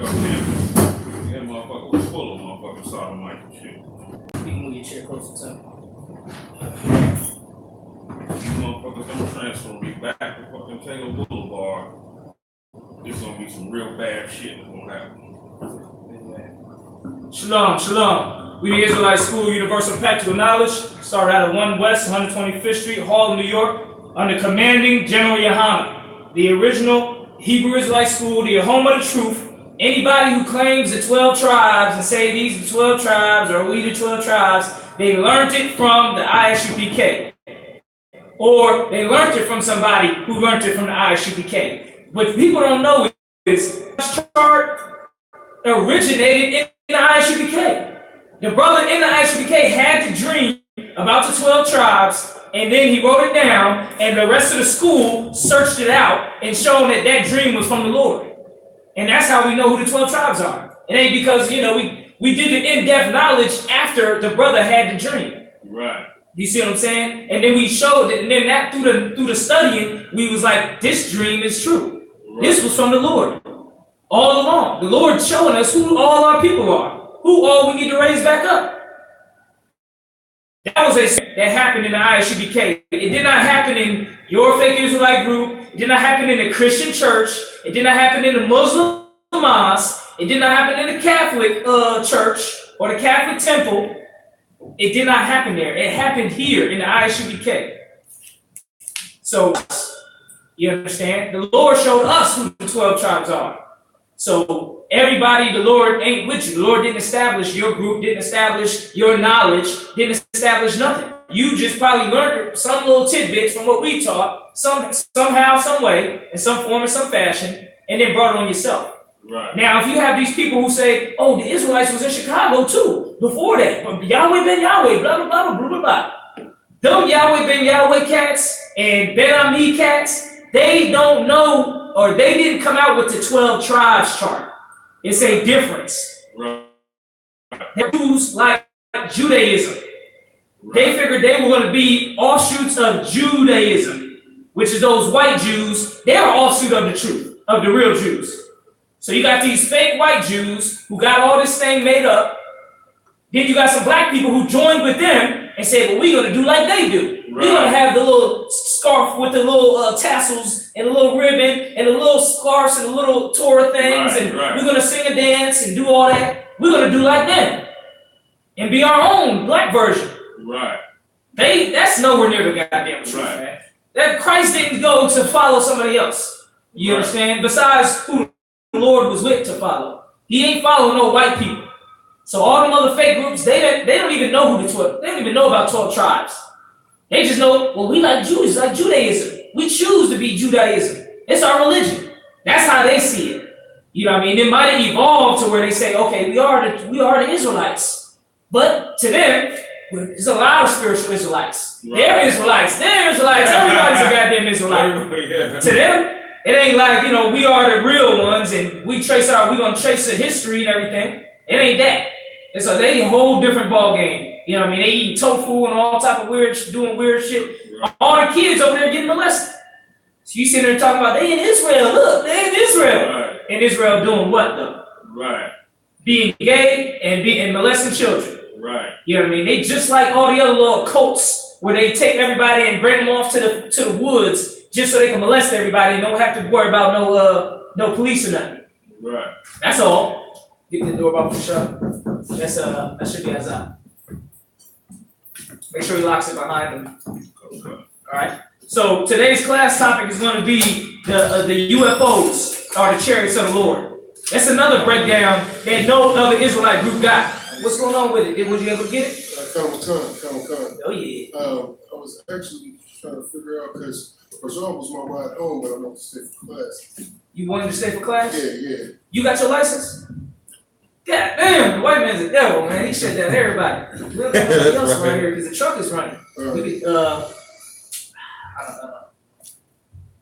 That motherfucker was full of motherfucking sodomite and shit. You can move your chair closer to him. These motherfuckers don't transfer me back to fucking Taylor Boulevard. There's gonna be some real bad shit that's gonna happen. Shalom, shalom. We the Israelite School Universal Practical Knowledge. Started out at 1 West 125th Street, Harlem, New York, under commanding Gen.YAHANNA, the original Hebrew Israelite School, the home of the truth. Anybody who claims the 12 tribes and say these are the 12 tribes or we the 12 tribes, they learned it from the I.S.U.P.K. Or they learned it from somebody who learned it from the I.S.U.P.K. What people don't know is this chart originated in the I.S.U.P.K. The brother in the I.S.U.P.K. had the dream about the 12 tribes, and then he wrote it down, and the rest of the school searched it out and showed that that dream was from the Lord. And that's how we know who the 12 tribes are. It ain't because, you know, we did the in-depth knowledge after the brother had the dream. Right. You see what I'm saying? And then we showed it, and then that through the studying, we was like, this dream is true. Right. This was from the Lord. All along. The Lord's showing us who all our people are. Who all we need to raise back up. That was that happened in the I.S.U.P.K. It did not happen in your fake Israelite group. It did not happen in the Christian church. It did not happen in the Muslim mosque. It did not happen in the Catholic church or the Catholic temple. It did not happen there. It happened here in the I.S.U.P.K. So, you understand? The Lord showed us who the 12 tribes are. So, everybody, the Lord ain't with you. The Lord didn't establish your group, didn't establish your knowledge, didn't establish nothing. You just probably learned some little tidbits from what we taught, somehow, some way, in some form, in some fashion, and then brought it on yourself. Right. Now, if you have these people who say, oh, the Israelites was in Chicago too, before that, but Yahweh ben Yahweh, blah, blah, blah, blah, blah, blah. Them Yahweh ben Yahweh cats and Ben Ami cats, they don't know, or they didn't come out with the 12 tribes chart. It's a difference. Right. They're Jews like Judaism. Right. They figured they were going to be offshoots of Judaism, which is those white Jews. They're an offshoot of the truth, of the real Jews. So you got these fake white Jews who got all this thing made up. Then you got some black people who joined with them and said, well, we're going to do like they do. Right. We're going to have the little scarf with the little tassels and the little ribbon and the little scarves and the little Torah things. Right, and we're going to sing and dance and do all that. We're going to do like them and be our own black version. Right. That's nowhere near the goddamn truth, right. Man. That Christ didn't go to follow somebody else. You right. Understand? Besides who the Lord was with to follow. He ain't following no white people. So all them other fake groups, they don't even know who the 12, they don't even know about 12 tribes. They just know, well, we like Jews, like Judaism. We choose to be Judaism. It's our religion. That's how they see it. You know what I mean? It might evolve to where they say, okay, we are the Israelites. But to them, there's a lot of spiritual Israelites. Right. They're Israelites. Everybody's a goddamn Israelite. Yeah. To them, it ain't like, you know, we are the real ones and we're going to trace the history and everything. It ain't that. It's a whole different ball game. You know what I mean? They eat tofu and all type of doing weird shit. Right. All the kids over there getting molested. So you sitting there talking about they in Israel. Look, they in Israel. Right. In Israel doing what though? Right. Being gay and molesting children. Right. You know what I mean? They just like all the other little cults where they take everybody and bring them off to the woods just so they can molest everybody and don't have to worry about no police or nothing. Right. That's all. Get the door about for sure. That should be I.S.U.P.K. Make sure he locks it behind him. Okay. All right. So today's class topic is going to be the Ufo'S, or the Chariots of the Lord. That's another breakdown that no other Israelite group got. What's going on with it? Was you able to get it? Come. Oh yeah. I was actually trying to figure out because Rajal was my ride home, but I wanted to stay for class. You wanted to stay for class? Yeah. You got your license? God damn, the white man's a devil, man. He shut down everybody. We don't have anybody else around here because the truck is running.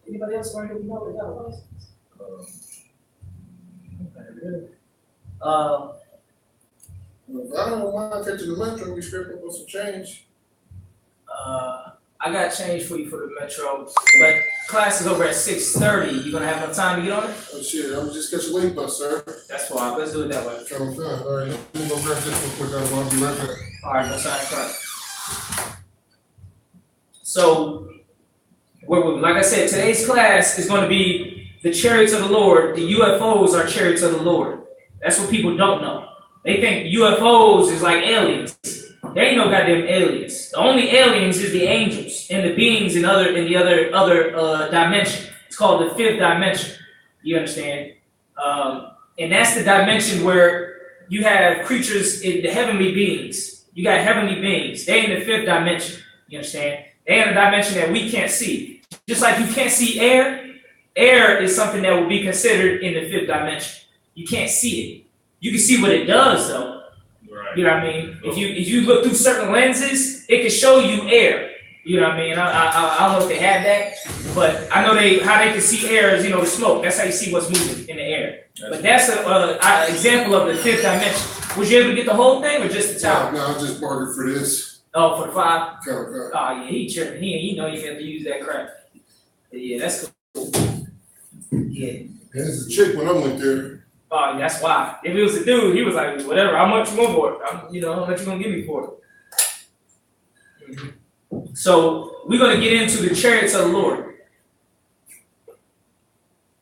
Anybody else around here we know that got a license? I don't mind catching the metro. We scrape up on some change. I got change for you for the metro, but class is over at 6:30. You gonna have enough time to get on it? Oh shit, I'm just catch a late bus, sir. That's fine. Let's do it that way. Okay, all right, let me go grab this real quick. I'll be right back. All right, no sign front. So, like I said, today's class is going to be the chariots of the Lord. The UFOs are chariots of the Lord. That's what people don't know. They think UFOs is like aliens. There ain't no goddamn aliens. The only aliens is the angels and the beings in the other dimension. It's called the fifth dimension. You understand? And that's the dimension where you have creatures in the heavenly beings. You got heavenly beings. They in the fifth dimension. You understand? They in a dimension that we can't see. Just like you can't see air. Air is something that will be considered in the fifth dimension. You can't see it. You can see what it does though. Right. You know what I mean? If you look through certain lenses, it can show you air. You know what I mean? I don't know if they have that, but I know how they can see air is, you know, the smoke. That's how you see what's moving in the air. But that's an example of the fifth dimension. Was you able to get the whole thing or just the tower? No, I just bargained for this. Oh, for the 5? Okay. Oh yeah, he tripping. He know you have to use that crap. But yeah, that's cool. Yeah. There's a chick when I went there. Oh, that's why. If it was a dude, he was like, whatever, how much you want for it? How much you gonna give me for it? Mm-hmm. So we're gonna get into the chariots of the Lord.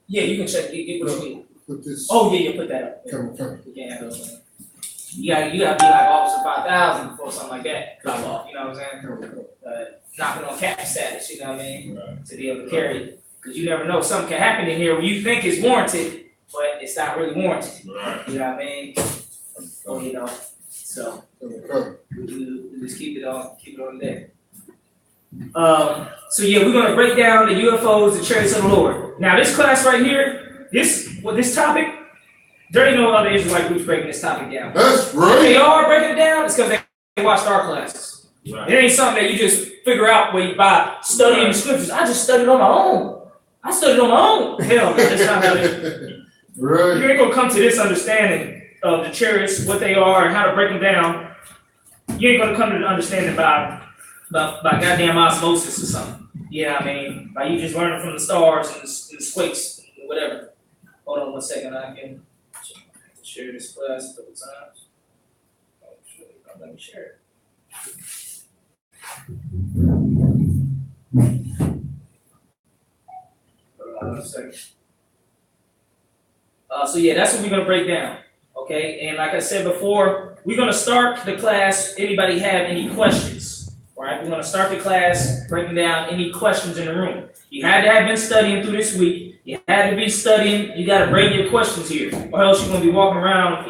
Yeah, you can check. Get what you need. Put this. Oh yeah, put that up. Okay. You can't have those. You gotta be like Officer 5,000 before something like that drop off. You know what I'm saying? Knocking on cap status. You know what I mean? Right. To be able to carry it, because you never know, something can happen in here where you think it's warranted. But it's not really warranted. Right. You know what I mean? So, you know, so we just keep it on there. So yeah, we're gonna break down the UFOs, the chariots of the Lord. Now this class right here, this topic, there ain't no other Israelite groups breaking this topic down. That's If right. they are breaking it down, it's because they watched our classes. Right. It ain't something that you just figure out by studying the scriptures. I just studied on my own. I studied on my own. Hell, man, that's not how it. Right. You ain't gonna come to this understanding of the chariots, what they are, and how to break them down. You ain't gonna come to the understanding by goddamn osmosis or something. You know what I mean? By you just learning from the stars and the squakes or whatever. Hold on 1 second, I can share this class a couple times. Let me share it. Hold on 1 second. So yeah, that's what we're gonna break down, okay? And like I said before, we're gonna start the class. Anybody have any questions? All right, we're gonna start the class breaking down any questions in the room. You had to have been studying through this week. You had to be studying. You gotta bring your questions here, or else you're gonna be walking around,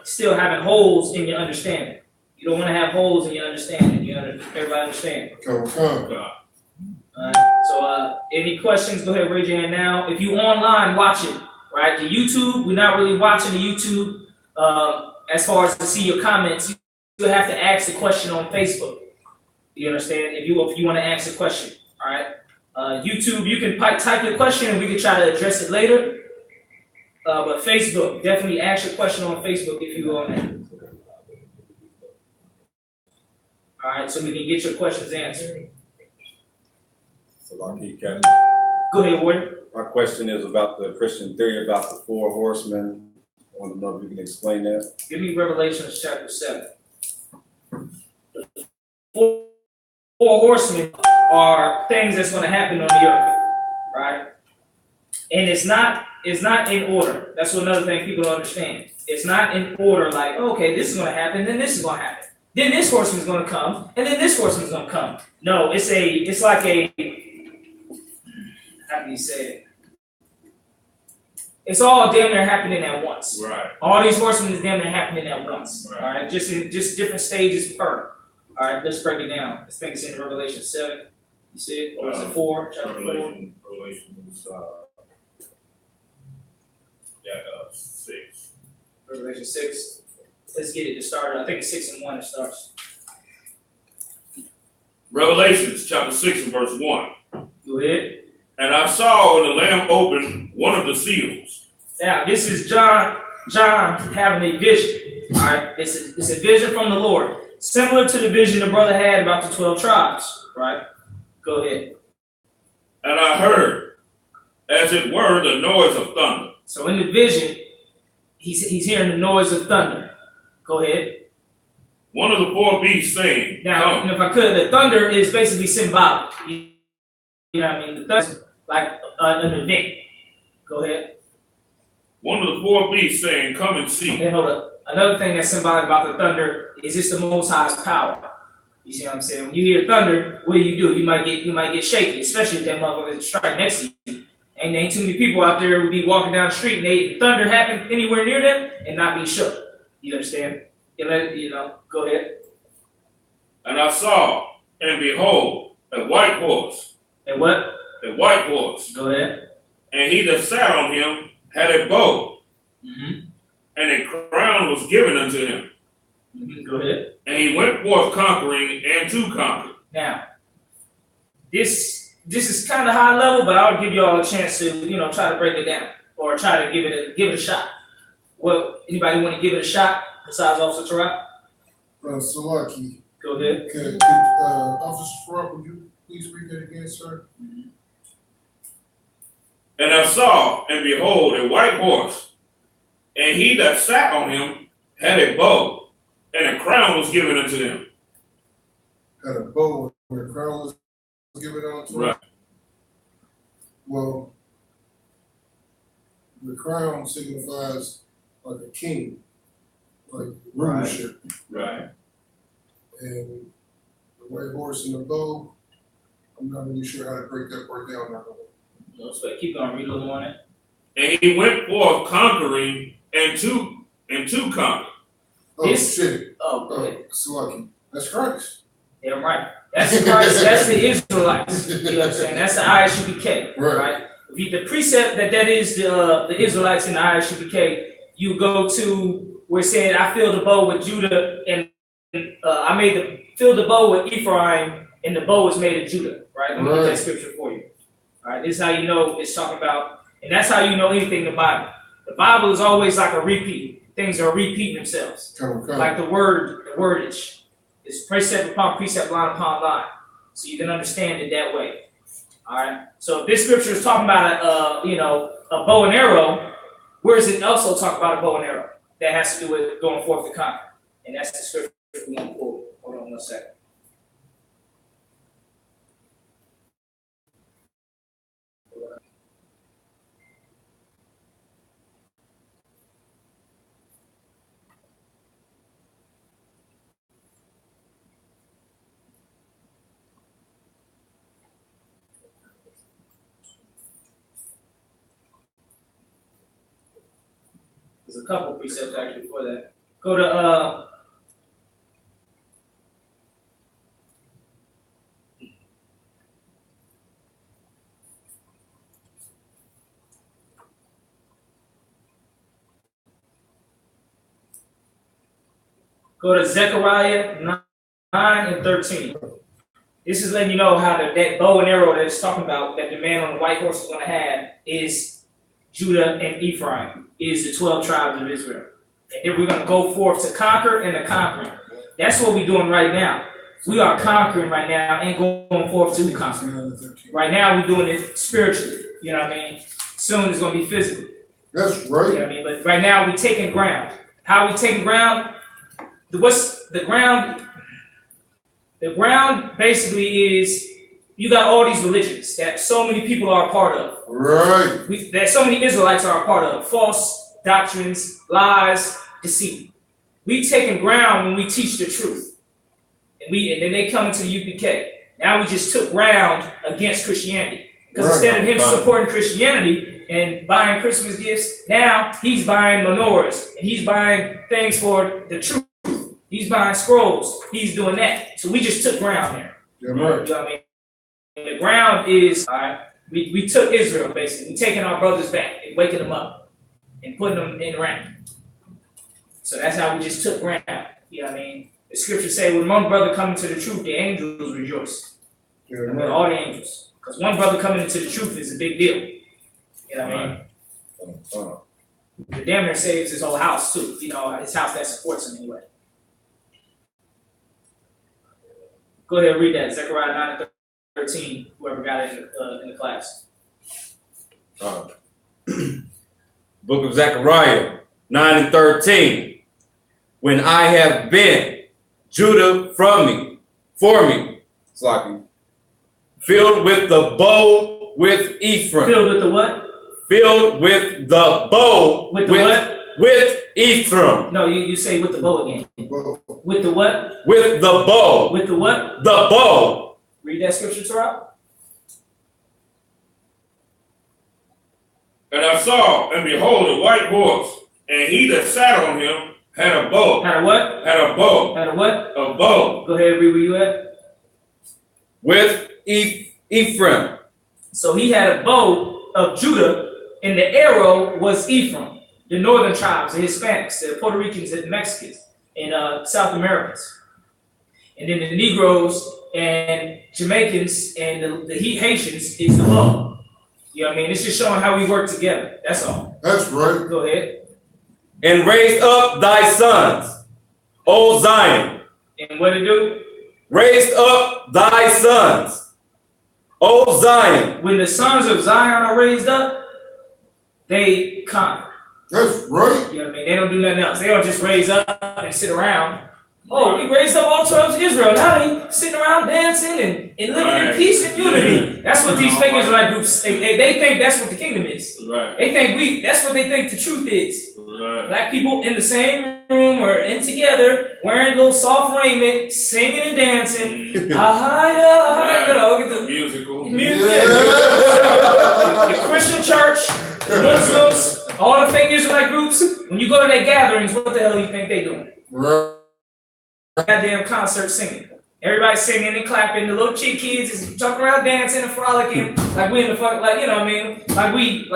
still having holes in your understanding. You don't want to have holes in your understanding. Everybody understand? Come. Alright, so any questions? Go ahead, raise your hand now. If you online, watch it. Right, the YouTube, we're not really watching the YouTube as far as to see your comments. You have to ask the question on Facebook. You understand? If you want to ask a question, all right. YouTube, you can type your question and we can try to address it later. But Facebook, definitely ask your question on Facebook if you go on there. All right, so we can get your questions answered. So I'll keep cutting. Go ahead, Warden. My question is about the Christian theory about the 4 horsemen. I want to know if you can explain that. Give me Revelation chapter 7. The 4 horsemen are things that's going to happen on the earth, right? And it's not in order. That's another thing people don't understand. It's not in order like, okay, this is going to happen, then this is going to happen. Then this horseman's going to come, and then this horseman's going to come. No, it's like a, how do you say it? It's all damn near happening at once. Right. All these horsemen is damn near happening at once. Right. All right, just different stages per. All right, let's break it down. I think it's in Revelation 7. You see it? Or is it 4? Chapter 4. Revelation is 6. Revelation 6. Let's get it to start. I think it's 6 and 1 it starts. Revelation chapter 6 and verse 1. Go ahead. And I saw when the Lamb opened one of the seals. Now, this is John having a vision. All right, it's a vision from the Lord, similar to the vision the brother had about the 12 tribes, right? Go ahead. And I heard, as it were, the noise of thunder. So in the vision, he's hearing the noise of thunder. Go ahead. One of the four beasts saying, Now, Come. and if I could, the thunder is basically symbolic. You know what I mean? The thunder is like an event. Go ahead. One of the four beasts saying, Come and see. And hold up. Another thing that's symbolic about the thunder is it's the Most High's power. You see what I'm saying? When you hear thunder, what do? You might get shaky, especially if that motherfucker is right next to you. And ain't too many people out there would be walking down the street and thunder happen anywhere near them and not be shook. You understand? You know, go ahead. And I saw, and behold, a white horse. And what? A white horse. Go ahead. And he that sat on him had a bow. Mm-hmm. And a crown was given unto him. Mm-hmm. Go ahead. And he went forth conquering and to conquer. Now, this is kind of high level, but I'll give you all a chance to, you know, try to break it down or try to give it a shot. Well, anybody want to give it a shot besides Officer Tarak? Salaki. Go ahead. Could Officer Tarak, would you please read that again, sir? And I saw, and behold, a white horse. And he that sat on him had a bow, and a crown was given unto him. Had a bow where a crown was given unto him. Right. Well, the crown signifies like a king, like rulership. Right. And the white horse and the bow, I'm not really sure how to break that part down now. So keep going, read a little more on it. And he went forth conquering and to conquer. Oh, This- shit. Oh, go ahead. Salaki. That's Christ. Yeah, right. That's the Christ, that's the Israelites. You know what I'm saying? That's the I.S.U.P.K. Right. The precept that is the Israelites in the I.S.U.P.K. You go to where it said, I filled the bow with Judah, and I filled the bow with Ephraim, and the bow was made of Judah. Right? Let me get that scripture for you. All right, this is how you know it's talking about, and that's how you know anything in the Bible. The Bible is always like a repeat. Things are repeating themselves. Like the wordage. It's precept upon precept, line upon line. So you can understand it that way. All right. So if this scripture is talking about a bow and arrow, where does it also talk about a bow and arrow? That has to do with going forth to conquer. And that's the scripture we want to pull. Hold on one second. There's a couple precepts actually for that. Go to Zechariah 9 and 13. This is letting you know how that bow and arrow that it's talking about, that the man on the white horse is going to have, is Judah and Ephraim, is the 12 tribes of Israel. And then we're going to go forth to conquer and to conquer. That's what we're doing right now. We are conquering right now and going forth to conquer. Right now we're doing it spiritually. You know what I mean? Soon it's going to be physical. That's right. You know what I mean? But right now we're taking ground. How are we taking ground? What's the ground? The ground basically is, you got all these religions that so many people are a part of. Right. That so many Israelites are a part of. False doctrines, lies, deceit. We taking ground when we teach the truth. And then they come into the UPK. Now we just took ground against Christianity. Because instead of him supporting Christianity and buying Christmas gifts, now he's buying menorahs and he's buying things for the truth. He's buying scrolls. He's doing that. So we just took ground there. Yeah, right. You know what I mean? And the ground is, all right, we took Israel, basically. We're taking our brothers back and waking them up and putting them in rank. So that's how we just took ground. You know what I mean? The scriptures say, when one brother coming to the truth, the angels rejoice. Yeah, I mean, right. all the angels. Because one brother coming into the truth is a big deal. You know what I mean? The damn near saves his whole house, too. You know, his house that supports him anyway. Go ahead and read that. Zechariah 9 and 13, whoever got it in the class. Book of Zechariah 9 and 13. When I have bent Judah for me, Slaki, filled with the bow with Ephraim. Filled with the what? Filled with the bow With the what? With Ephraim. No, you say with the bow again. With the what? With the bow. With the what? The bow. Read that scripture, Torah. And I saw, and behold, a white horse, and he that sat on him had a bow. Had a what? Had a bow. Had a what? A bow. Go ahead, read where you at. With Ephraim. So he had a bow of Judah, and the arrow was Ephraim, the northern tribes, the Hispanics, the Puerto Ricans, the Mexicans, and South Americans. And then the Negroes and Jamaicans and the Haitians is the bow. You know what I mean? It's just showing how we work together. That's all. That's right. Go ahead. And raised up thy sons, O Zion. And what it do? Raised up thy sons, O Zion. When the sons of Zion are raised up, they conquer. That's right. You know what I mean? They don't do nothing else. They don't just raise up and sit around. Oh, we raised up all 12 of Israel. Now they sitting around dancing and living in peace and unity. That's what these fake Israelite groups, they think that's what the kingdom is. Right. They think that's what they think the truth is. Right. Black people in the same room or in together, wearing little soft raiment, singing and dancing. Look at the Musical. the Christian church, the Muslims, all the fake Israelite groups. When you go to their gatherings, what the hell do you think they doing? Right. Goddamn concert singing. Everybody singing and clapping. The little chick kids is jumping around dancing and frolicking like we in the fuck, like you know what I mean? Like we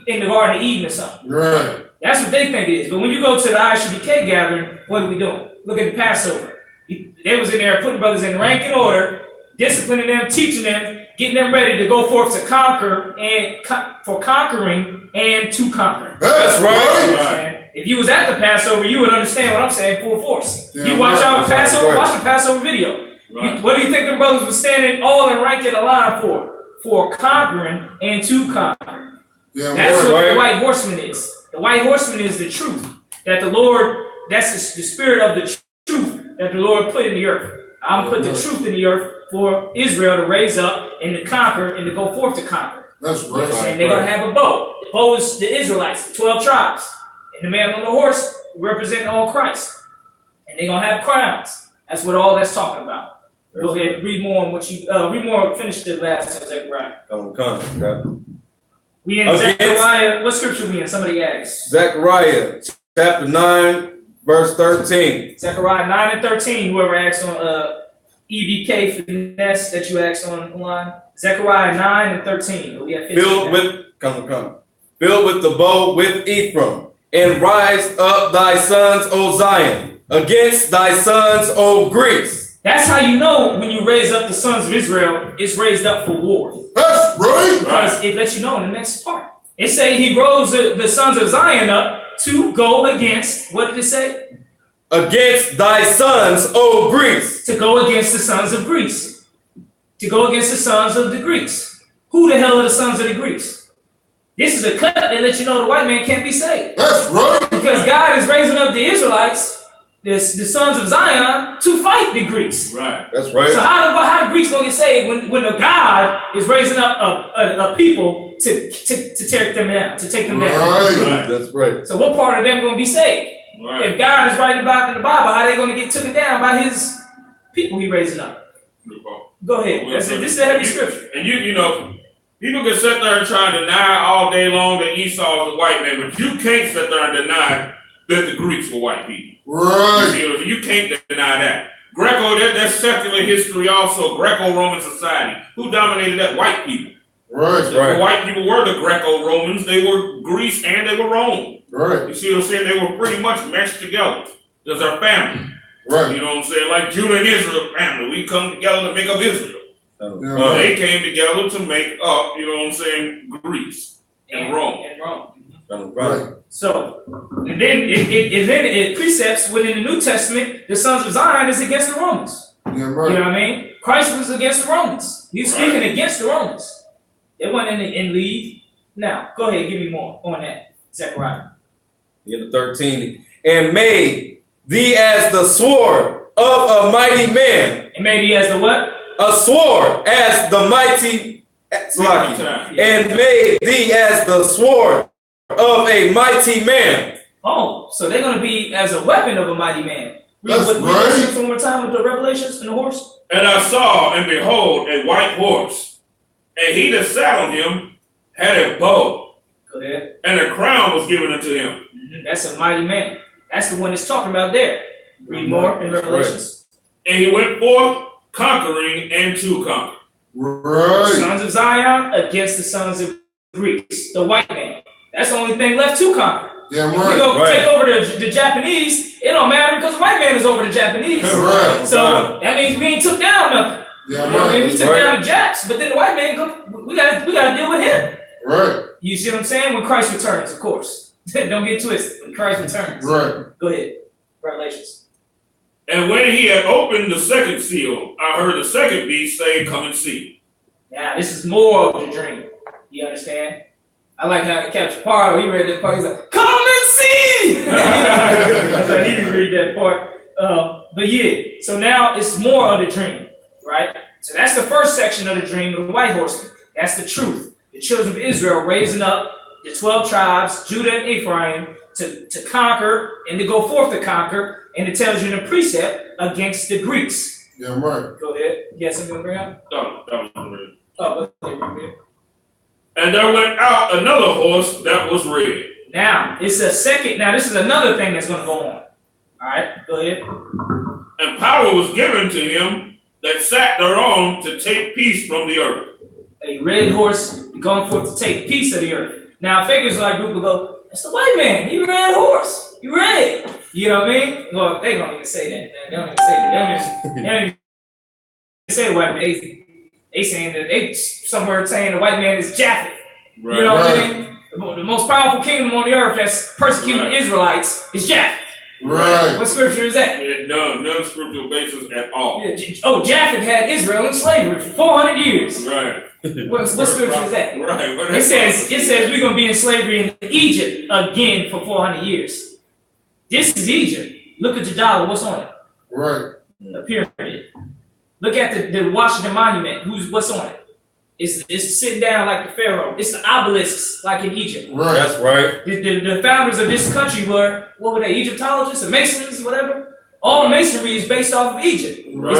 in the Garden of Eden or something. Right. That's what they think it is. But when you go to the I.S.U.P.K gathering, what are we doing? Look at the Passover. They was in there putting brothers in rank and order, disciplining them, teaching them, getting them ready to go forth to conquer and for conquering and to conquer. That's right. If you was at the Passover, you would understand what I'm saying full force. Yeah, you watch our Passover, right. watch the Passover video. Right. What do you think the brothers were standing all in rank in a line for? For conquering and to conquer. Yeah, That's right. what the white horseman is. The white horseman is the truth that the Lord, that's the spirit of the truth that the Lord put in the earth. I'm put the truth in the earth for Israel to raise up and to conquer and to go forth to conquer. That's right. And they're going to have a bow. The bow is the Israelites, the 12 tribes. And the man on the horse representing all Christ. And they're going to have crowns. That's what all that's talking about. Go ahead, read more on what you, finish the last Zechariah. We in Zechariah, what scripture we in? Somebody asked. Zechariah chapter 9, verse 13. Zechariah 9 and 13, whoever asked on EBK finesse that you asked online. Zechariah 9 and 13. We have 15 Filled with the bow with Ephraim, and rise up thy sons, O Zion, against thy sons, O Greece. That's how you know when you raise up the sons of Israel, it's raised up for war. That's right. Because it lets you know in the next part. It say he rose the sons of Zion up to go against, what did it say? Against thy sons, O Greece. To go against the sons of Greece. To go against the sons of the Greeks. Who the hell are the sons of the Greeks? This is a cut that lets you know the white man can't be saved. That's right. Because God is raising up the Israelites, the sons of Zion, to fight the Greeks. Right. That's right. So how the Greeks gonna get saved when the God is raising up a people to tear them down, to take them down? Right. That's right. So what part of them gonna be saved? Right. If God is writing about in the Bible, how they gonna get taken down by his people he raising up? Go ahead. This is a heavy scripture. And you know, people can sit there and try to deny all day long that Esau is a white man, but you can't sit there and deny that the Greeks were white people. Right. You can't deny that. That's secular history also, Greco-Roman society. Who dominated that? White people. Right. The white people were the Greco-Romans. They were Greece and they were Rome. Right. You see what I'm saying? They were pretty much meshed together. There's our family. Right. You know what I'm saying? Like Judah and Israel family. We come together to make up Israel. Yeah. They came together to make up, you know what I'm saying, Greece and Rome. Right. So, and then it precepts within the New Testament, the sons of Zion is against the Romans. Yeah, right. You know what I mean? Christ was against the Romans. He was speaking against the Romans. They went in league. Now, go ahead, give me more on that, Zechariah. In the 13, and made thee as the sword of a mighty man. And made thee as the what? A sword as the mighty, and made thee as the sword of a mighty man. Oh, so they're going to be as a weapon of a mighty man. That's Read right. one more time with the Revelations and the horse. And I saw, and behold, a white horse, and he that sat on him had a bow, Go ahead. and a crown was given unto him. That's a mighty man. That's the one that's talking about there. Read more in Revelations. And he went forth conquering and to conquer. Right. Sons of Zion against the sons of Greeks, the white man. That's the only thing left to conquer. Yeah, If we go right. take over the Japanese, it don't matter because the white man is over the Japanese. Right. So that means we ain't took down nothing. Yeah, You know what I mean? We right. took down the Japs, but then the white man, we gotta deal with him. Right. You see what I'm saying? When Christ returns, of course. Don't get twisted. When Christ returns. Right. Go ahead. Revelations. And when he had opened the second seal, I heard the second beast say, Come and see. Now, this is more of the dream. You understand? I like how Captain Pardo, he read that part. He's like, come and see! So he didn't read that part. But yeah, so now it's more of the dream, right? So that's the first section of the dream of the white horseman. That's the truth. The children of Israel raising up the 12 tribes, Judah and Ephraim, to conquer and to go forth to conquer. And it tells you in the precept against the Greeks. Yeah, right. Go ahead. You got something to bring up? No, that was red. Oh, okay. And there went out another horse that was red. Now, it's a second. Now, this is another thing that's going to go on. All right, go ahead. And power was given to him that sat thereon to take peace from the earth. A red horse going forth to take peace of the earth. Now, figures like group will go, that's the white man. He red horse. He red. You know what I mean? Well, they don't even say that. They don't even say that. They don't even say the white man. They saying that they somewhere saying the white man is Japhet. Right. You know what I Right. mean? The most powerful kingdom on the earth that's persecuting Right. Israelites is Japhet. Right. What scripture is that? No scriptural basis at all. Oh, Japhet had Israel in slavery for 400 years. Right. What scripture is that? Right. What It says we're going to be in slavery in Egypt again for 400 years. This is Egypt. Look at the dollar. What's on it? Right. A pyramid. Look at the Washington Monument. What's on it? It's sitting down like the Pharaoh. It's the obelisks like in Egypt. Right. That's right. The founders of this country were, what were they, Egyptologists or Masons, whatever? All masonry is based off of Egypt. Right.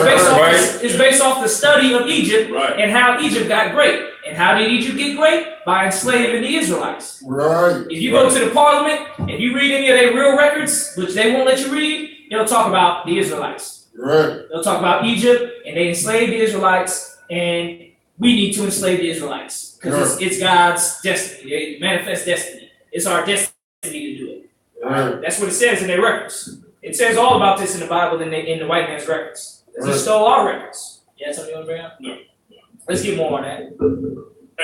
It's based off the study of Egypt Right. and how Egypt got great. And how did Egypt get great? By enslaving the Israelites. Right. If you go to the parliament, if you read any of their real records, which they won't let you read, they'll talk about the Israelites. Right. They'll talk about Egypt, and they enslaved the Israelites, and we need to enslave the Israelites because it's God's destiny, it manifest destiny. It's our destiny to do it. Right. That's what it says in their records. It says all about this in the Bible in the white man's records. He stole our records. Yeah, something you want to bring up? No. Let's get more on that.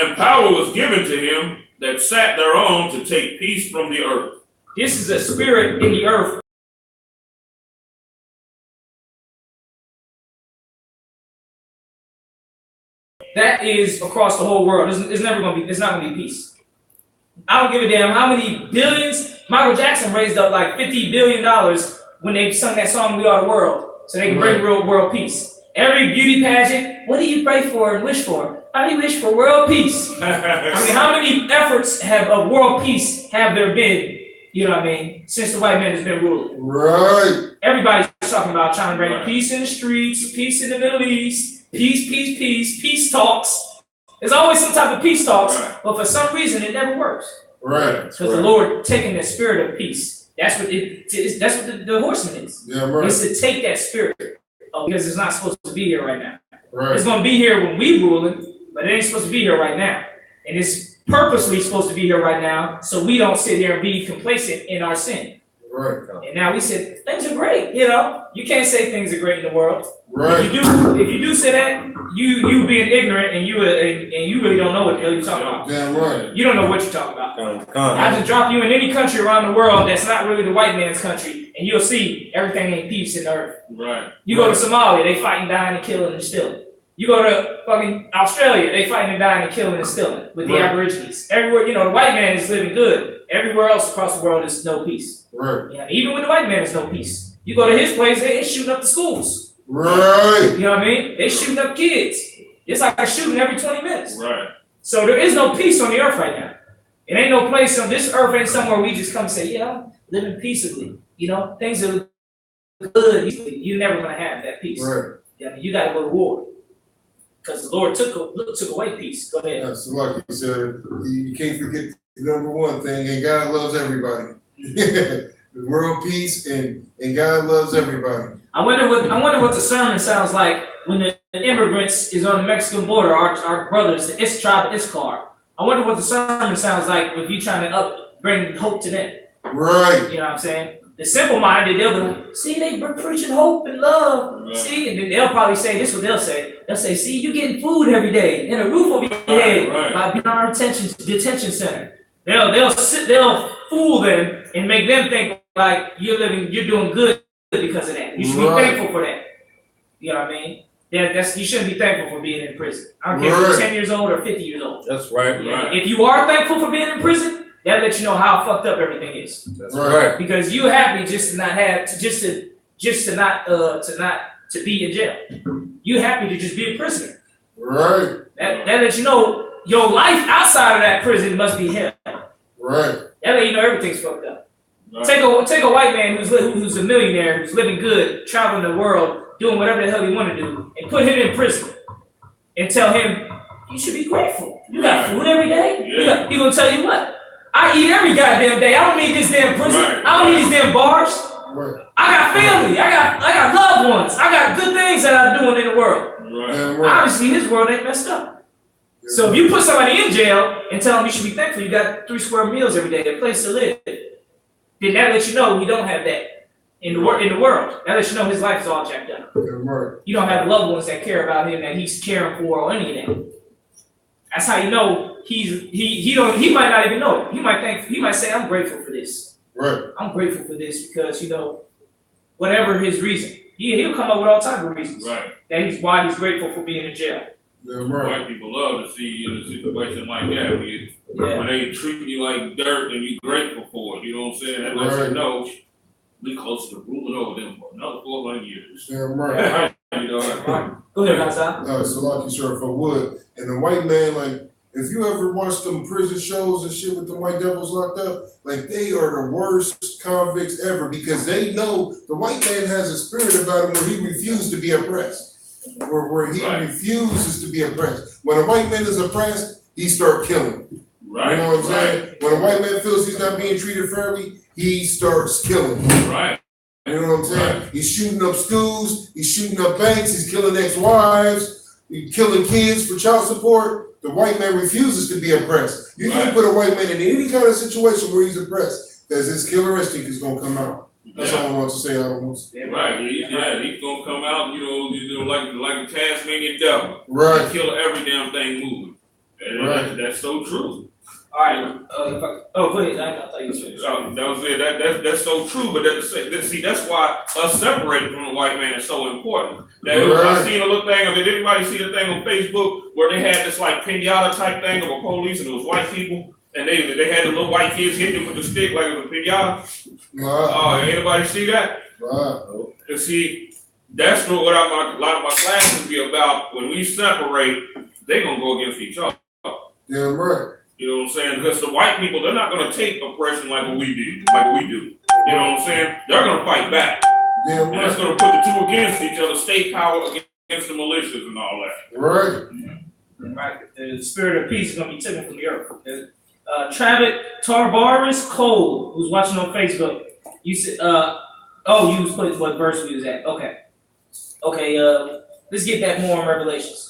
And power was given to him that sat thereon to take peace from the earth. This is a spirit in the earth. That is across the whole world. It's never gonna be. It's not gonna be peace. I don't give a damn how many billions. Michael Jackson raised up like $50 billion when they sung that song "We Are the World," so they can bring real world peace. Every beauty pageant. What do you pray for and wish for? How do you wish for world peace? I mean, how many efforts of world peace have there been? You know what I mean? Since the white man has been ruling. Right. Everybody's talking about trying to bring peace in the streets, peace in the Middle East, peace talks. There's always some type of peace talks, but for some reason it never works. Right. Because the Lord taking that spirit of peace. That's what the horseman is. Yeah, right. It's to take that spirit because it's not supposed to be here right now. Right. It's going to be here when we ruling, but it ain't supposed to be here right now. And it's purposely supposed to be here right now so we don't sit here and be complacent in our sin. Right. And now we said things are great. You know, you can't say things are great in the world. Right. If you do say that, you being ignorant and you really don't know what the hell you're talking about. Damn right. You don't know what you're talking about. I just drop you in any country around the world that's not really the white man's country, and you'll see everything ain't peace in the earth. Right. You go to Somalia, they fighting, dying, and killing, and stealing. You go to fucking Australia, they fighting and dying and killing and stealing with the Right. Aborigines. Everywhere, the white man is living good. Everywhere else across the world is no peace. Right. Yeah, even with the white man, is no peace. You go to his place, they shooting up the schools. Right. You know what I mean? They shooting up kids. It's like a shooting every 20 minutes. Right. So there is no peace on the earth right now. It ain't no place on this earth ain't somewhere we just come and say, yeah, I'm living peaceably. Things are good. You're never gonna have that peace. Right. Yeah, you gotta go to war. Because the Lord took away peace. Go ahead. Yeah, so like you said, you can't forget the number one thing, and God loves everybody. The world peace and God loves everybody. I wonder what the sermon sounds like when the immigrants is on the Mexican border, our brothers, the tribe of I.S.K. I wonder what the sermon sounds like if you trying to bring hope to them. Right. You know what I'm saying? The simple-minded, they'll be like, see, they preaching hope and love. Right. See, and then they'll probably say, this is what they'll say. They'll say, see, you getting food every day and a roof over your head by being our detention center. They'll fool them and make them think like you're doing good because of that. You should be thankful for that. You know what I mean? You shouldn't be thankful for being in prison. I don't care if you're 10 years old or 50 years old. That's right. Right. If you are thankful for being in prison, that lets you know how fucked up everything is. That's right. Because you happy just to not have to be in jail. You happy to just be a prisoner. Right. That lets you know your life outside of that prison must be hell. Right. That let you know everything's fucked up. Right. Take a white man who's a millionaire, who's living good, traveling the world, doing whatever the hell he want to do, and put him in prison and tell him you should be grateful. You got food every day. Yeah. He gonna tell you what? I eat every goddamn day. I don't need this damn prison. Right. I don't need these damn bars. Right. I got family. I got loved ones. I got good things that I'm doing in the world. Right. And right. Obviously, his world ain't messed up. So if you put somebody in jail and tell them you should be thankful, you got 3 square meals every day, a place to live, then that lets you know we don't have that in the world. That lets you know his life is all jacked up. Right. You don't have loved ones that care about him, that he's caring for, or any of that. That's how you know he might not even know it. He might say, I'm grateful for this. Right. I'm grateful for this because, whatever his reason. He'll come up with all types of reasons. Right. Why he's grateful for being in jail. Yeah, right. White people love to see you in a situation like that when they treat you like dirt and you grateful for it. You know what I'm saying? That lets you know we close to ruling over them for another 400 years. Yeah, right. Go ahead, Hassan. So like you said, if I would, and the white man, like, if you ever watch them prison shows and shit with the white devils locked up, like, they are the worst convicts ever because they know the white man has a spirit about him where he refused to be oppressed. Where he refuses to be oppressed. When a white man is oppressed, he start killing. Right. You know what I'm saying? When a white man feels he's not being treated fairly, he starts killing. Right. You know what I'm saying? Right. He's shooting up schools, he's shooting up banks, he's killing ex-wives, he's killing kids for child support. The white man refuses to be oppressed. You can't put a white man in any kind of situation where he's oppressed, because his killer instinct is gonna come out. That's all I want to say. I don't want to say. Right. He's gonna come out, like a Tasmanian devil. Right. Kill every damn thing moving. And that's so true. All right. Go ahead. I thought you said That was it. That's so true. But that's why us separating from the white man is so important. I seen a little thing. Did anybody see the thing on Facebook where they had this like pinata type thing of a police and it was white people and they had the little white kids hitting them with the stick like it was a pinata? Anybody see that? And see, that's what a lot of my classes be about. When we separate, they gonna go against each other. Yeah, right. You know what I'm saying? Because the white people, they're not going to take oppression like we do. You know what I'm saying? They're going to fight back. Yeah, and that's going to put the two against each other, state power against the militias and all that. Right. Right. The spirit of peace is going to be taken from the earth. Travis Tarbaris Cole, who's watching on Facebook, you said, you was putting what verse we was at. Okay. Let's get that more in Revelations.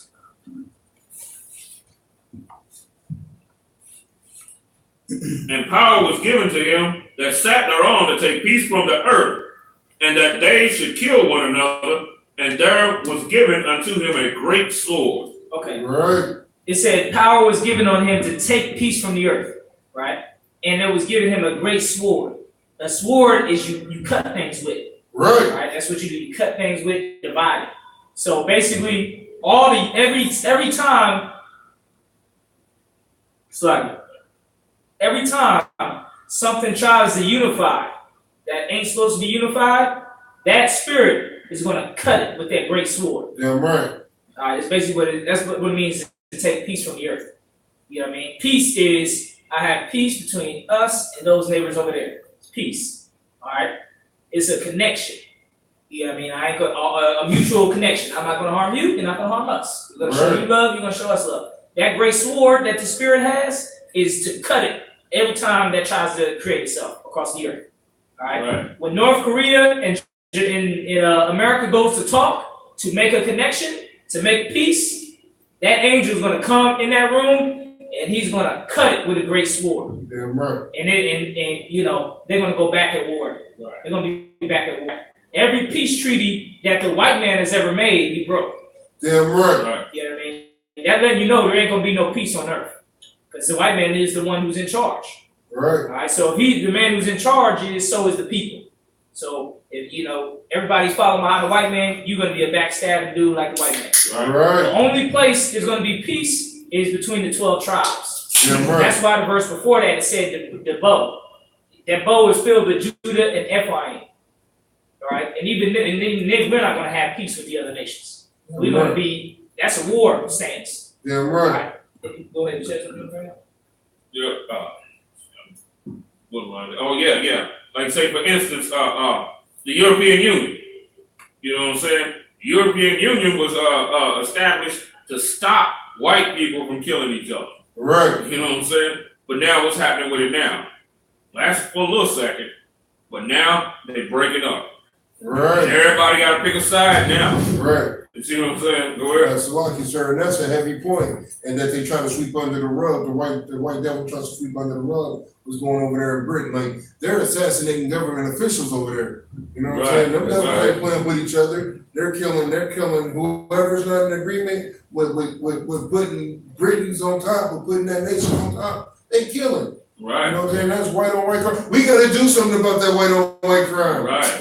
And power was given to him that sat thereon to take peace from the earth, and that they should kill one another, and there was given unto him a great sword. Okay. Right. It said power was given on him to take peace from the earth, right? And it was given him a great sword. A sword is you cut things with. Right. Right? That's what you do. You cut things with, divide it. So basically, every time, it's like every time something tries to unify that ain't supposed to be unified, that spirit is going to cut it with that great sword. Damn right. It's basically that's what it means to take peace from the earth. You know what I mean? Peace is, I have peace between us and those neighbors over there. It's peace. All right? It's a connection. You know what I mean? I ain't got a mutual connection. I'm not going to harm you. You're not going to harm us. We're going to show you love. You're going to show us love. That great sword that the spirit has is to cut it every time that tries to create itself across the earth. All right? When North Korea and America goes to talk, to make a connection, to make peace, that angel is going to come in that room and he's going to cut it with a great sword. Damn right. And you know, they're going to go back at war. Right. They're going to be back at war. Every peace treaty that the white man has ever made, he broke. Damn right. You know what I mean? That letting you know there ain't going to be no peace on earth. Because the white man is the one who's in charge. Right. All right. So if he's the man who's in charge, so is the people. So if you know everybody's following behind the white man, you're going to be a backstabbing dude like the white man. Right. The only place there's going to be peace is between the 12 tribes. Yeah, right. That's why the verse before that it said the bow. That bow is filled with Judah and Ephraim. All right, and even then we're not going to have peace with the other nations. We're going to be. That's a war stance. Yeah, right. Go ahead and say something right now. Yeah. Yeah. Like say for instance, the European Union. You know what I'm saying? The European Union was established to stop white people from killing each other. Right. You know what I'm saying? But now what's happening with it now? Lasts for a little second, but now they break it up. Right. And everybody got to pick a side now. Right. You see what I'm saying? Go ahead. That's lucky, sir, and that's a heavy point. And that they try to sweep under the rug. The white devil tries to sweep under the rug. What's going over there in Britain? Like they're assassinating government officials over there. You know what I'm saying? Them devils ain't playing with each other. They're killing whoever's not in agreement with putting Britons on top, with putting that nation on top. They killing. Right. You know what I'm saying? That's white on white crime. We gotta do something about that white on white crime. Right.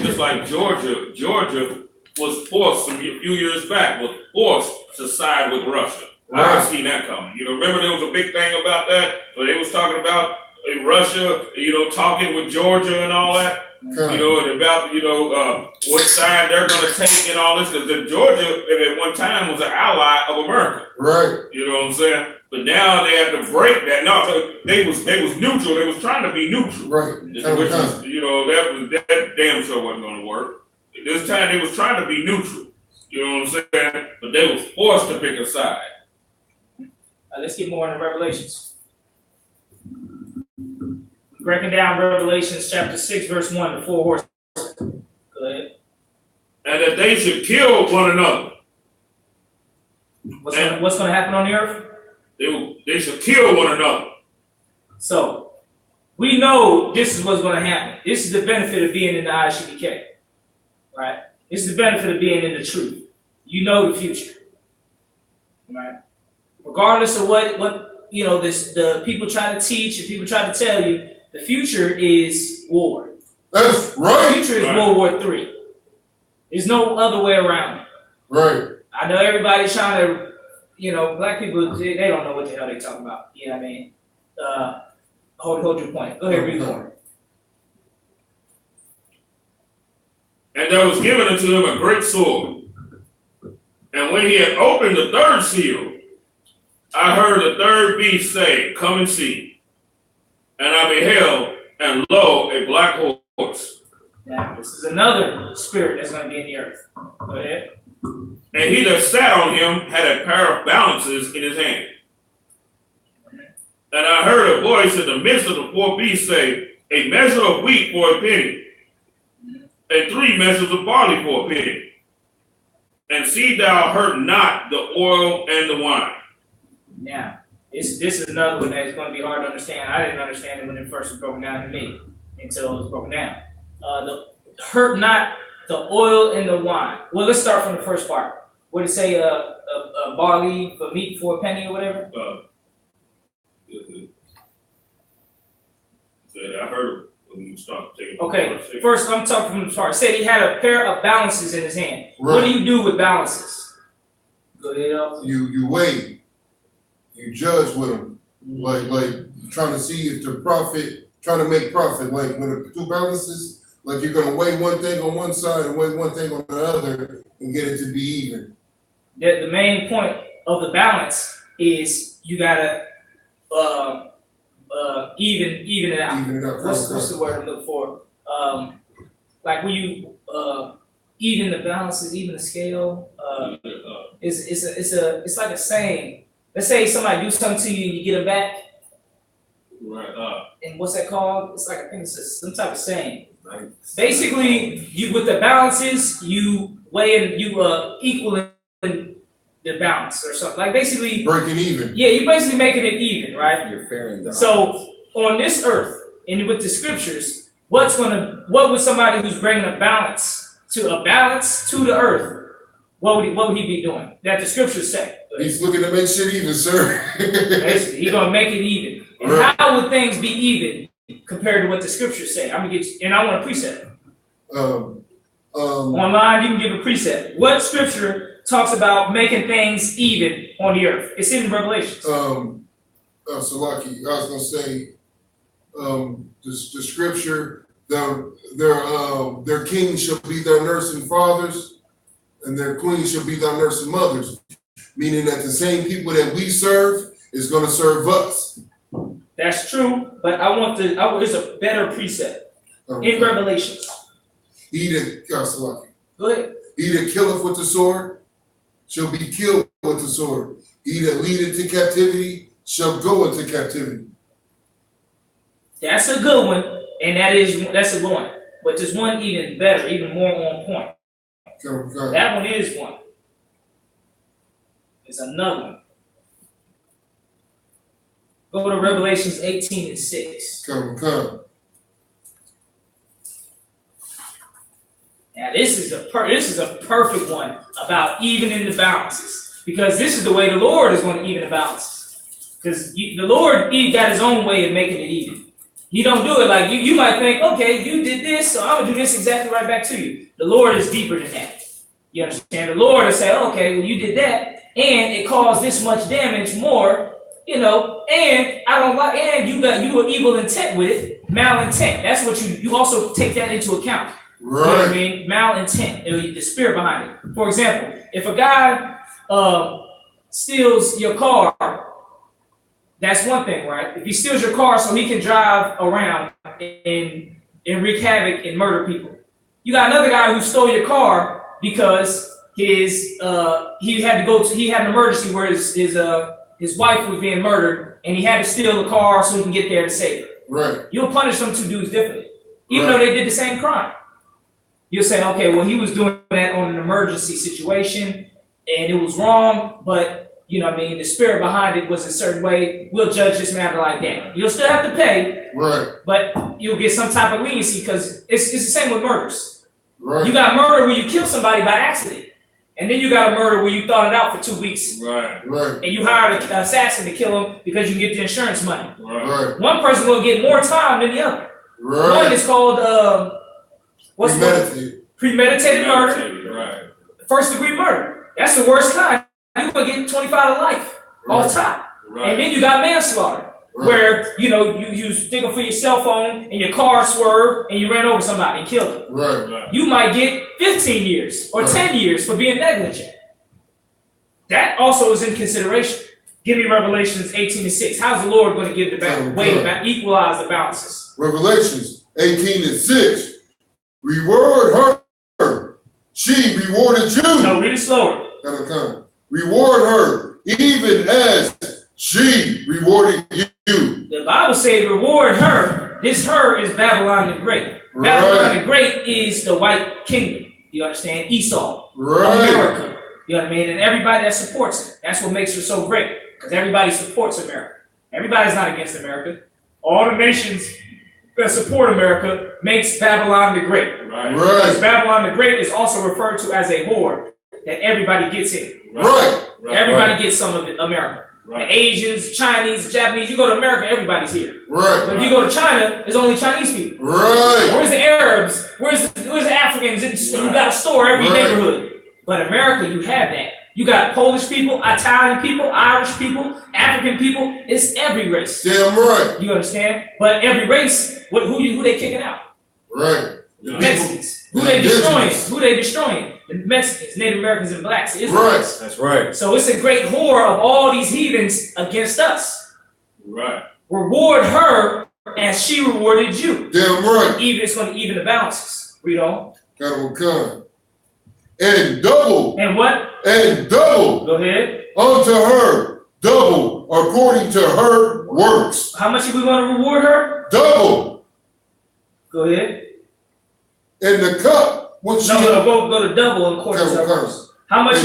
Just like Georgia was forced a few years back, was forced to side with Russia. I seen that coming. You know, remember there was a big thing about that, where they was talking about Russia, you know, talking with Georgia and all that. You know, and about, you know, what side they're going to take and all this, because Georgia at one time was an ally of America. Right. You know what I'm saying? But now they have to break that. No, they was neutral. They was trying to be neutral. Right. Which is, you know, that damn sure wasn't going to work. This time they was trying to be neutral. You know what I'm saying? But they was forced to pick a side. Let's get more into Revelations. Breaking down Revelations chapter 6, verse 1, the 4 horses. Go ahead. And that they should kill one another. What's going to happen on the earth? They should kill one another. So, we know this is what's going to happen. This is the benefit of being in the I.S.U.P.K. Right? This is the benefit of being in the truth. You know the future. Right? Regardless of what you know, the people try to teach and people try to tell you, the future is war. That's right. The future is World War III. There's no other way around it. Right. I know everybody's trying to, you know, black people, they don't know what the hell they talking about. You know what I mean? Hold your point. Go ahead, read more. And there was given unto him a great sword. And when he had opened the third seal, I heard the third beast say, Come and see. And I beheld, and lo, a black horse. Now, this is another spirit that's going to be in the earth. Go ahead. And he that sat on him had a pair of balances in his hand. And I heard a voice in the midst of the four beasts say, A measure of wheat for a penny, and 3 measures of barley for a penny. And see thou hurt not the oil and the wine. Now, this is another one that is going to be hard to understand. I didn't understand it when it first was broken down to me until it was broken down. The hurt not the oil and the wine. Well, let's start from the first part. What did it say? A barley for meat for a penny or whatever? I heard when you start taking. Okay, first I'm talking from the start. Said he had a pair of balances in his hand. Right. What do you do with balances? Go ahead. You weigh, you judge with them, like trying to see if the profit, trying to make profit. Like when the two balances, like you're gonna weigh one thing on one side and weigh one thing on the other and get it to be even. The main point of the balance is you gotta even it out. Even it out. What's the word I'm looking for? Like when you even the balances, even the scale. It's like a saying. Let's say somebody do something to you and you get it back. Right. And what's that called? It's like I think it's some type of saying. Right. Basically, you with the balances, you weigh and you equal the balance or something. Like basically breaking even. Yeah, you're basically making it even, right? You're fairing down. So on this earth and with the scriptures, what would somebody who's bringing a balance to the earth? What would he be doing? That the scriptures say. He's looking to make shit even, sir. Basically, he's gonna make it even. And right. How would things be even compared to what the scriptures say? I'm gonna get you, and I want a precept. Online, you can give a precept. What scripture talks about making things even on the earth? It's in Revelation. Salaki, I was gonna say, the scripture, their kings shall be their nursing fathers, and their queens shall be their nursing mothers. Meaning that the same people that we serve is gonna serve us. That's true, but there's a better precept in Revelations. He that Salaki. Go ahead. He that killeth with the sword shall be killed with the sword. He that leadeth to captivity shall go into captivity. That's a good one, and that's a good one. But there's one even better, even more on point. Okay. That one is one. There's another one. Go to Revelations 18:6. Come. Now this is a perfect one about evening the balances, because this is the way the Lord is going to even the balances. Because the Lord, he got his own way of making it even. He don't do it like you. You might think, okay, you did this, so I'm gonna do this exactly right back to you. The Lord is deeper than that. You understand? The Lord will say, okay, well, you did that, and it caused this much damage more, and I don't like, and you were evil intent with it, malintent. That's what you also take that into account. Right. You know what I mean? Malintent, the spirit behind it. For example, if a guy steals your car, that's one thing, right? If he steals your car so he can drive around and wreak havoc and murder people. You got another guy who stole your car because he had an emergency where his wife was being murdered and he had to steal the car so he can get there to save her. Right. You'll punish them two dudes differently, even though they did the same crime. You'll say, okay, well, he was doing that on an emergency situation and it was wrong, but you know what I mean, the spirit behind it was a certain way. We'll judge this matter like that. You'll still have to pay, right? But you'll get some type of leniency because it's the same with murders. Right. You got murder where you kill somebody by accident, and then you got a murder where you thought it out for 2 weeks. Right. Right. And you hired an assassin to kill him because you can get the insurance money. Right. One person will get more time than the other. Right. One is called premeditated murder. Right. First degree murder. That's the worst kind. You're gonna get 25 to life off top. Right. And then you got manslaughter, where you sticking for your cell phone and your car swerved and you ran over somebody and killed them. Right. You might get 15 years or 10 years for being negligent. That also is in consideration. Give me Revelations 18:6. How's the Lord going to give the equalize the balances? Revelations 18:6. Reward her. She rewarded you. No, read it slower. Come. Reward her, even as she rewarded you. The Bible says reward her. This her is Babylon the Great. Right. Babylon the Great is the white kingdom. You understand? Esau. Right. America. You know what I mean? And everybody that supports it. That's what makes her so great. Because everybody supports America. Everybody's not against America. All the nations that support America makes Babylon the Great. Right. Because Babylon the Great is also referred to as a whore that everybody gets in. Right. Everybody gets some of it, America. The Asians, Chinese, Japanese. You go to America, everybody's here. Right. But if you go to China, it's only Chinese people. Right. Where's the Arabs? Where's the Africans? You got a store every neighborhood. But America, you have that. You got Polish people, Italian people, Irish people, African people. It's every race. Damn right. You understand? But every race, who they kicking out? Right. The Mexicans. Who they destroying? Who they destroying? The Mexicans, Native Americans, and blacks. Israelites. Right. That's right. So it's a great whore of all these heathens against us. Right. Reward her as she rewarded you. Damn right. It's going to even the balances. Read on. Come. And double. And what? And double. Go ahead. Unto her double according to her works. How much are we going to reward her? Double. Go ahead. In the cup which Go to double according to her works. How much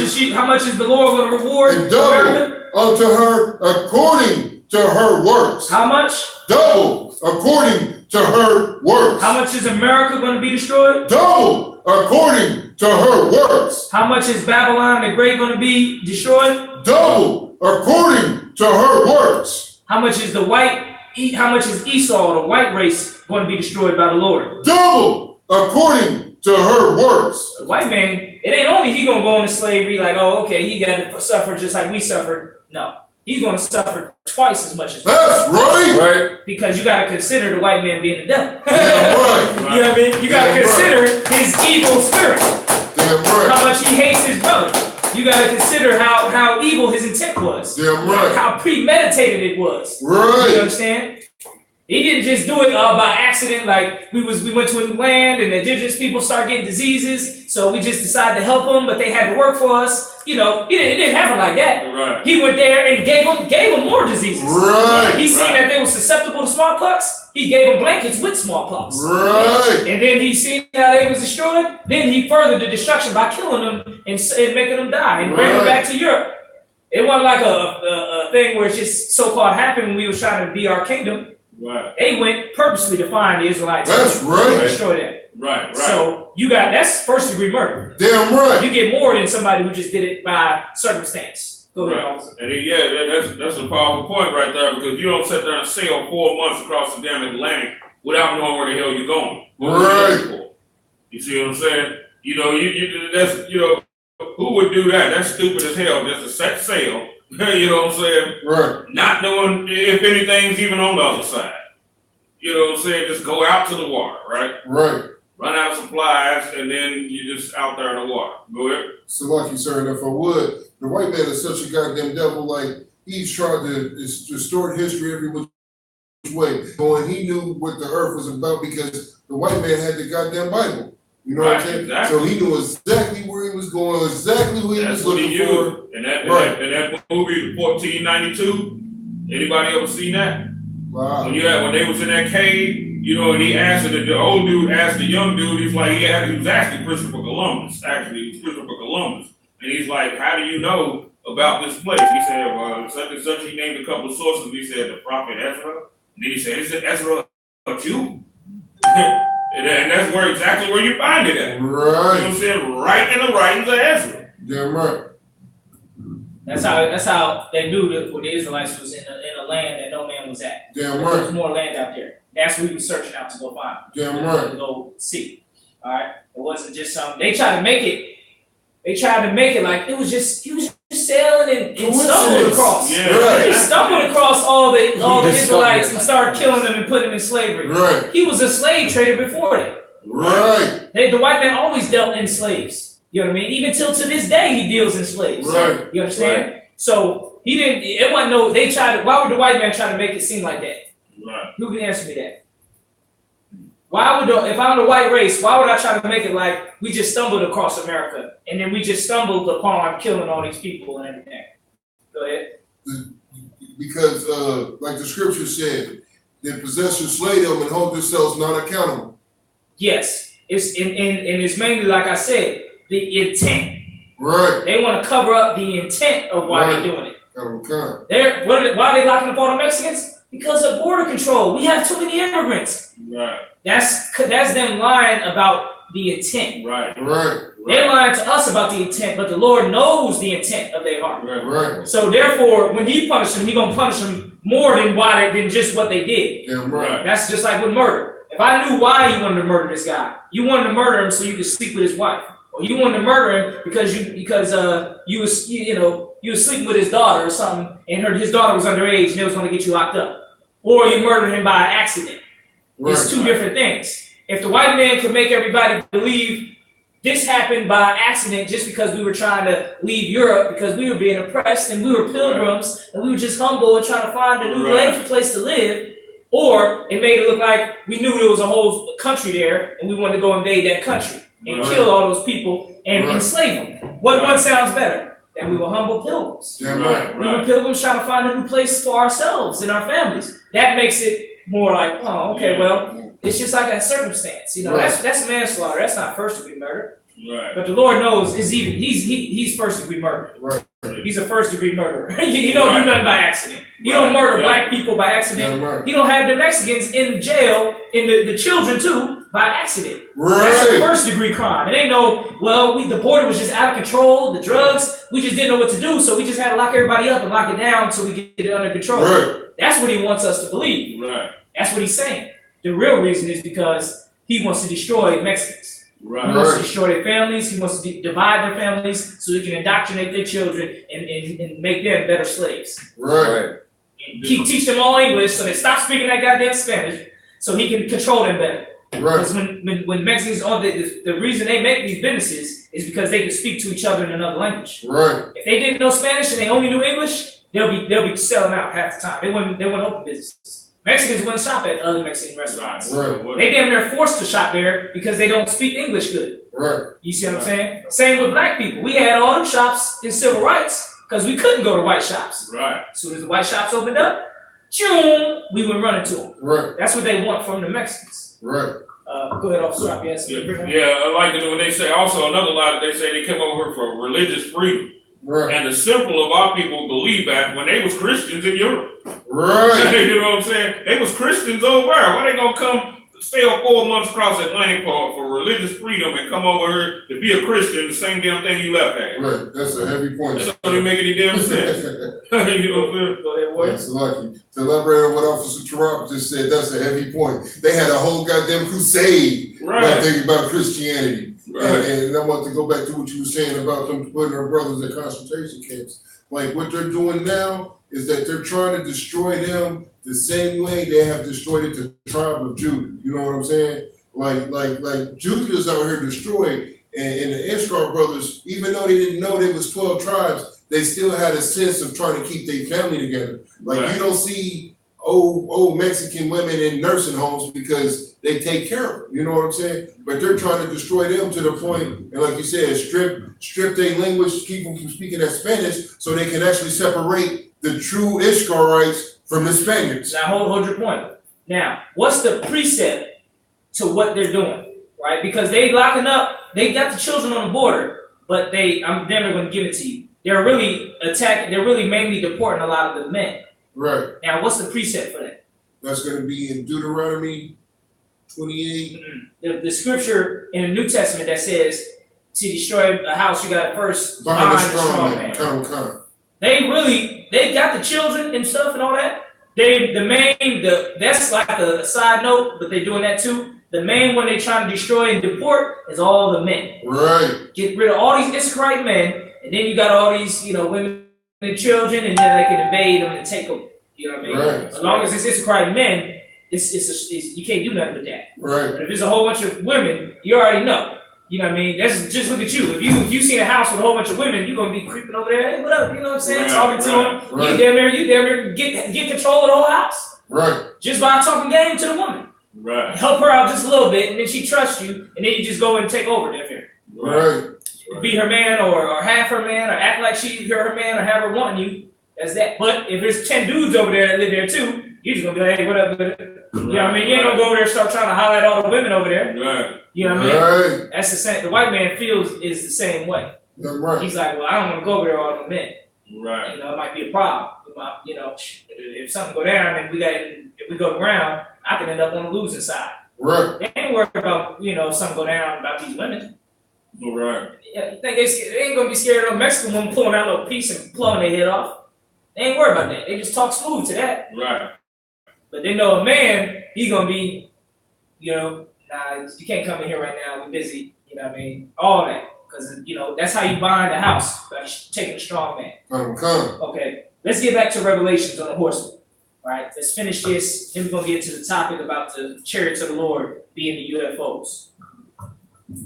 is the Lord going to reward? And double unto her according to her works. How much? Double according to her works. How much is America going to be destroyed? Double according to her works. How much is Babylon the Great going to be destroyed? Double according to her works. How much is how much is Esau, the white race, going to be destroyed by the Lord? Double according to her works. The white man, it ain't only he going to go into slavery like, oh, okay, he got to suffer just like we suffered. No. He's going to suffer twice as much as That's right. Right. because you got to consider the white man being the devil. Damn right. You know what I mean? You got to consider his evil spirit. Damn right. How much he hates his brother. You got to consider how evil his intent was. Damn right. How premeditated it was. Right. You understand? He didn't just do it by accident. Like we went to a new land and the indigenous people started getting diseases, so we just decided to help them, but they had to work for us. You know, it didn't happen like that. Right. He went there and gave them more diseases. Right. He seen that they were susceptible to smallpox. He gave them blankets with smallpox. Right. And then he seen how they was destroyed. Then he furthered the destruction by killing them and making them die and bringing them back to Europe. It wasn't like a thing where it just so-called happened when we was trying to be our kingdom. Right. They went purposely to find the Israelites. That's right. And destroy them. Right. So that's first degree murder. Damn right. You get more than somebody who just did it by circumstance. Go ahead. Right. And that's a powerful point right there, because you don't sit there and sail 4 months across the damn Atlantic without knowing where the hell you're going. Right. You see what I'm saying? You know, who would do that? That's stupid as hell. Just to set sail. You know what I'm saying? Right. Not knowing if anything's even on the other side. You know what I'm saying? Just go out to the water, right? Right. Run out of supplies, and then you're just out there in the water. Go ahead. So like you said, if I would, the white man is such a goddamn devil. Like he's tried to distort history every which way. When he knew what the earth was about, because the white man had the goddamn Bible. You know what I'm saying? Exactly. So he knew exactly where he was going, exactly who he was looking for. And that movie, 1492. Anybody ever seen that? Wow. When they was in that cave, you know, and he asked the old dude asked the young dude, he was actually Christopher Columbus. And he's like, how do you know about this place? He said, well, such and such. He named a couple of sources. He said the prophet Ezra. And then he said, is it Ezra a Jew? And that's exactly where you find it at. Right. You know what I'm saying? Right in the writings of Ezra. Damn right. That's how they knew that the Israelites was in a land that no man was at. Damn There right. was more land out there. That's what we were searching out to go find. Damn right. To go see. All right. It wasn't just something. They tried to make it like he was just sailing and stumbled across. Yeah. Right. He stumbled across all the Israelites and started killing them and putting them in slavery. Right. He was a slave trader before that. Right. The white man always dealt in slaves. You know what I mean? Even till to this day, he deals in slaves. Right. You understand? Right. So he didn't. It wasn't no. Why would the white man try to make it seem like that? Right. Who can answer me that? If I'm the white race, why would I try to make it like we just stumbled across America and then we just stumbled upon killing all these people and everything? Go ahead. Because, like the scripture said, the possessors slay them and hold themselves not accountable. Yes, it's and it's mainly like I said, the intent. Right. They want to cover up the intent of why they're doing it. Okay. Why are they locking up all the Mexicans? Because of border control. We have too many immigrants. Right. That's them lying about the intent. Right. They're lying to us about the intent, but the Lord knows the intent of their heart. Right. So therefore, when He punishes them, He's gonna punish them more than just what they did. Yeah, right. That's just like with murder. If I knew why you wanted to murder this guy, you wanted to murder him so you could sleep with his wife, or you wanted to murder him because you was sleeping with his daughter or something, and his daughter was underage, and they was gonna get you locked up, or you murdered him by accident. Right. It's two different things. If the white man could make everybody believe this happened by accident just because we were trying to leave Europe because we were being oppressed and we were pilgrims and we were just humble and trying to find a new place to live, or it made it look like we knew there was a whole country there and we wanted to go invade that country and kill all those people and enslave them. What one sounds better? That we were humble pilgrims. Yeah, right. We were pilgrims trying to find a new place for ourselves and our families. That makes it more like, oh, okay, well, it's just like a circumstance. That's manslaughter. That's not first degree murder. Right. But the Lord knows he's first degree murder. Right. He's a first degree murderer. You don't do nothing by accident. You don't murder black people by accident. Yeah, right. You don't have the Mexicans in jail, and the children too, by accident. Right. That's a first degree crime. It ain't the border was just out of control, the drugs, we just didn't know what to do, so we just had to lock everybody up and lock it down until we get it under control. Right. That's what He wants us to believe. Right. That's what He's saying. The real reason is because He wants to destroy Mexicans. Right. He wants to destroy their families. He wants to divide their families so He can indoctrinate their children and make them better slaves. Right. And teach them all English so they stop speaking that goddamn Spanish so He can control them better. Because when Mexicans, the reason they make these businesses is because they can speak to each other in another language. Right. If they didn't know Spanish and they only knew English, they'll be selling out half the time. They wouldn't open businesses. Mexicans wouldn't shop at other Mexican restaurants. Right. They damn near forced to shop there because they don't speak English good. Right. You see what I'm saying? Same with black people. We had all them shops in civil rights because we couldn't go to white shops. Right. As soon as the white shops opened up, we would run into them. Right. That's what they want from the Mexicans. Right. Go ahead, Officer. Yes. Yeah, I like it when they say also another lie that they say they came over here for religious freedom. Right. And the simple of our people believe that when they was Christians in Europe. Right. You know what I'm saying? They was Christians over there. Why they gonna come stay 4 months across Atlantic for religious freedom and come over here to be a Christian, the same damn thing you left at? Right. That's a heavy point. That doesn't make any damn sense. You know what I'm saying? Go ahead, boy. That's lucky. To elaborate on what Officer Chariots just said, that's a heavy point. They had a whole goddamn crusade about Christianity. Right. And I want to go back to what you were saying about them putting our brothers in concentration camps. Like what they're doing now is that they're trying to destroy them the same way they have destroyed the tribe of Judah. You know what I'm saying? Like Judah's out here destroyed, and the Ishkar brothers, even though they didn't know there was 12 tribes, they still had a sense of trying to keep their family together. Like you don't see old Mexican women in nursing homes because they take care of them. You know what I'm saying? But they're trying to destroy them to the point, and like you said, strip their language, keep them from speaking that Spanish, so they can actually separate the true Ishkarites from the Spaniards. Now hold your point. Now, what's the precept to what they're doing? Right? Because they locking up, they got the children on the border, but I'm never going to give it to you. They're really attacking. They're really mainly deporting a lot of the men. Right. Now, what's the precept for that? That's going to be in Deuteronomy 28. The scripture in the New Testament that says to destroy a house, you got to first Behind bind the the strong man. man. They got the children and stuff and all that. That's like a side note, but they're doing that too. The main one they trying to destroy and deport is all the men. Right. Get rid of all these Israelite men, and then you got all these, women and children, and then they can invade them and take them. You know what I mean? Right. As long as it's Israelite men, you can't do nothing with that. Right. But if it's a whole bunch of women, you already know. You know what I mean? That's just look at you. If you see a house with a whole bunch of women, you're gonna be creeping over there. Hey, what up? You know what I'm saying? Talking to them. Right. You damn near get control of the whole house. Right. Just by talking game to the woman. Right. Help her out just a little bit, and then she trusts you, and then you just go and take over down here. Right. Be her man or have her man or act like she's her man or have her wanting you. That's that. But if there's 10 dudes over there that live there too, you're just gonna be like, hey, what up? You know what I mean? You ain't gonna go over there and start trying to holler at all the women over there. Right. You know what I mean? Right. That's the same. The white man feels is the same way. That's right. He's like, well, I don't want to go over there with all the men. Right. It might be a problem. If something go down and if we go to ground, I can end up on the losing side. Right. They ain't worried about, if something go down about these women. Right. Yeah, you think they ain't gonna be scared of a Mexican woman pulling out a little piece and blowing their head off? They ain't worried about that. They just talk smooth to that. Right. But they know a man, he gonna be, nah, you can't come in here right now. We're busy. You know what I mean? All that. Because, that's how you bind the house. By taking a strong man. Okay. Let's get back to Revelations on the horseman. All right. Let's finish this. Then we're going to get to the topic about the chariots of the Lord being the UFOs.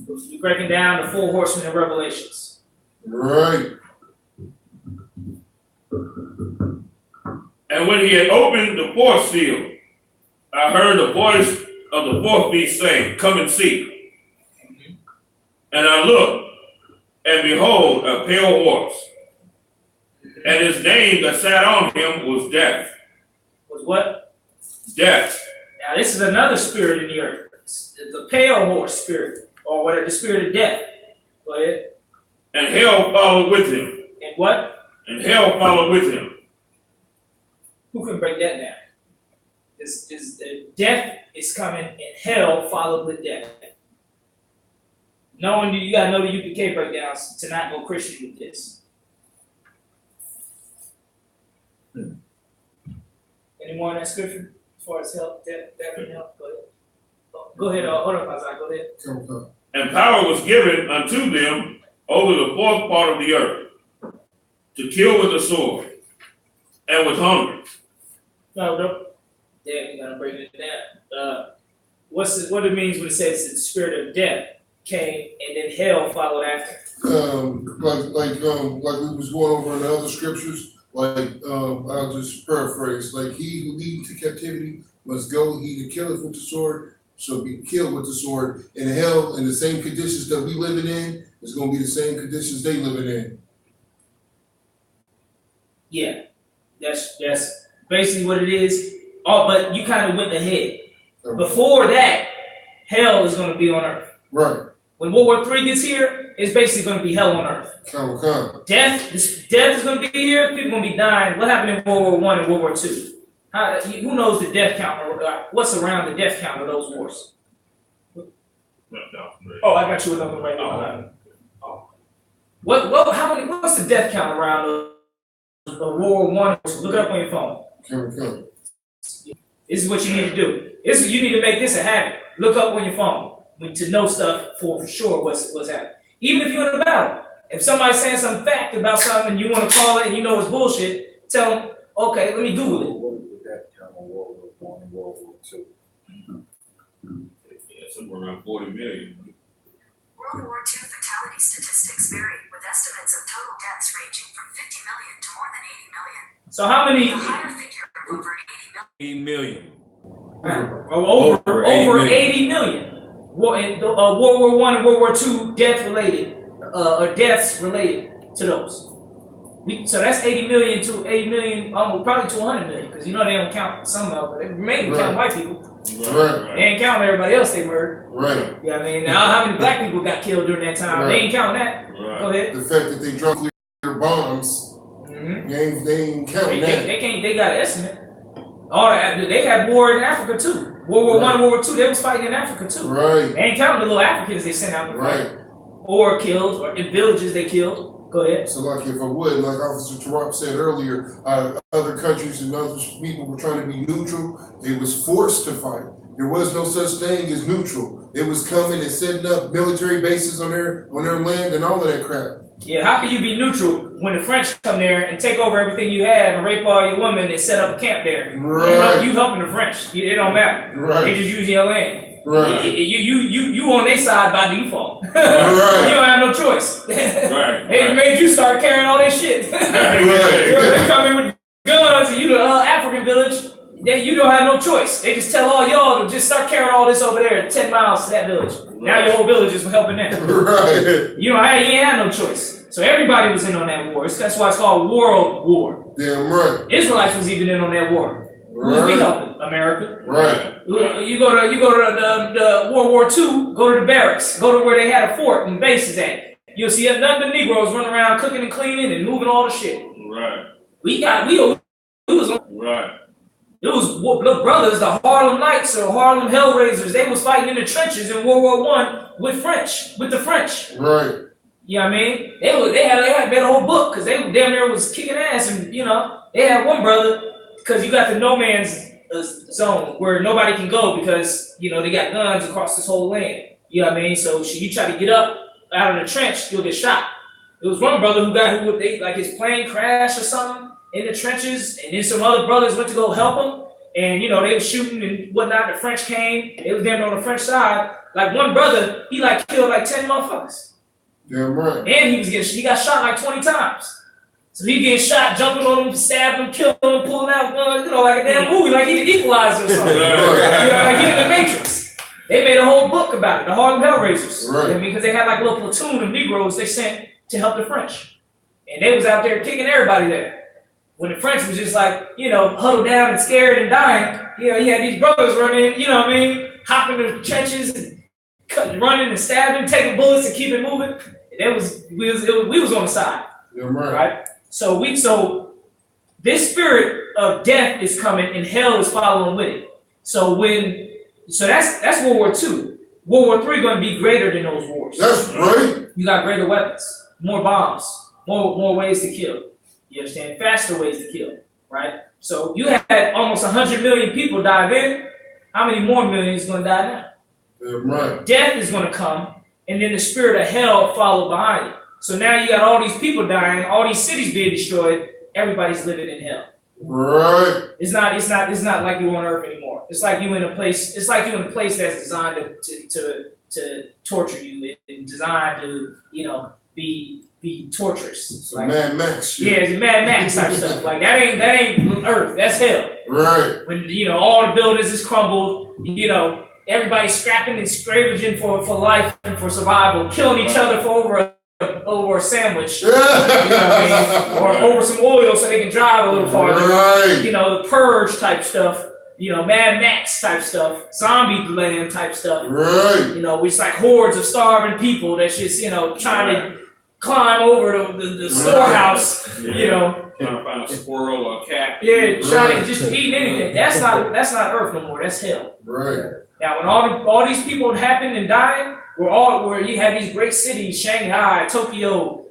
We're breaking down the 4 horsemen of Revelations. Right. And when he had opened the 4th seal, I heard the voice of the 4th beast saying, "Come and see." And I looked, and behold, a pale horse. And his name that sat on him was Death. Was what? Death. Now, this is another spirit in the earth. It's the pale horse spirit, or whatever, the spirit of death. Go ahead. And hell followed with him. And what? And hell followed with him. Who can break that down? Death is coming, and hell followed with death. Knowing you gotta know the UPK breakdowns to not go Christian with this. Any more in that scripture as far as help, death and help? Go ahead. Go ahead. Hold up, Isaiah. Go ahead. And power was given unto them over the 4th part of the earth, to kill with the sword, and with hunger. No. Yeah, we gotta break it down. What it means when it says that the spirit of death came and then hell followed after? Like we was going over in the other scriptures. I'll just paraphrase. Like, he who leads to captivity must go. He that killeth with the sword shall be killed with the sword. In hell, in the same conditions that we living in, it's going to be the same conditions they living in. Yeah, that's basically what it is. Oh, but you kind of went ahead. Before that, hell is going to be on earth. Right. When World War III gets here, it's basically going to be hell on earth. Death is going to be here. People are going to be dying. What happened in World War I and World War II? Who knows the death count? What's around the death count of those wars? Oh, I got you another right now. What's the death count around World War I? Look it up on your phone. This is what you need to do. You need to make this a habit. Look up on your phone to know stuff for sure what's happening. Even if you're in a battle. If somebody's saying some fact about something and you want to call it and you know it's bullshit, tell them, okay, let me Google it. What was the death count on World War I and World War II? Yeah, somewhere around 40 million. World War II fatality statistics vary, with estimates of total deaths ranging from 50 million to more than 80 million. So how many? The higher figure of over 80 million. 80 million. Over 80 million. World War I and World War II deaths related to those. So that's 80 million to 80 million, probably to 100 million, because they don't count some of them. They mainly count white people. Right. They ain't counting everybody else they murdered. Right. You know what I mean? Now, how many black people got killed during that time? Right. They ain't counting that. Right. Go ahead. The fact that they dropped their bombs, they ain't counting that. They got an estimate. They had war in Africa too. World War I and World War II, they was fighting in Africa too. Right. They ain't counting the little Africans they sent out to fight. Or killed, or in villages they killed. Go ahead. So like if I would, like Officer Tarap said earlier, other countries and other people were trying to be neutral. They was forced to fight. There was no such thing as neutral. It was coming and setting up military bases on their land and all of that crap. Yeah, how can you be neutral when the French come there and take over everything you have and rape all your women and set up a camp there? Right. You helping the French. It don't matter. Right. They just use your land. Right. You on their side by default. Right. You don't have no choice. Right. They made you start carrying all this shit. Right. They come in with guns and you the African village. You don't have no choice. They just tell all y'all to just start carrying all this over there 10 miles to that village. Right. Now your whole village is helping them. Right. You ain't had no choice. So everybody was in on that war. That's why it's called World War. Damn right. Israelites was even in on that war. Who's we helping? America. Right. You go to the World War II. Go to the barracks. Go to where they had a fort and bases at. You'll see none of the Negroes running around cooking and cleaning and moving all the shit. Right. We was on. Right. It was brothers, the Harlem Knights or Harlem Hellraisers. They was fighting in the trenches in World War I with the French. Right. You know what I mean? They had made a whole book because they damn near was kicking ass, and they had one brother because you got the no man's zone where nobody can go because they got guns across this whole land. You know what I mean? So you try to get up out of the trench, you'll get shot. There was one brother who his plane crashed or something in the trenches, and then some other brothers went to go help him, and they were shooting and whatnot. The French came, they was damn on the French side. Like one brother, he killed 10 motherfuckers. Damn right. And he got shot 20 times. So he getting shot, jumping on him, stabbing him, killing him, pulling out guns, like a damn movie, like he the Equalizer or something. Like he in the Matrix. They made a whole book about it, the Harlem Hellraisers. Right. Because they had a little platoon of Negroes they sent to help the French. And they was out there kicking everybody there. When the French was just huddled down and scared and dying, you had these brothers running, hopping the trenches and running and stabbing, taking bullets and keeping moving. We was on the side. Yeah, right. Right? So this spirit of death is coming and hell is following with it. So that's World War II. World War III going to be greater than those wars. That's right. You got greater weapons, more bombs, more ways to kill. You understand? Faster ways to kill, right? So you had almost 100 million people die then. How many more millions is going to die now? Yeah, right. Death is going to come, and then the spirit of hell follow behind it. So now you got all these people dying, all these cities being destroyed. Everybody's living in hell. Right. It's not like you on earth anymore. It's like you in a place. It's like you in a place that's designed to torture you and designed to be torturous. Like Mad Max shit. Yeah, it's Mad Max type stuff. Like that ain't earth. That's hell. Right. When all the buildings is crumbled. Everybody's scrapping and scavenging for life and for survival, killing each other for over a sandwich, or over some oil so they can drive a little farther. Right. The purge type stuff. Mad Max type stuff, zombie land type stuff. Right. It's like hordes of starving people that's just trying to climb over the storehouse. Trying to find a squirrel or a cat. Yeah, trying to just eat anything. That's not earth no more. That's hell. Right. Now, when all these people happened and died, where you had these great cities, Shanghai, Tokyo,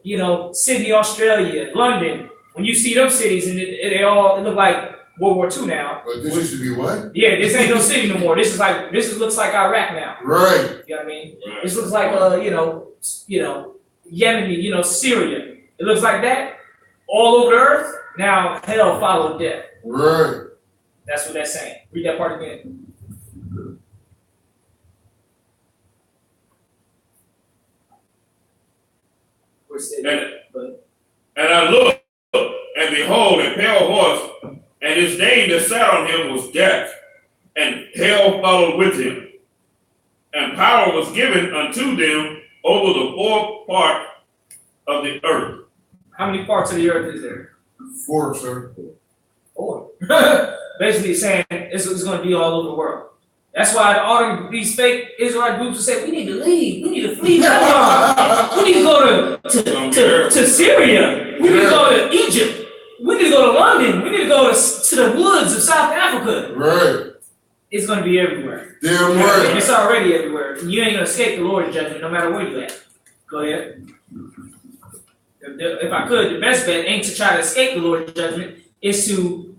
Sydney, Australia, London. When you see them cities, and it look like World War II now. But this used to be what? Yeah, this ain't no city no more. This looks like Iraq now. Right. You know what I mean? Right. This looks like Yemen, Syria. It looks like that all over the earth. Now hell followed death. Right. That's what that's saying. Read that part again. And I looked, and behold, a pale horse, and his name that sat on him was Death, and hell followed with him. And power was given unto them over the 4 part of the earth. How many parts of the earth is there? 4, sir. 4. Basically saying it's going to be all over the world. That's why all these fake Israelite groups will say, we need to leave. We need to flee Babylon. We need to go to Syria. We need to go to Egypt. We need to go to London. We need to go to the woods of South Africa. Right. It's going to be everywhere. Damn right. And it's already everywhere. You ain't going to escape the Lord's judgment no matter where you at. Go ahead. If I could, the best bet ain't to try to escape the Lord's judgment. Is to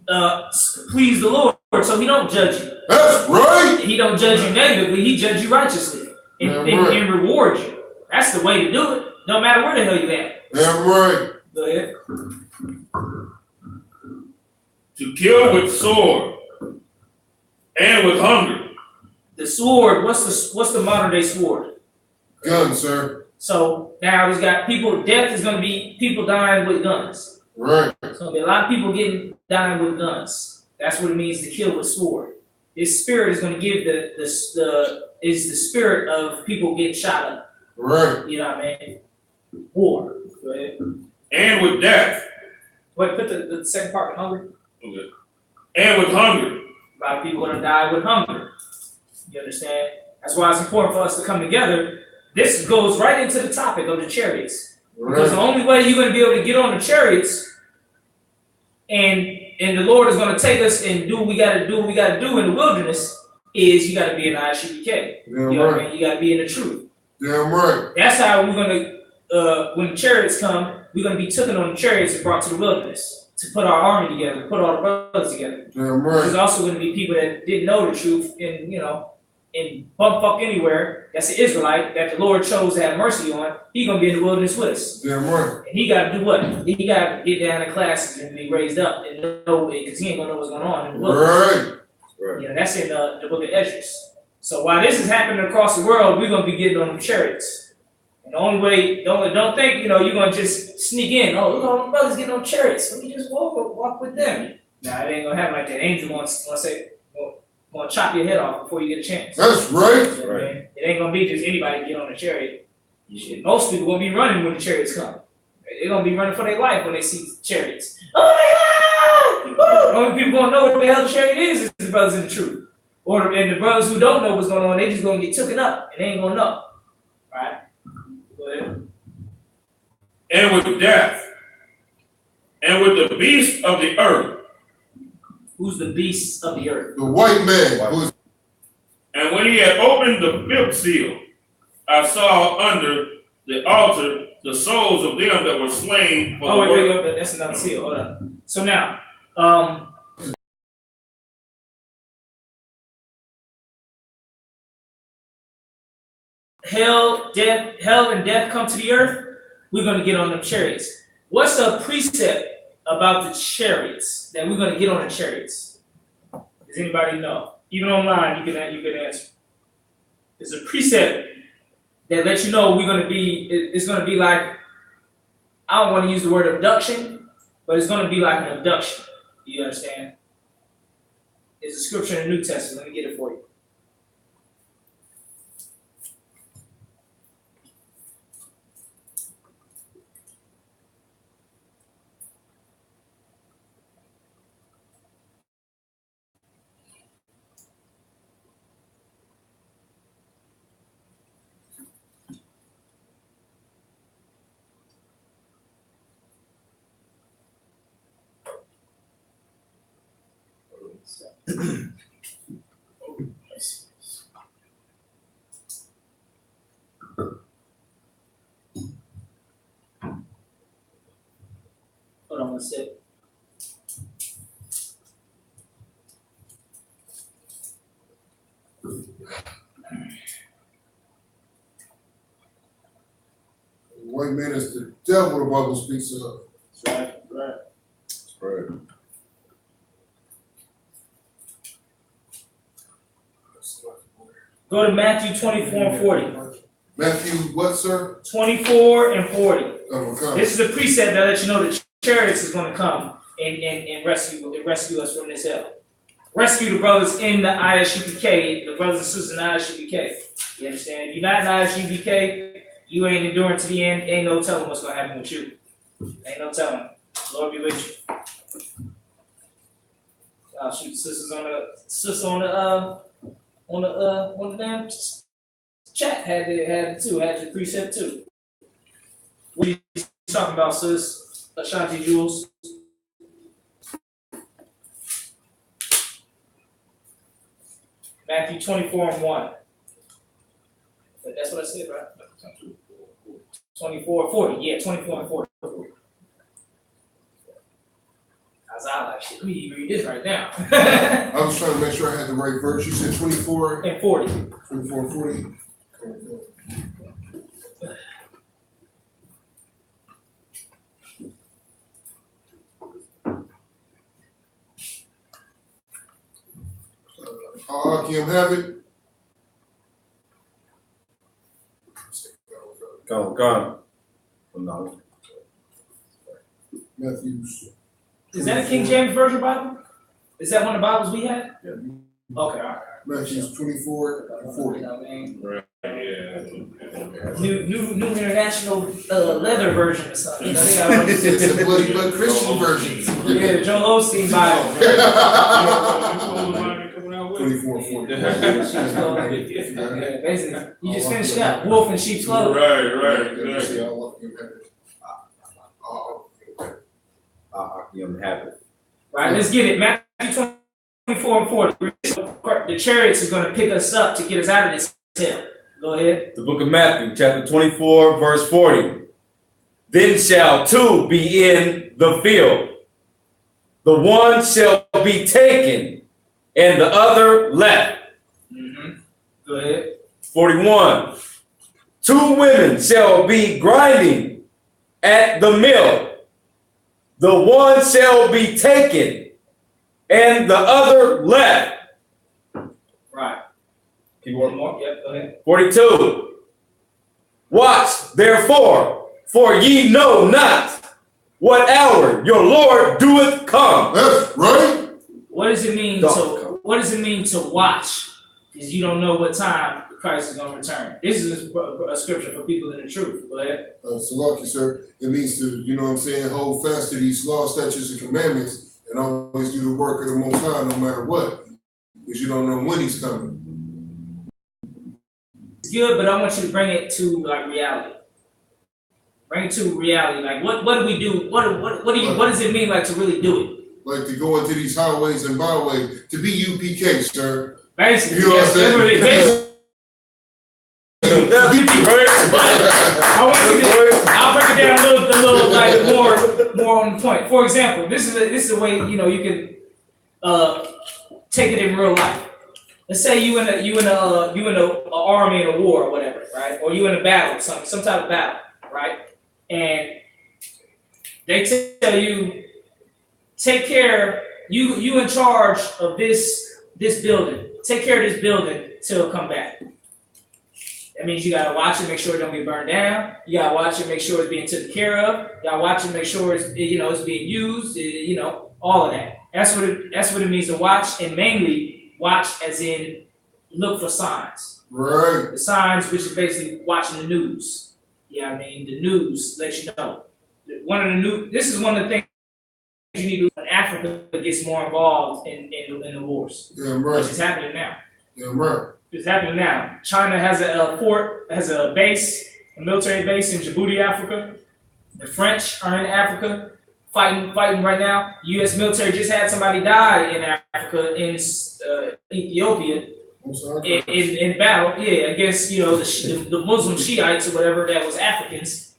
please the Lord so he don't judge you. That's right. He don't judge you negatively, he judge you righteously and reward you. That's the way to do it, no matter where the hell you at. Damn right. Go ahead. To kill with sword and with hunger. The sword, what's the modern day sword? Gun, sir. So now he's got people, death is going to be people dying with guns. Right. There's going to be a lot of people dying with guns. That's what it means to kill with sword. This spirit is going to give the spirit of people getting shot up. Right. You know what I mean? War. Go ahead. And with death. Wait, put the second part with hunger. Okay. And with hunger. A lot of people are going to die with hunger. You understand? That's why it's important for us to come together. This goes right into the topic of the chariots. Right. Because the only way you're going to be able to get on the chariots and the Lord is going to take us and do what we got to do. What we got to do in the wilderness is you got to be in I.S.U.P.K. Damn You know what I right. mean? You got to be in the truth. Damn right. That's how we're going to, when the chariots come, we're going to be taken on the chariots and brought to the wilderness to put our army together, put all the brothers together. Damn There's right. also going to be people that didn't know the truth and, in bumfuck anywhere. That's an Israelite that the Lord chose to have mercy on. He's going to be in the wilderness with us. Damn right. And he got to do what? He got to get down to classes and be raised up and know it because he ain't going to know what's going on in the wilderness. Right. That's in the book of Esdras. So while this is happening across the world, we're going to be getting on the chariots. And the only way, don't think, you're going to just sneak in. Oh, look, all the brothers getting on chariots. Let me just walk with them. Nah, it ain't going to happen like that. Angel wants to say, going to chop your head off before you get a chance. That's right. You know what I mean? It ain't going to be just anybody get on a chariot. Shit, most people going to be running when the chariots come. They're going to be running for their life when they see chariots. Oh my God! The only people going to know what the hell the chariot is the brothers in the truth. And the brothers who don't know what's going on, they just going to get taken up and they ain't going to know. Right? Go ahead. And with death, and with the beasts of the earth. Who's the beasts of the earth? The white man was. And when he had opened the fifth seal, I saw under the altar the souls of them that were slain for the word. Wait, that's another seal. Hold on. So now, hell and death come to the earth, we're going to get on the chariots. What's the precept about the chariots that we're going to get on the chariots? Does anybody know? Even online, you can answer. There's a precept that lets you know it's going to be like, I don't want to use the word abduction, but it's going to be like an abduction. You understand? There's a scripture in the New Testament. Let me get it for you. Hold on one sec. The white man is the devil, the Bible speaks of. Right. That's right. Go to Matthew 24 and 40. Matthew, what, sir? 24 and 40. Okay. This is a precept that lets you know the chariots is going to come and rescue us from this hell. Rescue the brothers in the I.S.U.P.K, the brothers and sisters in the I.S.U.P.K. You understand? If you're not in the I.S.U.P.K, you ain't enduring to the end. Ain't no telling what's going to happen with you. Ain't no telling. Lord be with you. I'll shoot the sisters on the damn chat had the precept too. What are you talking about, sis? Ashanti Jules. Matthew 24 and 1. That's what I said, right? 24 and 40. Yeah, 24 and 40. I like, shit, let me read this right now. I was trying to make sure I had the right verse. You said 24 and 40. 24 and 40. Akim have it. Go. No. Matthew's. Is that a King James Version Bible? Is that one of the Bibles we had? Yeah. Okay, all right. Matthew's 24 and 40. Right, yeah. New international leather version or something. It's a bloody but Christian version. Yeah, Joel Osteen Bible. 24 and 40. Yeah, basically, you just finished up. Wolf in sheep's clothing. Right. Akim have it. Right, let's get it. Matthew 24 and 40. The chariots is going to pick us up to get us out of this hell. Go ahead. The book of Matthew, chapter 24, verse 40. Then shall two be in the field. The one shall be taken, and the other left. Go ahead. 41. Two women shall be grinding at the mill. The one shall be taken, and the other left. Right. Keep One more. Yep, go ahead. 42. Watch, therefore, for ye know not what hour your Lord doeth come. That's right. What does it mean to watch? Because you don't know what time Christ is going to return. This is a scripture for people in the truth. Go ahead. Salaki, sir. It means to, you know what I'm saying, hold fast to these laws, statutes, and commandments, and always do the work of the Most High no matter what, because you don't know when He's coming. It's good, but I want you to bring it to like reality. Bring it to reality. Like what do we do? What does it mean like to really do it? Like to go into these highways and byways, to be UPK, sir. Basically, You know what I'm saying? that's what it is. I'll break it down a little like more on the point. For example, this is a way you can take it in real life. Let's say you in a army in a war or whatever, right? Or you in a battle, some type of battle, right? And they tell you, take care. You in charge of this building. Take care of this building till it come back. That means you gotta watch it, make sure it don't get burned down. You gotta watch it, make sure it's being taken care of. You gotta watch it, make sure it's being used. All of that. That's what it means to watch, and mainly watch as in look for signs. Right. The signs, which is basically watching the news. Yeah, I mean the news lets you know. This is one of the things you need to do when Africa gets more involved in the wars. Yeah, right. Which is happening now. Yeah, right. It's happening now. China has a base, a military base in Djibouti, Africa. The French are in Africa, fighting right now. U.S. military just had somebody die in Africa, in Ethiopia, in battle. Yeah, against the Muslim Shiites or whatever that was Africans.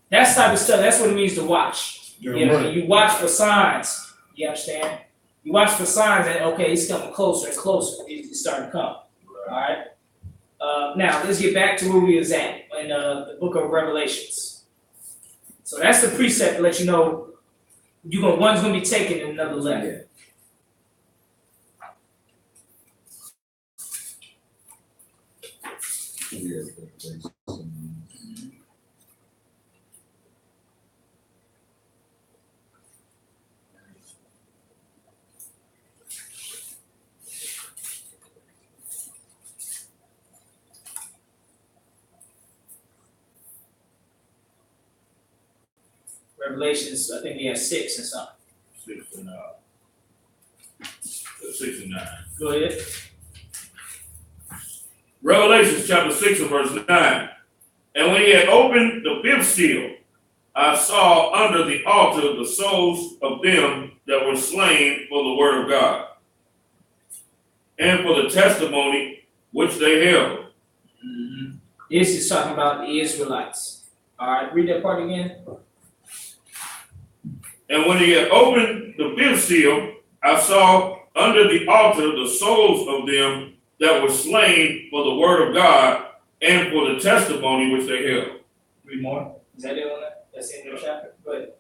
That type of stuff. That's what it means to watch. Yeah, right. You watch for signs. You understand? You watch for signs that okay, it's coming closer and closer. It's starting to come. All right. Now let's get back to where we was at in the book of Revelations. So that's the precept to let you know one's gonna be taken and another left. Revelations, I think we have 6 and something. 6 and 9. Go ahead. Revelations chapter 6 and verse 9. And when he had opened the fifth seal, I saw under the altar the souls of them that were slain for the word of God and for the testimony which they held. Mm-hmm. This is talking about the Israelites. All right, read that part again. And when he had opened the fifth seal, I saw under the altar the souls of them that were slain for the word of God and for the testimony which they held. Read more. Is that it on that? That's the end of the chapter. Go ahead.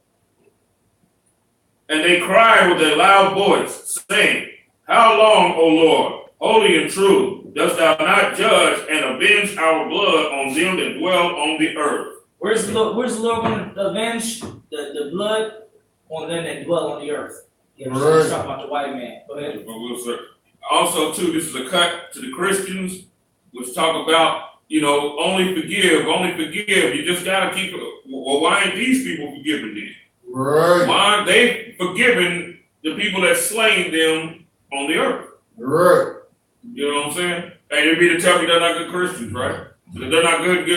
And they cried with a loud voice, saying, How long, O Lord, holy and true, dost thou not judge and avenge our blood on them that dwell on the earth? Where's the Lord going to avenge the blood on them that dwell on the earth? Yeah, we're talking about the white man. Go ahead. Also, too, this is a cut to the Christians, which talk about, only forgive. You just got to keep it. Well, why ain't these people forgiving this? Right. Why aren't they forgiving the people that slain them on the earth? Right. You know what I'm saying? And you'd be to tell me they're not good Christians, right? They're not good,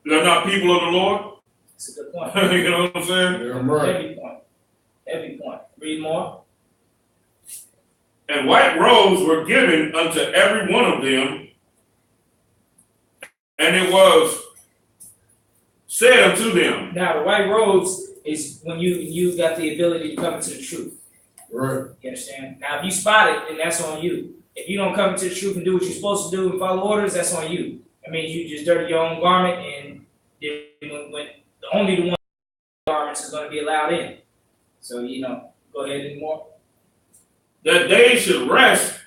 they're not people of the Lord. That's a good point. You know what I'm saying? Yeah, right. Heavy point. Heavy point. Read more. And white robes were given unto every one of them, and it was said unto them. Now, the white robes is when you got the ability to come into the truth. Right. You understand? Now, if you spot it, then that's on you. If you don't come into the truth and do what you're supposed to do and follow orders, that's on you. I mean, you just dirty your own garment, and when only the one garments is going to be allowed in. So, go ahead anymore. That they should rest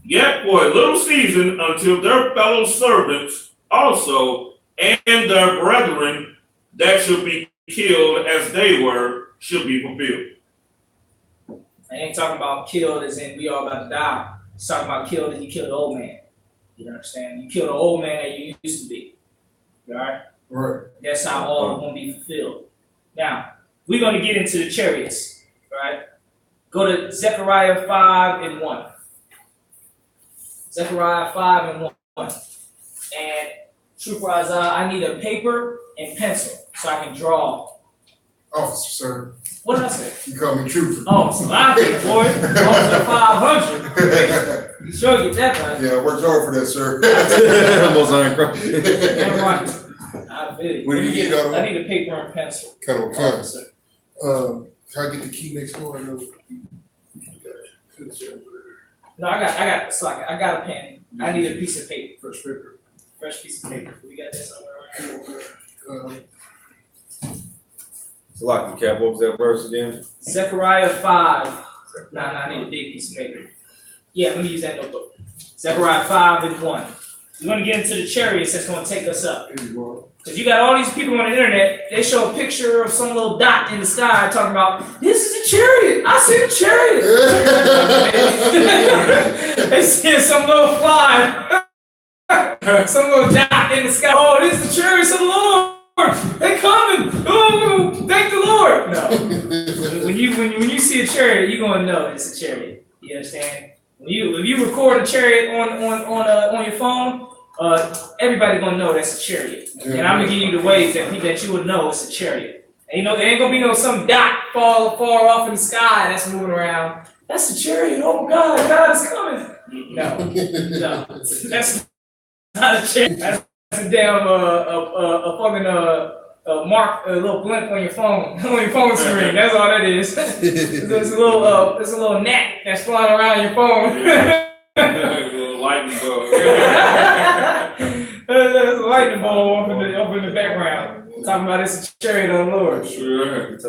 yet for a little season until their fellow servants also and their brethren that should be killed as they were should be fulfilled. I ain't talking about killed as in we all about to die. It's talking about killed as you killed the old man. You understand? You killed the old man that you used to be. All right? Right. That's how all of them be fulfilled. Now, we're going to get into the chariots. Right? Go to Zechariah 5:1. Zechariah 5:1. And Trooper Isaiah, I need a paper and pencil so I can draw. Officer, sir. What did I say? You call me trooper. Oh, so I think, boy. Officer 500. You sure get that right? Yeah, I worked hard for that, sir. Almost uncrossed. Damn right. I feel it. What do you need out of I need a paper and pencil. Kind of kind. Officer. Can I get the key next door? I know. No, I got a pen. I need a piece of paper. Fresh paper. Fresh piece of paper. We got that somewhere around here. Lock the cap. What was that verse again? Zechariah 5. Nah, I need a big piece of paper. Yeah, let me use that notebook. Zechariah 5:1. We're going to get into the chariots that's going to take us up. Because you got all these people on the internet, they show a picture of some little dot in the sky talking about, this is a chariot. I see a chariot. They see some little fly, some little dot in the sky. Oh, this is the chariots of the Lord. They coming. Oh, thank the Lord. No. When you see a chariot, you're going to know it's a chariot. You understand? If you record a chariot on your phone, everybody gonna know that's a chariot. Yeah. And I'm gonna give you the ways that you would know it's a chariot. And there ain't gonna be no some dot far off in the sky that's moving around. That's a chariot. Oh God is coming. No, that's not a chariot. That's a damn mark, a little blimp on your phone screen. That's all that is. There's a little gnat that's flying around your phone. A little lightning bug. There's a lightning ball up in the background. Talking about it's a chariot of the Lord. Sure.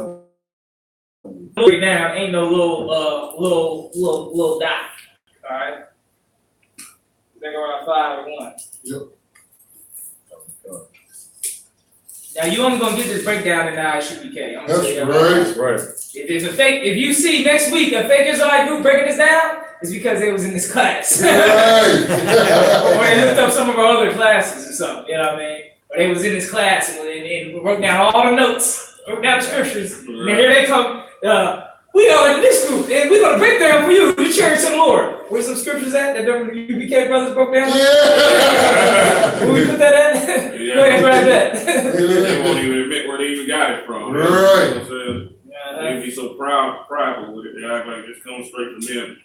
Right now, ain't no little dot. All right. They're around 5:1. Yep. Now you only gonna get this breakdown in the I.S.U.P.K. I'm gonna That's say that right. If you see next week a fake Israelite group breaking this down, it's because they was in this class. Right. Or they looked up some of our other classes or something, you know what I mean? Or they was in this class and wrote down all the notes, wrote down the scriptures, and here they come, we are in this group, and we're gonna break down for you the chariots of the Lord. Where's some scriptures at that the U.P.K. brothers broke down? Yeah. Where we put that at? Yeah. Go ahead and grab that. They won't even admit where they even got it from. Right. You know what I'm saying? They be so prideful with it. They act like it comes straight from them.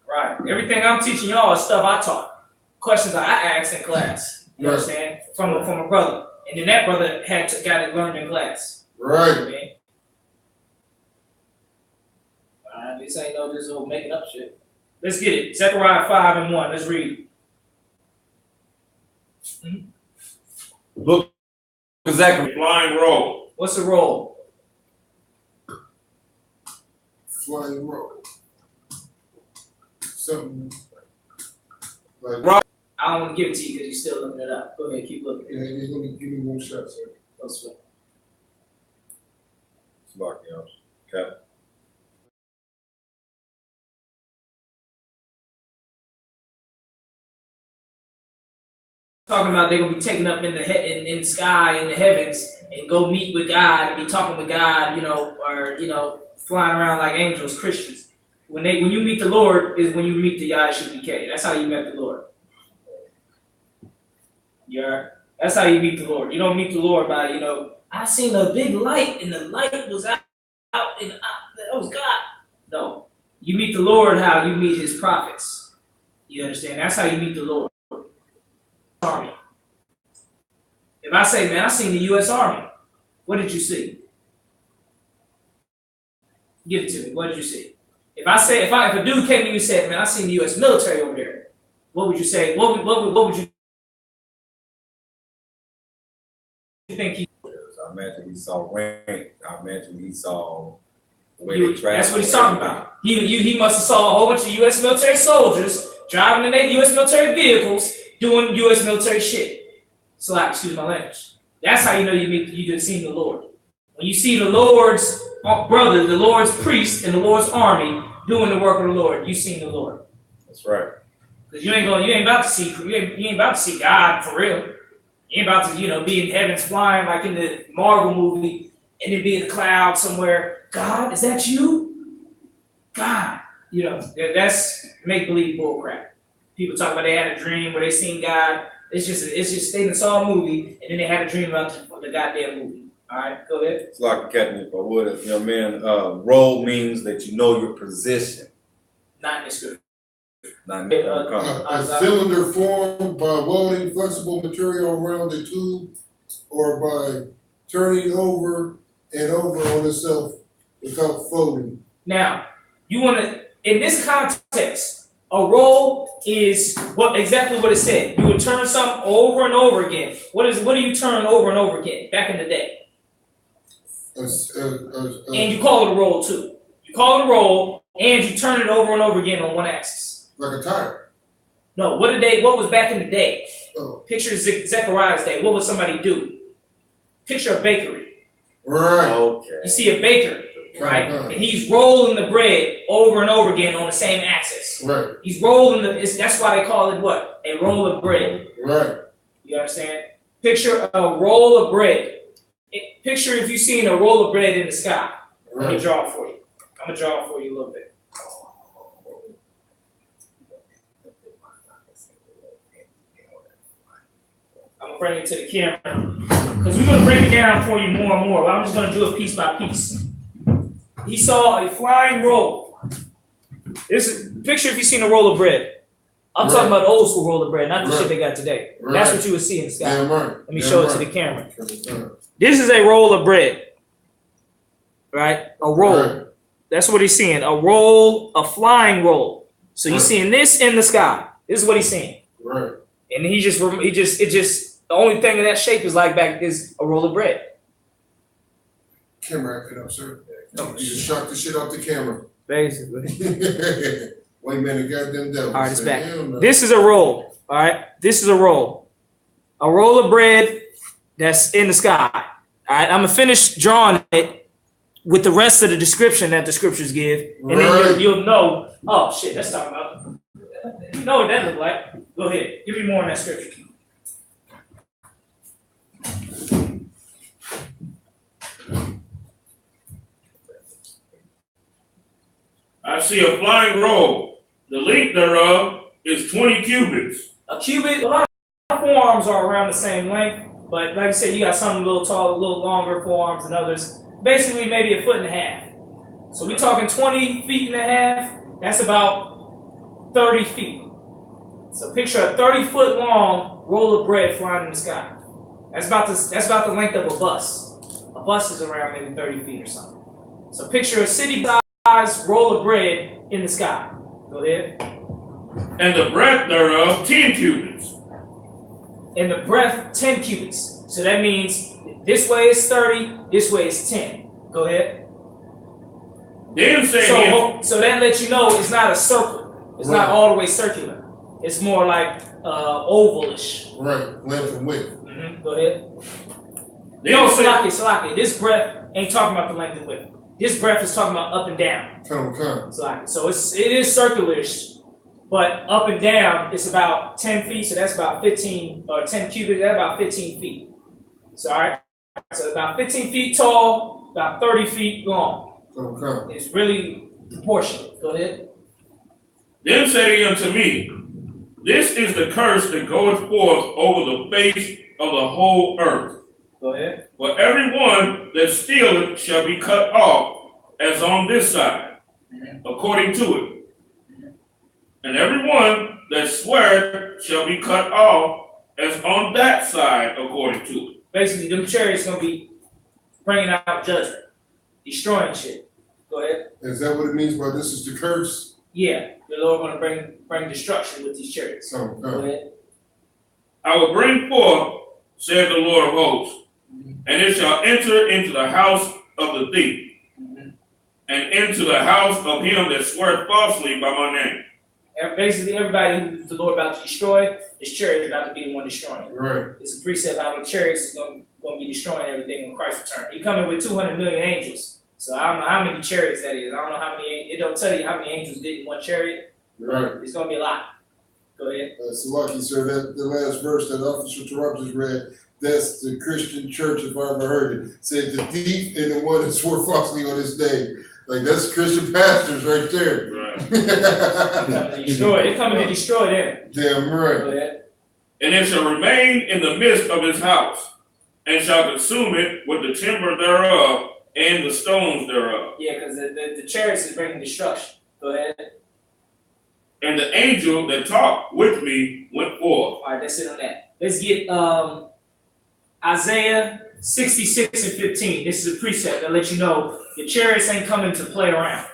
Right. Everything I'm teaching y'all is stuff I taught. Questions I asked in class. You understand? From a brother. And then that brother got it learned in class. Right. You know what I mean? This ain't no this old making up shit. Let's get it. Zechariah 5:1. Let's read. Look, exactly. Flying roll. What's the roll? Flying roll. Something like I don't want to give it to you because you're still looking it up. Go ahead, keep looking. yeah, he's gonna give me one shot, sir. Let's go. Lock the house. Cap. Talking about they're gonna be taken up in the sky in the heavens and go meet with God and be talking with God, or flying around like angels, Christians. When you meet the Lord is when you meet the I.S.U.P.K. That's how you met the Lord. Yeah, that's how you meet the Lord. You don't meet the Lord by I seen a big light and the light was out and that was You meet the Lord how you meet his prophets. You understand? That's how you meet the Lord. Army. If I say, man, I seen the U.S. Army, what did you see? Give it to me. What did you see? If I say, if a dude came to you and said, man, I seen the U.S. military over there, what would you say? What would you think he? I imagine he saw rank. I imagine he saw the way they travel. That's what he's talking about. He must have saw a whole bunch of U.S. military soldiers driving in their U.S. military vehicles doing U.S. military shit. So, like, excuse my language. That's how you know you just seen the Lord. When you see the Lord's brother, the Lord's priest, and the Lord's army doing the work of the Lord, you seen the Lord. That's right. Because you ain't about to see God for real. You ain't about to, be in heavens flying like in the Marvel movie, and then be in the cloud somewhere. God, is that you? God, that's make believe bull crap. People talk about they had a dream where they seen God. It's just they saw a movie and then they had a dream about the goddamn movie. All right, go ahead. It's like Captain, if I would, man. Role means that you know your position. Not in the scripture. Not in the A cylinder formed by welding flexible material around the tube, or by turning over and over on itself without folding. Now, you want to, in this context, a roll is exactly what it said. You would turn something over and over again. What do you turn over and over again back in the day? And you call it a roll too. You call it a roll and you turn it over and over again on one axis. Like a tire. No, what was back in the day? Oh. Picture Zechariah's day. What would somebody do? Picture a bakery. Right. Okay. You see a baker, right? And he's rolling the bread over and over again on the same axis. Right. He's rolling that's why they call it what? A roll of bread. Right. You understand? Picture a roll of bread. Picture if you've seen a roll of bread in the sky. Right. Let me draw it for you. I'm going to draw it for you a little bit. I'm going to bring it to the camera. Because we're going to break it down for you more and more. But I'm just going to do it piece by piece. He saw a flying roll. Picture if you've seen a roll of bread. I'm talking about the old school roll of bread, not the shit they got today. Right. That's what you would see in the sky. Damn right. Let me show it to the camera. This is a roll of bread. Right? A roll. Right. That's what he's seeing. A roll, a flying roll. So you're seeing this in the sky. This is what he's seeing. Right. And the only thing in that shape is a roll of bread. Camera acting up, sir. You just shot the shit out the camera. Basically. Wait a minute, goddamn devil. All right, it's back. No. This is a roll. All right. This is a roll. A roll of bread that's in the sky. All right. I'm gonna finish drawing it with the rest of the description that the scriptures give, and then you'll know. Oh shit, that's talking about. You know what that look like? Go ahead. Give me more on that scripture. I see a flying roll. The length thereof is 20 cubits. A cubit. A lot of forearms are around the same length, but like I said, you got some a little taller, a little longer forearms than others. Basically, maybe a foot and a half. So we're talking 20 feet and a half. That's about 30 feet. So picture a 30-foot long roll of bread flying in the sky. That's about the length of a bus. A bus is around maybe 30 feet or something. So picture a city-sized roll of bread in the sky. Go ahead. And the breadth thereof 10 cubits. And the breadth 10 cubits. So that means this way is 30, this way is 10. Go ahead. Then say so that lets you know it's not a circle. It's not all the way circular. It's more like ovalish. Right, length and width. Mm-hmm. Go ahead. Then Salaki. This breath ain't talking about the length and width. This breath is talking about up and down. Come. So it is circular-ish, but up and down it's about 10 feet. So that's about 15 or 10 cubits. That's about 15 feet. So all right. So about 15 feet tall, about 30 feet long. Come. It's really proportionate. Go ahead. Then said he unto me, This is the curse that goeth forth over the face of the whole earth. Go ahead. For every one that stealeth shall be cut off, as on this side. according to it. And everyone that sweareth shall be cut off as on that side according to it. Basically, them chariots gonna be bringing out judgment, destroying shit. Go ahead. Is that what it means by this is the curse? Yeah, the Lord gonna bring destruction with these chariots. So, Go ahead. I will bring forth, said the Lord of hosts, and it shall enter into the house of the thief, and into the house of him that sweareth falsely by my name. And basically, everybody who the Lord about to destroy, his chariot is about to be the one destroying. right. It's a precept how the chariots is going to be destroying everything when Christ returns. He coming with 200 million angels. So I don't know how many chariots that is. I don't know how many. It don't tell you how many angels did in one chariot. Right. It's going to be a lot. Go ahead. So lucky, sir, that the last verse that Officer Tarab just read, that's the Christian church, if I ever heard it. Said the thief and the one that swore falsely on his name. Like, that's Christian pastors right there. Right. It's coming to destroy them. Damn right. Go ahead. And it shall remain in the midst of his house, and shall consume it with the timber thereof and the stones thereof. Yeah, because the chariots is bringing destruction. Go ahead. And the angel that talked with me went forth. All right, that's it on that. Let's get Isaiah 66 and 15. This is a precept that lets you know the chariots ain't coming to play around.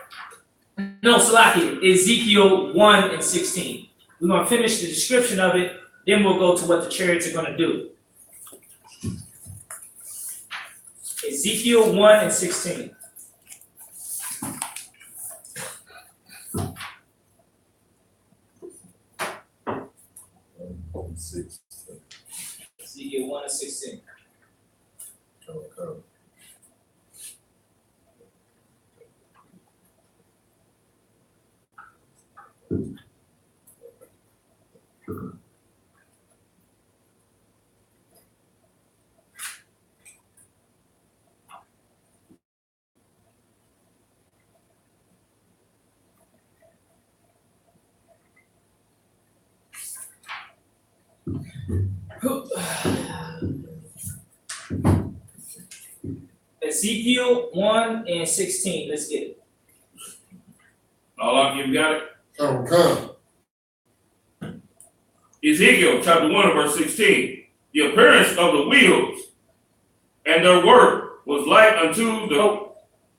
No, Salaki, Ezekiel 1 and 16. We're going to finish the description of it, then we'll go to what the chariots are going to do. Ezekiel 1 and 16. Ezekiel 1 and 16. Ezekiel 1 and 16. Let's get it. All of you got it? Come. Ezekiel chapter 1 and verse 16. The appearance of the wheels and their work was like unto the...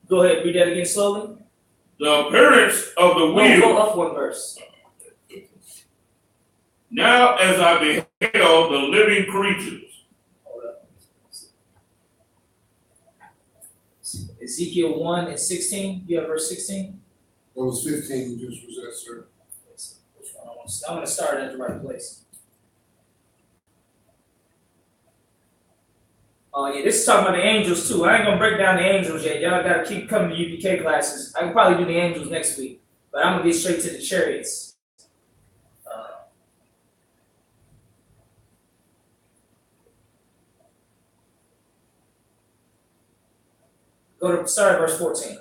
Go ahead, read that again slowly. The appearance of the wheels. Go up one verse. Now as I beheld the living creatures. Ezekiel 1 and 16. You have verse 16? That was 15 you just was that, sir. I'm going to start at the right place. Oh, yeah, this is talking about the angels, too. I ain't going to break down the angels yet. Y'all got to keep coming to UPK classes. I can probably do the angels next week, but I'm going to get straight to the chariots. Start at verse 14.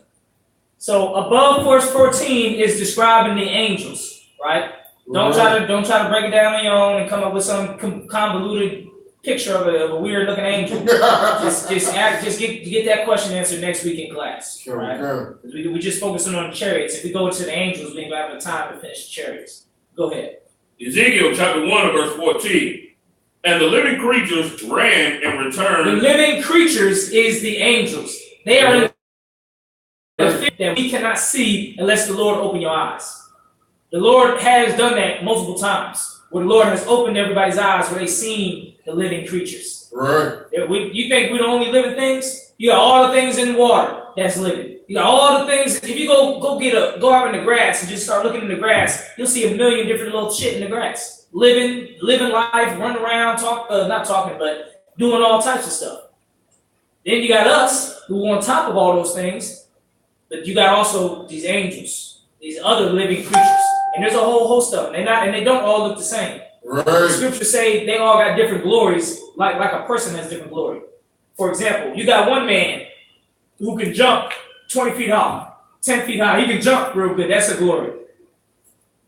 So above verse 14 is describing the angels, right? Don't try to break it down on your own and come up with some convoluted picture of a weird looking angel. just get that question answered next week in class, right? We just focusing on the chariots. If we go to the angels, we ain't gonna have the time to finish the chariots. Go ahead. Ezekiel chapter 1 and verse 14. And the living creatures ran and returned. The living creatures is the angels. They are in the fit that we cannot see unless the Lord open your eyes. The Lord has done that multiple times, where the Lord has opened everybody's eyes where they've seen the living creatures. Right. You think we're the only living things? You got all the things in the water that's living. You got all the things. If you go out in the grass and just start looking in the grass, you'll see a million different little shit in the grass. Living life, running around, not talking, but doing all types of stuff. Then you got us, who are on top of all those things, but you got also these angels, these other living creatures. And there's a whole host of them. They don't all look the same. Right. The scriptures say they all got different glories, like a person has different glory. For example, you got one man who can jump 20 feet high, 10 feet high. He can jump real good. That's a glory.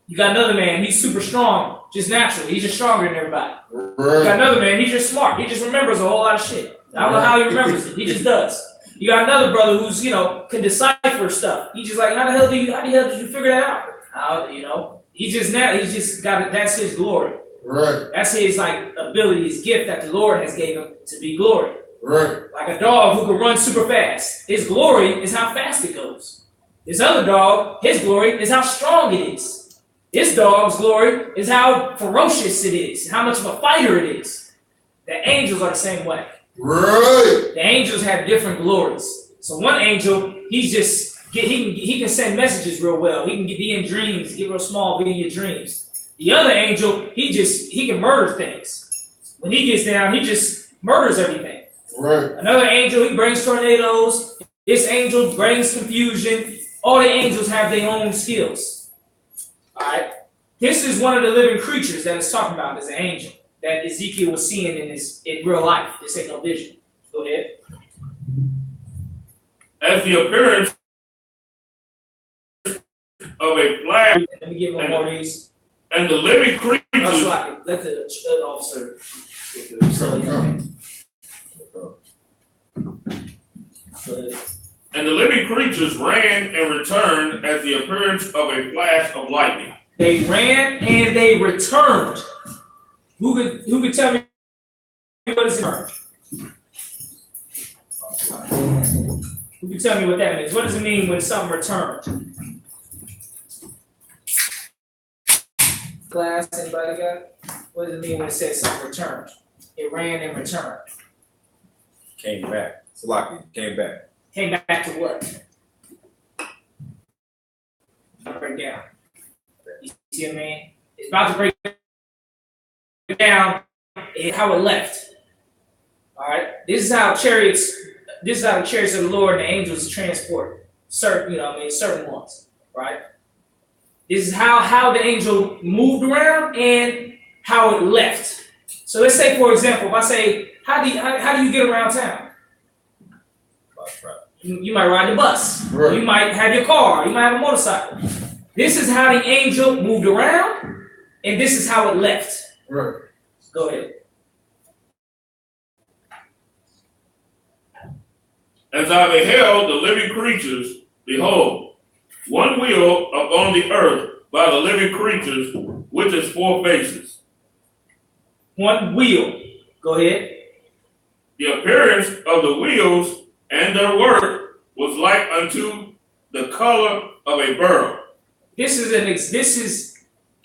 You got another man, he's super strong, just naturally. He's just stronger than everybody. Right. You got another man, he's just smart. He just remembers a whole lot of shit. I don't know how he remembers it. He just does. You got another brother who's, can decipher stuff. He's just like, how the hell did you figure that out? He's just got it. That's his glory. Right. That's his ability, his gift that the Lord has gave him to be glory. Right. Like a dog who can run super fast. His glory is how fast it goes. This other dog, his glory is how strong it is. This dog's glory is how ferocious it is, how much of a fighter it is. The angels are the same way. Right. The angels have different glories. So one angel, he can send messages real well. He can be in dreams, get real small, be in your dreams. The other angel, he can murder things. When he gets down, he just murders everything. Right. Another angel, he brings tornadoes. This angel brings confusion. All the angels have their own skills. All right. This is one of the living creatures that it's talking about as an angel that Ezekiel was seeing in real life. This ain't no vision. Go ahead. As the appearance of a flash. Let me give one more of these. And the living creatures. Let the officer. And the living creatures ran and returned as the appearance of a flash of lightning. They ran and they returned. Who could tell me what is it? Who can tell me what that means? What does it mean when something returned? Class, anybody got it? What does it mean when it says something returned? It ran and returned. Came back. Salaki came back. Came back to what? Break down. You see what I mean? It's about to break down how it left. All right. This is how the chariots of the Lord and the angels transport certain ones. Right. This is how the angel moved around and how it left. So let's say, for example, if I say, how do you get around town? You might ride the bus. Right. You might have your car. You might have a motorcycle. This is how the angel moved around, and this is how it left. Right. Go ahead. As I beheld the living creatures, behold, one wheel upon the earth by the living creatures with its 4 faces. One wheel. Go ahead. The appearance of the wheels and their work was like unto the color of a beryl. This is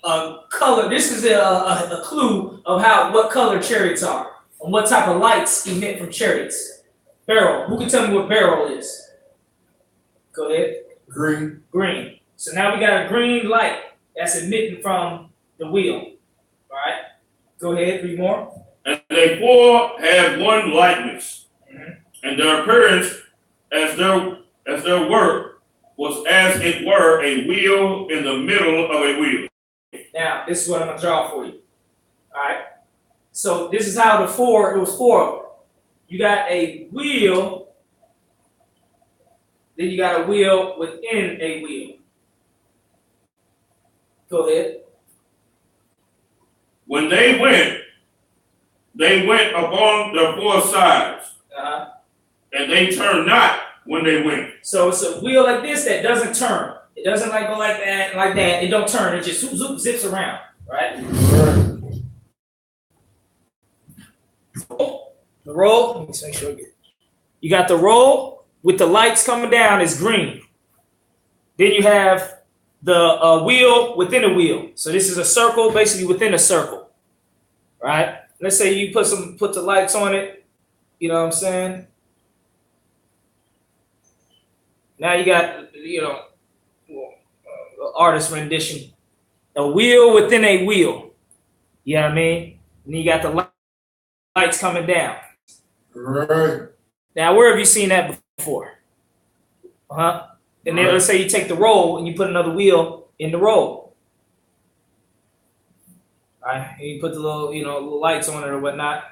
a color. This is a clue of what color chariots are and what type of lights emit from chariots. Beryl. Who can tell me what beryl is? Go ahead. Green. Green. So now we got a green light that's emitting from the wheel. All right. Go ahead. 3 more. And they 4 had one likeness, and their appearance as their work was as it were a wheel in the middle of a wheel. Now, this is what I'm going to draw for you. All right. So this is how it was 4 of them. You got a wheel, then you got a wheel within a wheel. Go ahead. When they went upon their 4 sides, and they turned not when they went. So it's a wheel like this that doesn't turn. It doesn't go like that. It don't turn. It just zips around, right? The roll. Let me make sure I get it. You got the roll with the lights coming down is green. Then you have the wheel within a wheel. So this is a circle, basically within a circle, right? Let's say you put the lights on it. You know what I'm saying? Now you got, artist rendition. A wheel within a wheel. You know what I mean? And you got the lights coming down. Right. Now, where have you seen that before? And then let's say you take the roll and you put another wheel in the roll. All right? And you put the little lights on it or whatnot.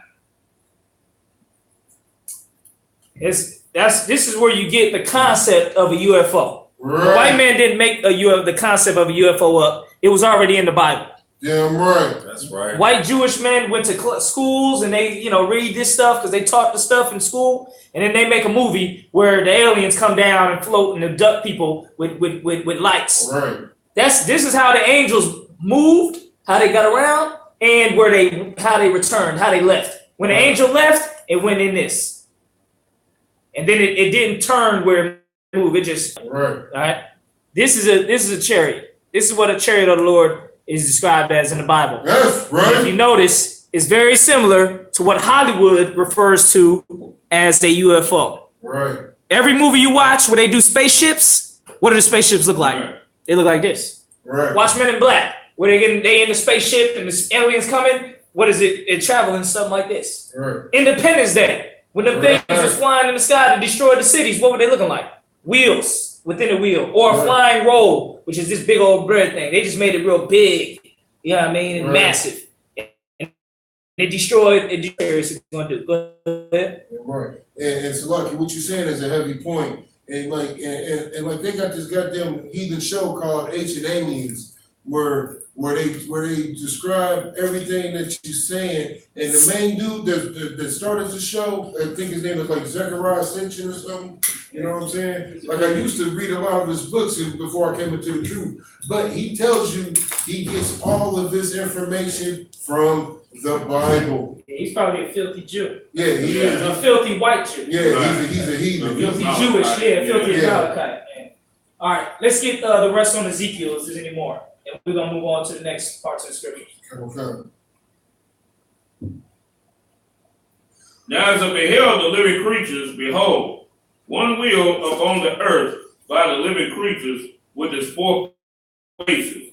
This is where you get the concept of a UFO. Right. The white man didn't make the concept of a UFO up. It was already in the Bible. Damn right. That's right. White Jewish men went to schools and they, read this stuff because they taught the stuff in school. And then they make a movie where the aliens come down and float and abduct people with lights. Right. This is how the angels moved, how they got around, and how they returned, how they left. When the angel left, it went in this. And then it didn't turn where it moved. It just Right. all right. This is a chariot. This is what a chariot of the Lord is described as in the Bible. That's If right. you notice, it's very similar to what Hollywood refers to as a UFO. Right. Every movie you watch where they do spaceships, what do the spaceships look like? They look like this. Right. Watch Men in Black, where they in the spaceship and the aliens coming. What is it? It traveling something like this. Right. Independence Day, when the things was flying in the sky to destroy the cities, what were they looking like? Wheels within a wheel, or a flying roll, which is this big old bread thing. They just made it real big. You know what I mean? And massive. And they destroyed it. It's going to do. Go ahead. Right. And so, Lucky, what you're saying is a heavy point. And like they got this goddamn heathen show called Ancient Aliens, where they describe everything that you're saying. And the main dude that started the show, I think his name is like Zechariah Ascension or something. You know what I'm saying? Like I used to read a lot of his books before I came into the truth. But he tells you he gets all of this information from the Bible. He's probably a filthy Jew. Yeah, he is. A filthy white Jew. Yeah, he's a heathen. Filthy Jewish, filthy Israelite. All right, let's get the rest on Ezekiel if there's any more. And we're going to move on to the next parts of the scripture. Okay. Now as I beheld the living creatures, behold, one wheel upon the earth by the living creatures with its four faces.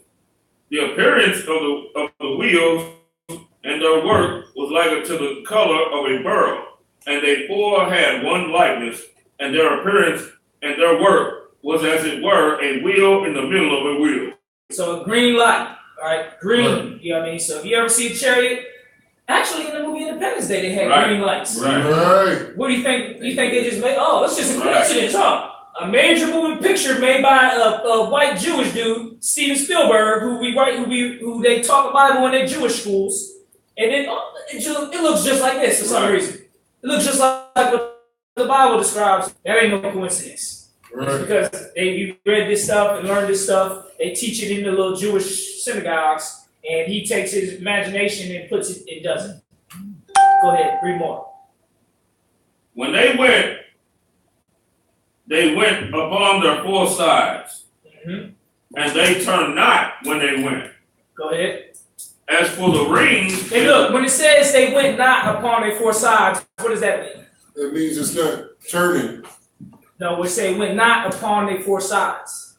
The appearance of the wheels and their work was like unto the color of a beryl, and they four had one likeness, and their appearance and their work was as it were a wheel in the middle of a wheel. So a green light, all right, green. You know what I mean? So if you ever see a chariot, actually in the movie Independence Day, they had green lights. Right. What do you think? You think they just made? Oh, it's just a coincidence, huh? A major moving picture made by a white Jewish dude, Steven Spielberg, who they taught the Bible in their Jewish schools, and then it looks just like this for some reason. It looks just like what the Bible describes. That ain't no coincidence. Right. It's because you read this stuff and learned this stuff. They teach it in the little Jewish synagogues, and he takes his imagination and puts it. It doesn't. Go ahead, read more. when they went upon their four sides, and they turned not when they went. Go ahead. As for the rings, Hey, look, when it says they went not upon their four sides, what does that mean? That means it's not turning. No, we say went not upon their four sides.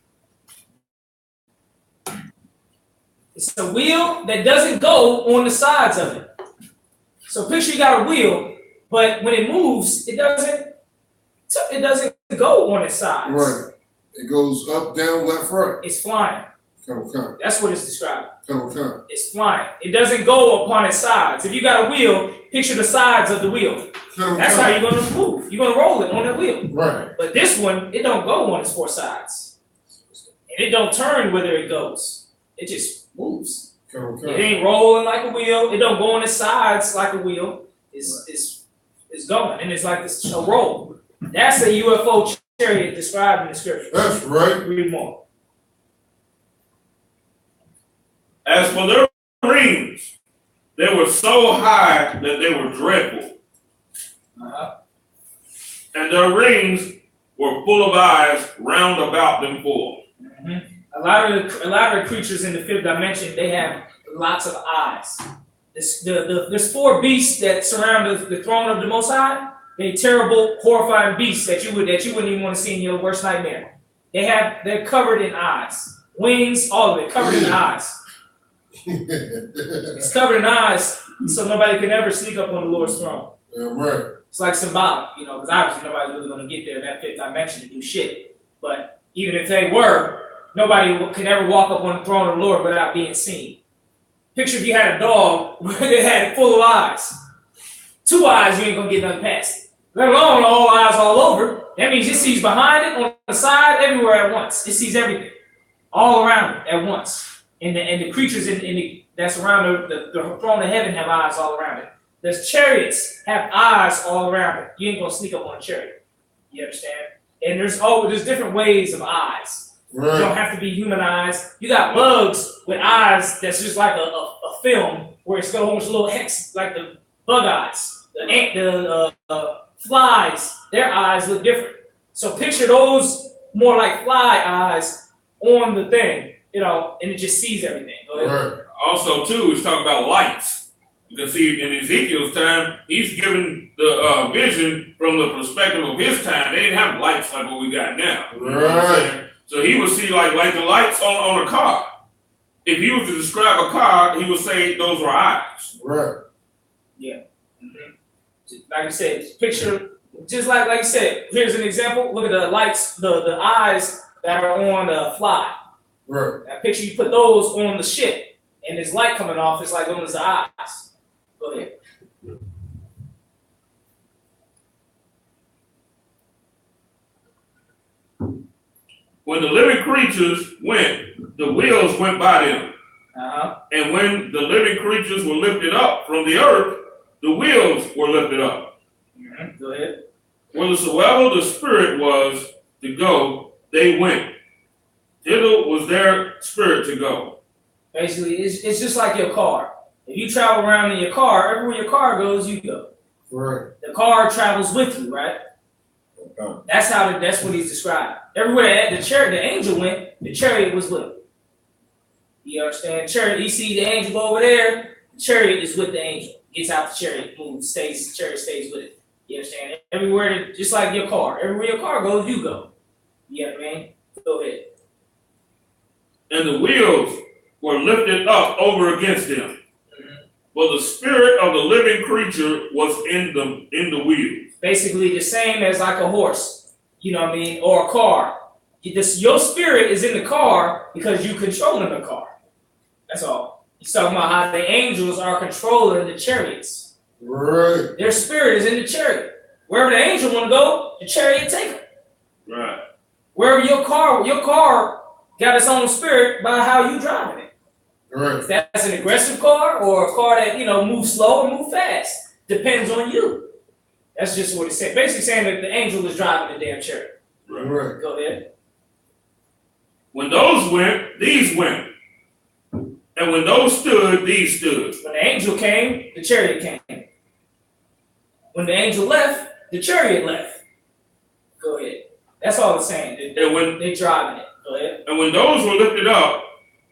It's a wheel that doesn't go on the sides of it. So picture you got a wheel, but when it moves, it doesn't go on its sides. Right. It goes up, down, left, right. It's flying. Okay. That's what it's described. Okay. It's flying. It doesn't go upon its sides. If you got a wheel, picture the sides of the wheel. That's how you're going to move. You're going to roll it on that wheel. Right. But this one, it don't go on its four sides. And it don't turn whether it goes. It just moves. Okay. It ain't rolling like a wheel. It don't go on its sides like a wheel. It's going. And it's like a roll. That's a UFO chariot described in the scripture. That's right. Read more. as for their rings, they were so high that they were dreadful. And their rings were full of eyes round about them four. A lot of the creatures in the fifth dimension, they have lots of eyes. There's four beasts that surround the throne of the Most High. They're terrible, horrifying beasts that you wouldn't even want to see in your worst nightmare. They're covered in eyes, wings, all of it covered in eyes. It's covered in eyes, so nobody can ever sneak up on the Lord's throne. Yeah, right. It's like symbolic, because obviously nobody's really going to get there in that fifth dimension to do shit. But even if they were, nobody can ever walk up on the throne of the Lord without being seen. Picture if you had a dog where they had it full of eyes. 2 eyes, you ain't going to get nothing past it. Let alone all eyes all over. That means it sees behind it, on the side, everywhere at once. It sees everything. All around it at once. And the creatures in that's around the throne of heaven have eyes all around it. The chariots have eyes all around it. You ain't gonna sneak up on a chariot. You understand? And there's different ways of eyes. Right. You don't have to be human eyes. You got bugs with eyes that's just like a film where it's got almost a little hex, like the bug eyes. The flies, their eyes look different. So picture those more like fly eyes on the thing, and it just sees everything. Right. Also, too, he's talking about lights. You can see in Ezekiel's time, he's given the vision from the perspective of his time. They didn't have lights like what we got now. You know what I'm saying? So he would see like the lights on a car. If he was to describe a car, he would say those were eyes. Right. Yeah. Mm-hmm. Like I said, picture, just like you said, here's an example. Look at the lights, the eyes that are on the fly. Right. Now picture you put those on the ship, and there's light coming off, it's like those are the eyes. Go ahead. When the living creatures went, the wheels went by them. Uh-huh. And when the living creatures were lifted up from the earth, the wheels were lifted up. Mm-hmm. Go ahead. Whithersoever the spirit was to go, they went. Thither was their spirit to go. Basically, it's just like your car. If you travel around in your car, everywhere your car goes, you go. Right. The car travels with you, right? That's what he's describing. Everywhere the angel went, the chariot was with him. You understand? Chariot, you see the angel go over there, the chariot is with the angel. Gets out the chariot, moves, stays, the chariot stays with it. You understand? Everywhere, just like your car. Everywhere your car goes, you go. You know what I mean? Go ahead. And the wheels were lifted up over against them. Mm-hmm. But the spirit of the living creature was in the wheels. Basically the same as like a horse, you know what I mean, or a car. Your spirit is in the car because you're controlling the car. That's all. He's talking about how the angels are controlling the chariots. Right. Their spirit is in the chariot. Wherever the angel want to go, the chariot take them. Right. Wherever your car got its own spirit by how you driving it. Right. If that's an aggressive car or a car that moves slow or move fast, depends on you. That's just what it's saying. Basically saying that the angel is driving the damn chariot. Right. Go ahead. When those went, these went. And when those stood, these stood. When the angel came, the chariot came. When the angel left, the chariot left. Go ahead. That's all it's saying. They're driving it. Go ahead. And when those were lifted up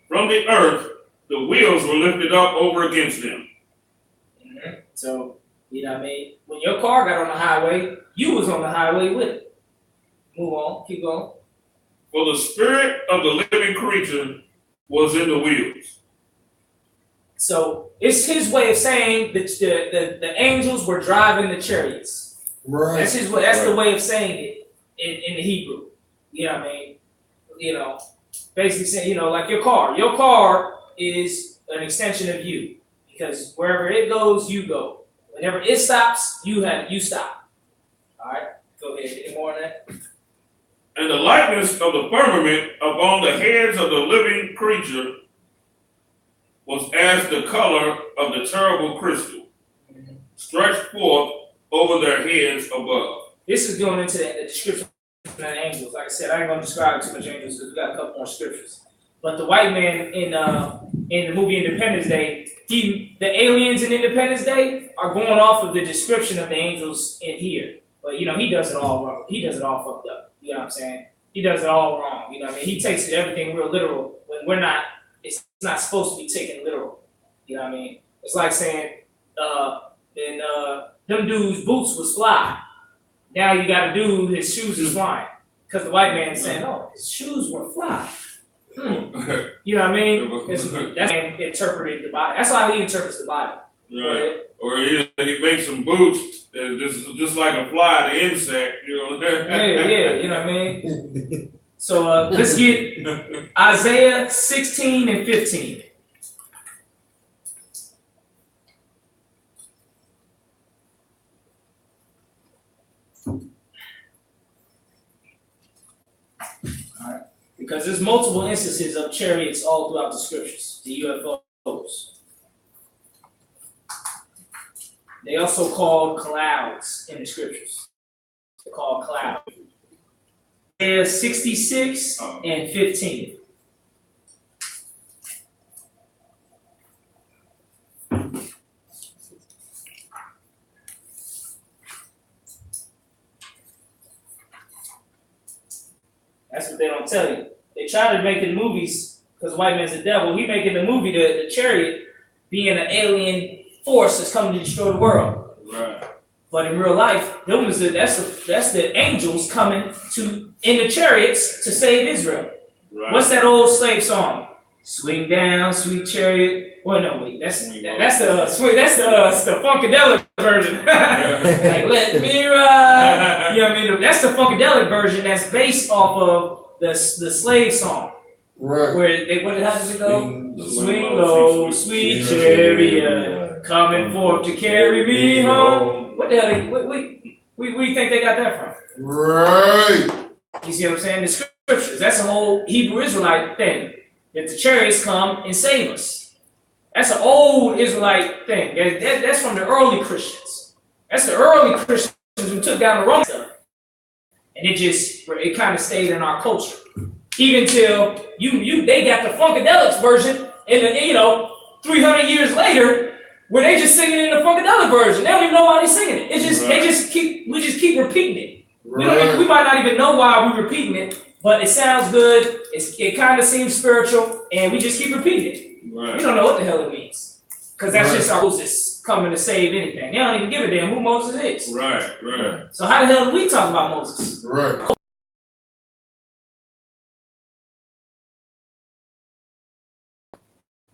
from the earth, the wheels were lifted up over against them. Mm-hmm. So, you know what I mean? When your car got on the highway, you was on the highway with it. Move on. Keep going. For the spirit of the living creature was in the wheels. So it's his way of saying that the angels were driving the chariots. Right. That's his way. That's the way of saying it in the Hebrew. You know what I mean? Basically saying, like your car. Your car is an extension of you because wherever it goes, you go. Whenever it stops, you stop. All right. Go ahead. Any more on that? And the likeness of the firmament upon the heads of the living creature was as the color of the terrible crystal, stretched forth over their heads above. This is going into the description of the angels. Like I said, I ain't going to describe too much angels because we got a couple more scriptures. But the white man in the movie Independence Day, the aliens in Independence Day are going off of the description of the angels in here. But he does it all wrong. He does it all fucked up. You know what I'm saying? He does it all wrong. You know what I mean? He takes everything real literal when we're not. It's not supposed to be taken literal. You know what I mean? It's like saying, them dudes' boots was fly. Now you got a dude, his shoes is flying. Because the white man is saying, oh, his shoes were fly. You know what I mean? That's interpreted the Bible. That's how he interprets the Bible. Right. Or he makes some boots just like a fly, the insect, Yeah, you know what I mean? So let's get Isaiah 16 and 15. Alright. Because there's multiple instances of chariots all throughout the scriptures, the UFOs. They also called clouds in the scriptures. They're called clouds. There's 66 and 15. That's what they don't tell you. They try to make it in movies because the white man's the devil. He making the movie the chariot being an alien force that's coming to destroy the world. Right. But in real life, that's the angels coming in the chariots to save Israel. Right. What's that old slave song? Swing down, sweet chariot. Well, no, wait, that's the funkadelic version. Like, let me ride. You know what I mean? That's the funkadelic version that's based off of the slave song. Right. Where what does it go? Swing low, sweet chariot, coming forth to carry me home. What the hell? We think they got that from? Right. You see what I'm saying? The scriptures. That's a whole Hebrew Israelite thing. That the chariots come and save us. That's an old Israelite thing. That's from the early Christians. That's the early Christians who took down the Roman stuff. And it kind of stayed in our culture. Even till they got the Funkadelics version, and 300 years later, where they just singing in the Funkadelic version. They don't even know why they're singing it. We just keep repeating it. Right. We might not even know why we're repeating it, but it sounds good. It kind of seems spiritual, and we just keep repeating it. Right. We don't know what the hell it means, because that's just our Moses coming to save anything. They don't even give a damn who Moses is. Right. So how the hell do we talk about Moses? Right.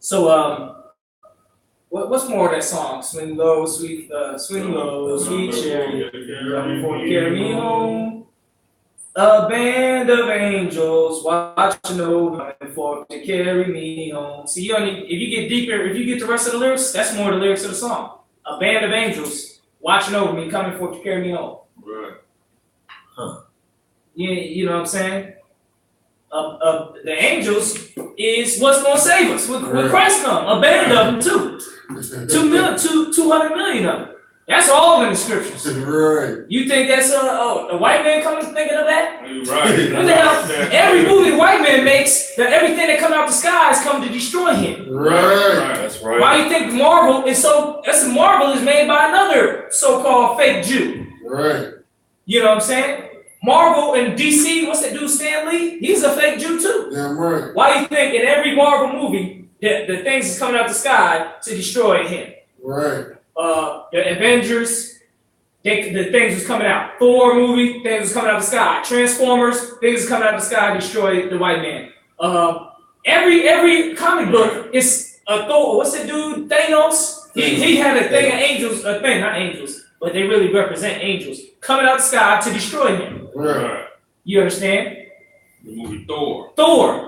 So what's more of that song? Swing low, sweet chariot, coming for to carry me home. A band of angels watching over and forth to carry me home. See, if you get deeper, if you get the rest of the lyrics, that's more the lyrics of the song. A band of angels watching over me, coming forth to carry me home. Right. You know what I'm saying? The angels is what's going to save us when Christ come. A band of them too. 200 million of them. That's all in the scriptures. Right. You think that's a white man coming thinking of that? Right. What the hell? Every movie the white man makes, everything that comes out the sky is coming to destroy him. Right. That's right. Why do you think Marvel is Marvel is made by another so-called fake Jew? Right. You know what I'm saying? Marvel and DC, what's that dude, Stan Lee? He's a fake Jew too. Damn right. Why do you think in every Marvel movie the things is coming out the sky to destroy him? Right. The Avengers, the things was coming out. Thor movie, things was coming out the sky. Transformers, things was coming out the sky, destroy the white man. Every comic book is a Thor. What's that dude? Thanos. He had a thing of angels, not angels, but they really represent angels coming out the sky to destroy him. Right. You understand? The movie Thor.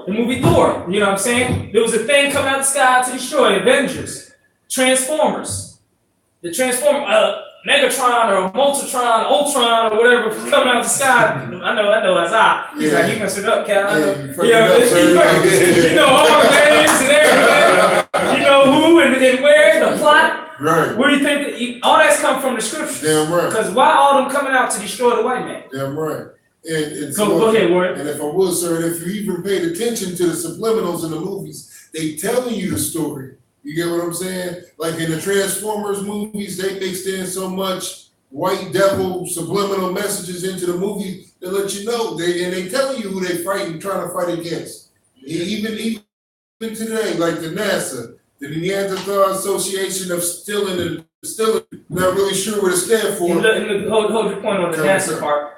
The movie Thor. You know what I'm saying? There was a thing coming out the sky to destroy Avengers, Transformers. The Megatron or Multitron, Ultron or whatever was coming out of the sky. I know that's I. He's like, you messed it up, Cal. You know all the names and everything. You know who and where, the plot. Right. Where do you think all that's come from the scriptures? Damn right. Because why all them coming out to destroy the white man? Damn right. And Go ahead, Ward. And if I would, sir, if you even paid attention to the subliminals in the movies, they telling you the story. You get what I'm saying? Like in the Transformers movies, they mixed in so much white devil subliminal messages into the movie to let you know. They telling you who they fighting, trying to fight against. Even today, like the NASA, the Neanderthal Association of still not really sure what it stands for. Hold your point on the NASA part.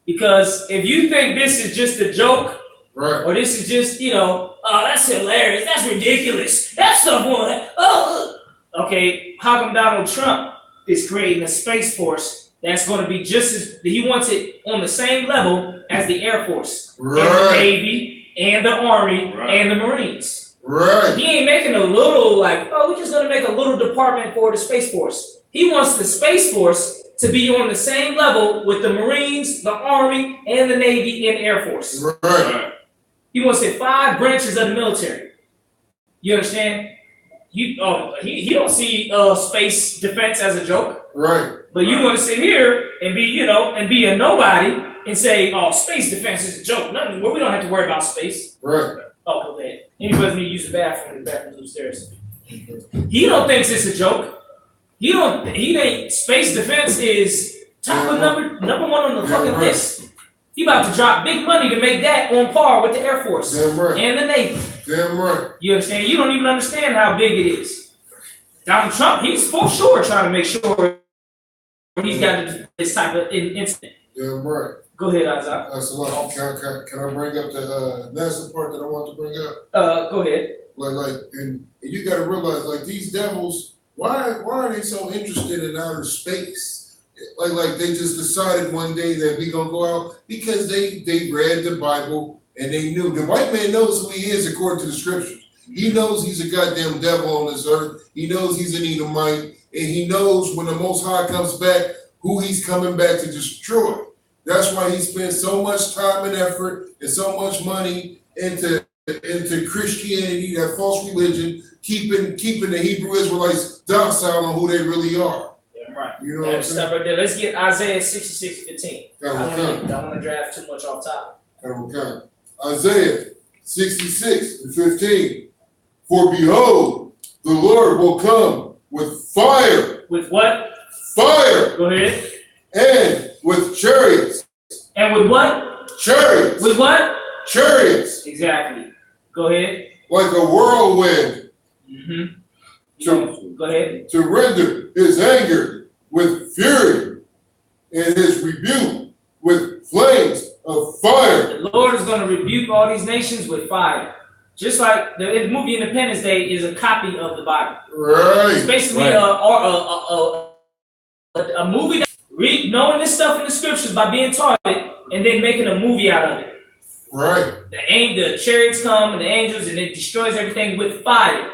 Because if you think this is just a joke, right, or this is just, that's hilarious, that's ridiculous, that's someone, okay, how come Donald Trump is creating a space force that's going to be he wants it on the same level as the Air Force, right, and the Navy, and the Army, right, and the Marines. Right. He ain't making a little we're just going to make a little department for the Space Force. He wants the Space Force to be on the same level with the Marines, the Army, and the Navy and Air Force. Right. He wants 5 branches of the military. You understand? he don't see space defense as a joke. Right. But you want to sit here and be a nobody and say, oh, space defense is a joke. Nothing. Well, we don't have to worry about space. Right. Oh, okay. Anybody need to use the bathroom? The bathroom's upstairs. He don't think it's a joke. He ain't. Space defense is top of number one on the fucking list. He about to drop big money to make that on par with the Air Force and the Navy. Damn right. You understand? You don't even understand how big it is. Donald Trump, he's for sure trying to make sure he's got this type of incident. Damn right. Go ahead, Isaac. That's a lot. Can I bring up the NASA part that I want to bring up? Go ahead. And you got to realize, like, these devils, why are they so interested in outer space? Like they just decided one day that we gonna go out because they read the Bible and they knew. The white man knows who he is according to the scriptures. He knows he's a goddamn devil on this earth. He knows he's an Edomite, and he knows when the Most High comes back who he's coming back to destroy. That's why he spends so much time and effort and so much money into Christianity, that false religion, keeping the Hebrew Israelites docile on who they really are. Right. You know what I'm saying? Right there. Let's get Isaiah 66:15. I don't want to draft too much off top. Okay. Isaiah 66:15. For behold, the Lord will come with fire. With what? Fire. Go ahead. And with chariots. And with what? Chariots. With what? Chariots. Exactly. Go ahead. Like a whirlwind. Mm-hmm. Go ahead. To render his anger with fury and his rebuke with flames of fire. The Lord is going to rebuke all these nations with fire. Just like the movie Independence Day is a copy of the Bible. Right. It's basically a movie that knowing this stuff in the scriptures by being taught it and then making a movie out of it. Right. The chariots come and the angels and it destroys everything with fire.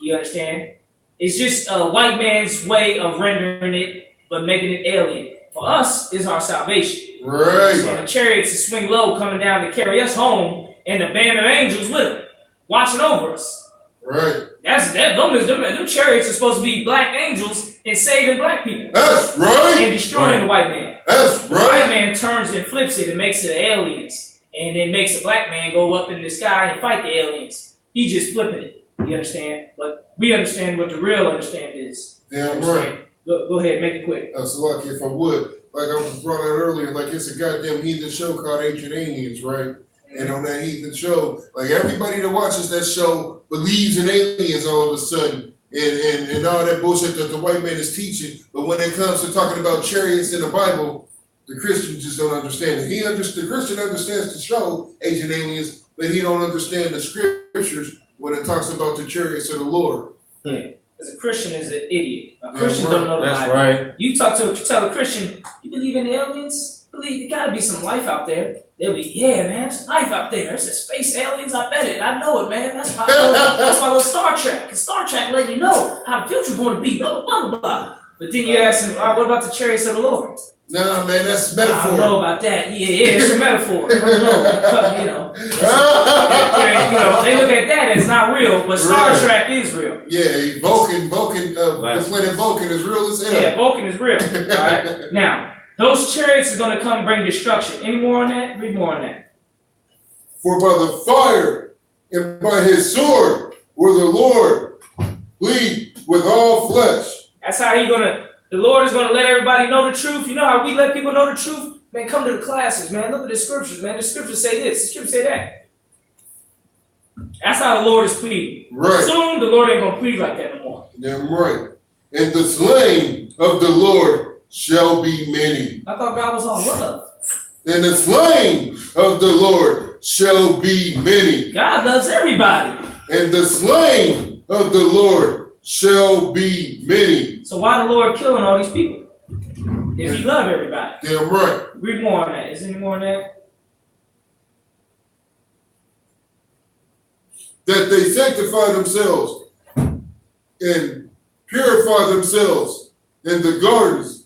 You understand? It's just a white man's way of rendering it, but making it alien. For us, is our salvation. Right. So the chariots is swing low coming down to carry us home, and the band of angels with them, watching over us. Right. Them chariots are supposed to be black angels and saving black people. That's right. And destroying the white man. That's right. The white man turns and flips it and makes it aliens, and then makes a black man go up in the sky and fight the aliens. He just flipping it. You understand? But we understand what the real understand is. Damn right. Go ahead, make it quick. That's lucky if I would. Like I was brought out earlier, like it's a goddamn heathen show called Ancient Aliens, right? And on that heathen show, like everybody that watches that show believes in aliens all of a sudden and all that bullshit that the white man is teaching. But when it comes to talking about chariots in the Bible, the Christians just don't understand it. The Christian understands the show, Ancient Aliens, but he don't understand the scriptures when it talks about the chariots of the Lord. Because a Christian is an idiot. A Christian don't know the Bible. That's right. You tell a Christian, you believe in aliens? There gotta be some life out there. They'll be, yeah, man, there's life out there. It's a space aliens, I bet it. I know it, man. That's my little Star Trek. Because Star Trek let you know how the future's going to be, blah, blah, blah, blah. But then you ask them, what about the chariots of the Lord? Nah, man, that's metaphor. I don't know about that. Yeah, it's a metaphor. I don't know. They look at that as not real, but Star Trek is real. Yeah, Vulcan, the planet Vulcan is real as hell. Yeah, Vulcan is real. All right. Now, those chariots are going to come bring destruction. Any more on that? Read more on that. For by the fire and by his sword will the Lord plead with all flesh. That's how the Lord is going to let everybody know the truth. You know how we let people know the truth? Man, come to the classes, man. Look at the scriptures, man. The scriptures say this. The scriptures say that. That's how the Lord is pleading. Right. Soon, the Lord ain't going to plead like that no more. Damn right. And the slain of the Lord shall be many. I thought God was all love. And the slain of the Lord shall be many. God loves everybody. And the slain of the Lord shall be many. So why the Lord killing all these people? If he love everybody. Damn right. Read more on that. Is there any more on that? That they sanctify themselves and purify themselves in the gardens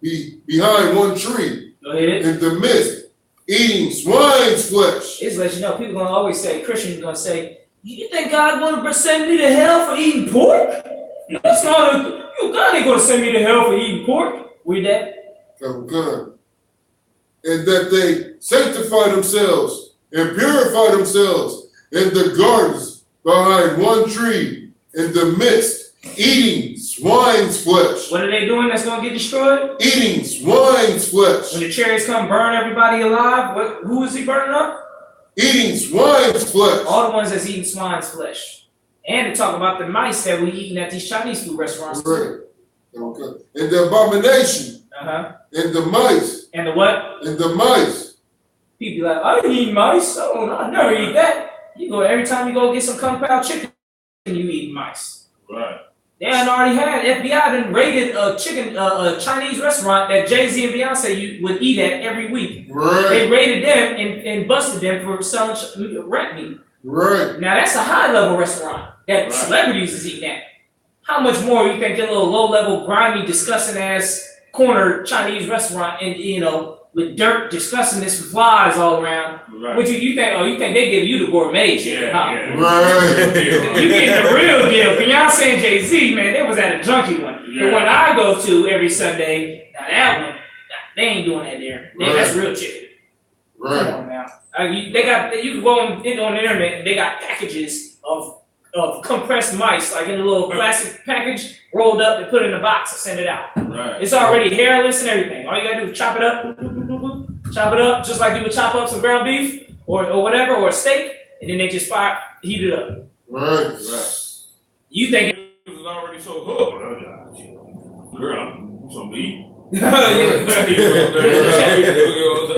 behind one tree. Go ahead. In the midst, eating swine's flesh. It's let you know, people gonna always say, Christians gonna say, You think God gonna send me to hell for eating pork? That's not God ain't gonna send me to hell for eating pork. Read that. Good. And that they sanctify themselves and purify themselves in the gardens behind one tree in the midst, eating swine's flesh. What are they doing that's gonna get destroyed? Eating swine's flesh. When the chariots come burn everybody alive, who is he burning up? Eating swine's flesh. All the ones that's eating swine's flesh. And to talk about the mice that we eating at these Chinese food restaurants. Right. Okay. And the abomination. And the mice. And the what? And the mice. People be like, I didn't eat mice. I never eat that. You go every time you go get some kung pao chicken, you eat mice. Right. They had already had FBI done raided a Chinese restaurant that Jay-Z and Beyonce would eat at every week. Right. They raided them and busted them for selling rat meat. Right. Now that's a high level restaurant that celebrities is eating at. How much more you think that little low level, grimy, disgusting ass corner Chinese restaurant and with dirt, disgustingness, with flies all around? Right. What you think? Oh, you think they give you the gourmet shit? Huh? Right. You getting the real deal. Beyonce and Jay-Z, man, they was at a junkie one. Yeah. The one I go to every Sunday, now that one, they ain't doing that there. That's real chicken. Come Right. on now. You can go on the internet, they got packages of compressed mice, like in a little plastic package, rolled up and put in a box and send it out. Right. It's already hairless and everything. All you gotta do is chop it up, just like you would chop up some ground beef or whatever, or a steak, and then they just heat it up. Right. You think It was already so hooked. Girl, some meat.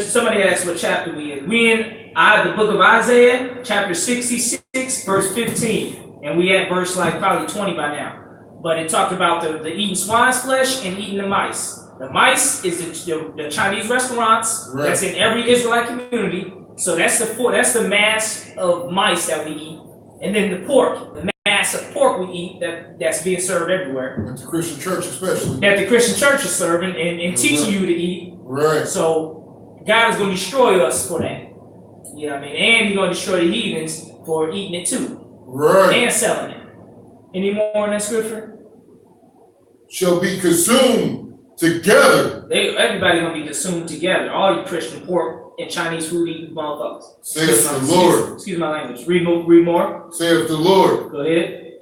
Somebody asked what chapter we in. We in the book of Isaiah, chapter 66, verse 15. And we at verse like probably 20 by now. But it talked about the eating swine's flesh and eating the mice. The mice is the Chinese restaurants that's in every Israelite community. So that's the mass of mice that we eat. And then the pork, the mass of pork we eat that's being served everywhere. At the Christian church especially. That the Christian church is serving and teaching you to eat. Right. So God is going to destroy us for that. You know what I mean? And he's going to destroy the heathens for eating it too. Right. And selling it. Any more in that scripture? Shall be consumed together. Everybody going to be consumed together. All you Christian pork and Chinese food eating motherfuckers. Saith the Lord. Excuse my language. Read more. Saith the Lord. Go ahead.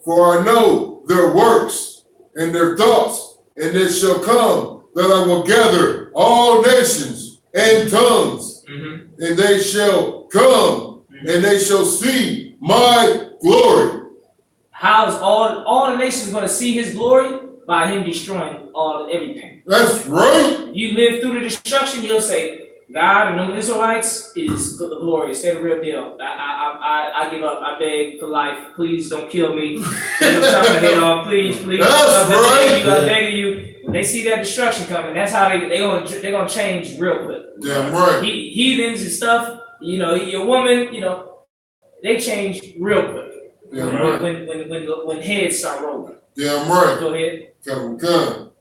For I know their works and their thoughts, and it shall come that I will gather all nations and tongues, and they shall come, and they shall see my glory. How is all the nations going to see his glory? By him destroying everything. That's right. You live through the destruction, you'll say, God and them Israelites is glorious. They're the real deal. I give up. I beg for life. Please don't kill me. Don't chop my head off. Please. That's right. I beg you. When they see that destruction coming, that's how they're gonna change real quick. Damn right. Heathens and stuff. Your woman. They change real quick. Damn right. When heads start rolling. Damn right. Go ahead. Come.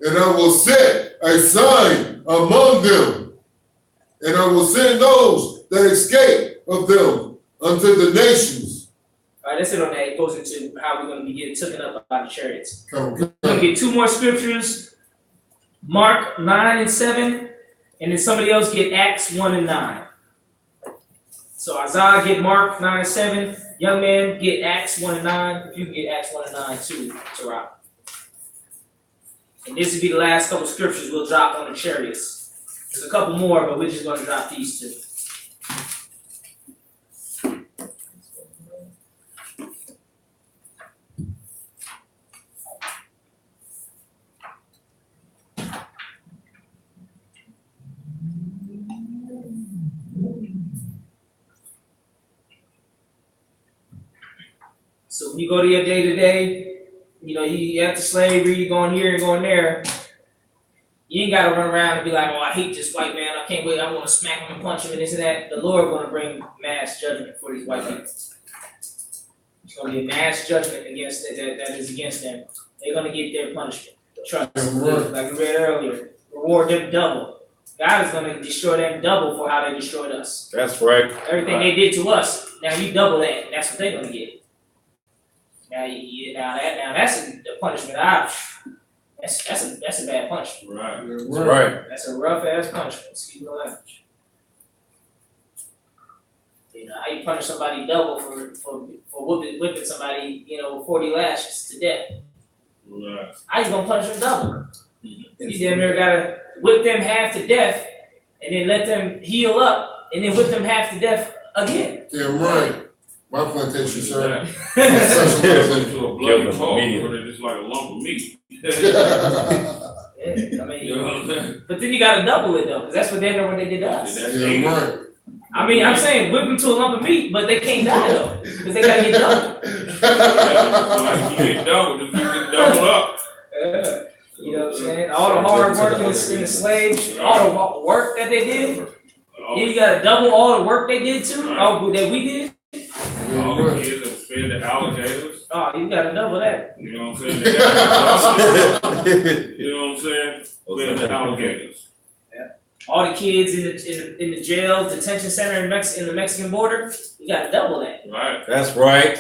And I will set a sign among them, and I will send those that escape of them unto the nations. All right, that's it on that. It goes into how we're going to be getting taken up by the chariots. We're going to get two more scriptures, Mark 9 and 7, and then somebody else get Acts 1 and 9. So Isaiah get Mark 9 and 7. Young man, get Acts 1 and 9. If you can get Acts 1 and 9 too, Tarot. And this will be the last couple scriptures we'll drop on the chariots. There's a couple more, but we're just going to drop these two. So when you go to your day-to-day, you have the slavery, you're going here and going there. You ain't got to run around and be like, oh, I hate this white man. I can't wait. I want to smack him and punch him and this and that. The Lord going to bring mass judgment for these white people. It's going to be a mass judgment against that is against them. They're going to get their punishment. Trust me. Like we read earlier, reward them double. God is gonna destroy them double for how they destroyed us. That's right. Everything they did to us, now you double that, and that's what they're gonna get. Now that's a punishment. That's a bad punishment. Right. That's right. That's a rough ass punishment. Excuse my language. You know, how you punish somebody double for whipping somebody, 40 lashes to death. Right. How you gonna punish them double? You damn near gotta whip them half to death and then let them heal up and then whip them half to death again. Damn right. My plantation, sir. To a bloody Give them pulp, immediately. but it's just like a lump of meat. Yeah, I mean, You know what I'm saying? but then you gotta double it though, because that's what they did to us. That's Damn right. I mean, I'm saying whip them to a lump of meat, but they can't die though, because they gotta get double. Like you get doubled, if you get doubled up. Yeah. You know what I'm saying? All the hard work in the slaves, all the work that they did, then you gotta double all the work they did too, all that we did. All the kids that fed the alligators. Oh, you gotta double that. You know what I'm saying? They got you know what I'm saying? Fed the alligators. All the kids in the jail, detention center in the Mexican border, you gotta double that. Right. That's right.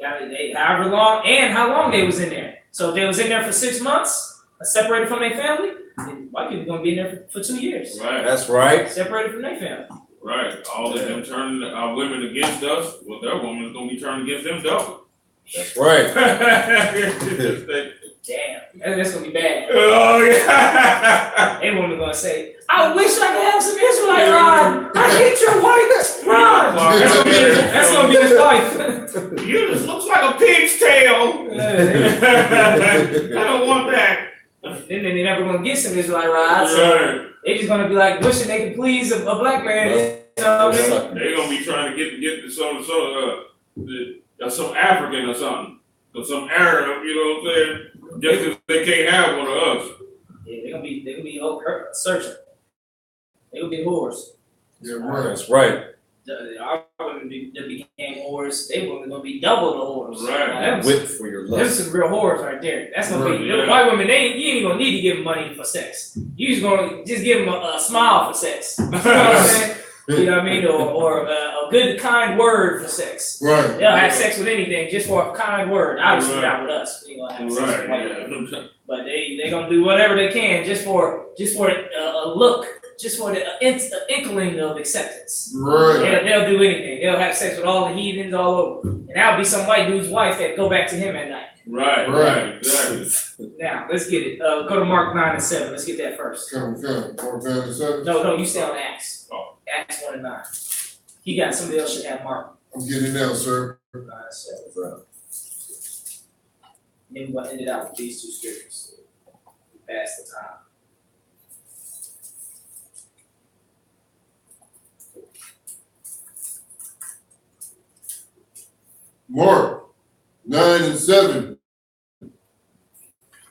However long and how long they was in there. So if they was in there for 6 months, separated from their family, then white people gonna be in there for 2 years. Right. That's right. Separated from their family. Right. All of them turning our women against us, well, their woman is gonna be turned against them double. That's right. Damn, that's gonna be bad. Oh yeah. They woman gonna say, "I wish I could have some Israelite rod. I hate your white rod." That's gonna be his wife. You just looks like a pig's tail. I don't want that. Then they never gonna get some Israelite rods. So Right. they just gonna be like wishing they could please a black man. You know what I mean? They're gonna be trying to get some African or something. Or some Arab, you know what I'm saying? Just because they can't have one of us. Yeah, they're gonna be searching. They gonna be whores. Yeah, right. That's right. Our women that became whores, they were gonna be double the whores. Right. Now, Whip for your There's lust. some real whores right there. That's gonna be Right, yeah. white women. You ain't gonna need to give them money for sex. You just gonna give them a smile for sex. You know what I'm saying? You know what I mean? Or a good kind word for sex. Right. They'll have sex with anything just for a kind word. Obviously Right. not with us. We ain't gonna have sex with white women. Right. But they gonna do whatever they can just for a look, just for the inkling of acceptance. Right. They'll do anything. They'll have sex with all the heathens all over. And that'll be some white dude's wife that go back to him at night. Right. Exactly. Now, let's get it. Go to Mark 9 and 7. Let's get that first. Come. More than 7. No, you stay on Acts. Oh. Acts 1 and 9. He got somebody else should have Mark I'm getting it now, sir. 9 and 7. Then we'll end it out with these two scriptures. Pass the time. Mark 9 and 7.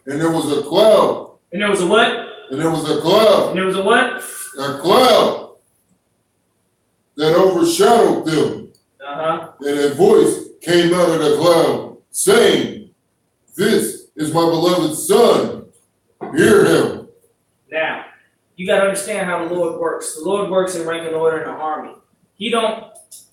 And there was a cloud. And there was a what? And there was a cloud. And there was a what? A cloud that overshadowed them. Uh-huh. And a voice came out of the cloud, saying, "This is my beloved son. Hear him." Now, you got to understand how the Lord works. The Lord works in rank and order in a harmony.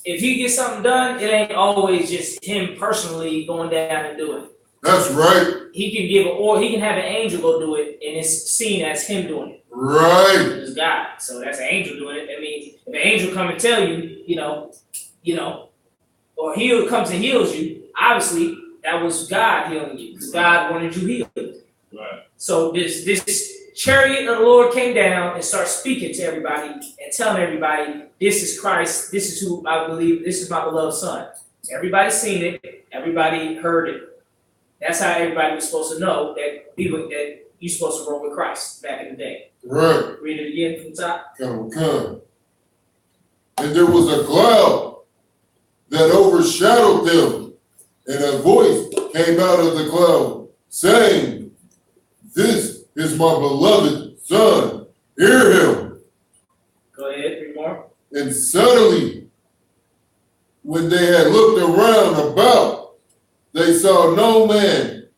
If he gets something done, it ain't always just him personally going down and doing it. That's right. He can he can have an angel go do it, and it's seen as him doing it. Right. It's God. So that's an angel doing it. I mean, if an angel come and tell you, or he comes and heals you, obviously that was God healing you, because God wanted you healed. Right. So this chariot of the Lord came down and started speaking to everybody and telling everybody, this is Christ, this is who I believe, this is my beloved son. Everybody seen it, everybody heard it. That's how everybody was supposed to know that you're supposed to roll with Christ back in the day. Right. Read it again from the top. Come. And there was a cloud that overshadowed them, and a voice came out of the cloud, saying, "This is my beloved son. Hear him." Go ahead, read more. And suddenly, when they had looked around about, they saw no man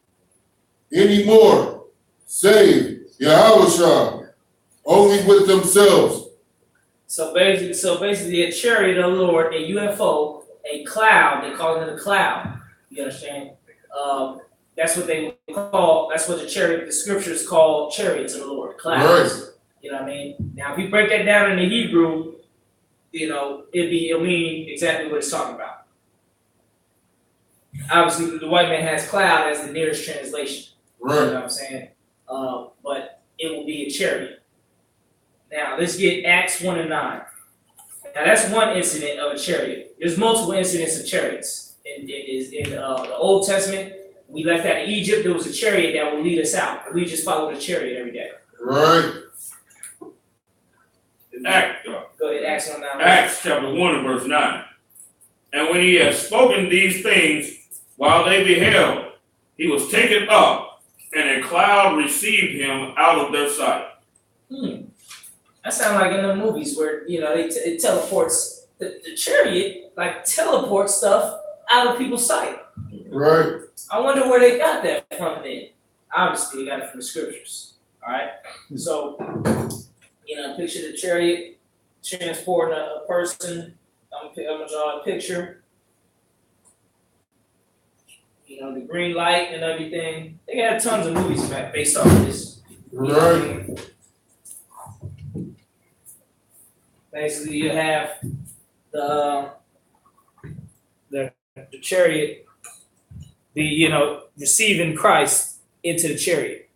anymore save Yahushua Only with themselves. So basically, a chariot of the Lord, a UFO, a cloud. They call it a cloud. You understand? That's what they call. That's what the scriptures call chariots of the Lord, clouds. Right. You know what I mean? Now, if you break that down in the Hebrew, it'll mean exactly what it's talking about. Obviously, the white man has cloud as the nearest translation. Right. You know what I'm saying? But it will be a chariot. Now, let's get Acts 1 and 9. Now, that's one incident of a chariot. There's multiple incidents of chariots. In the Old Testament, we left out of Egypt, there was a chariot that would lead us out. We just followed the chariot every day. Right. Go ahead, Acts 1 9. Acts chapter 1 and verse 9. And when he had spoken these things, while they beheld, he was taken up, and a cloud received him out of their sight. That sounds like in the movies where, it teleports, the chariot, like, teleports stuff out of people's sight. Right. I wonder where they got that from then. Obviously, they got it from the scriptures. All right? So, picture the chariot transporting a person. I'm going to draw a picture. The green light and everything. They got tons of movies based off of this. Right. Basically, you have the chariot, receiving Christ into the chariot,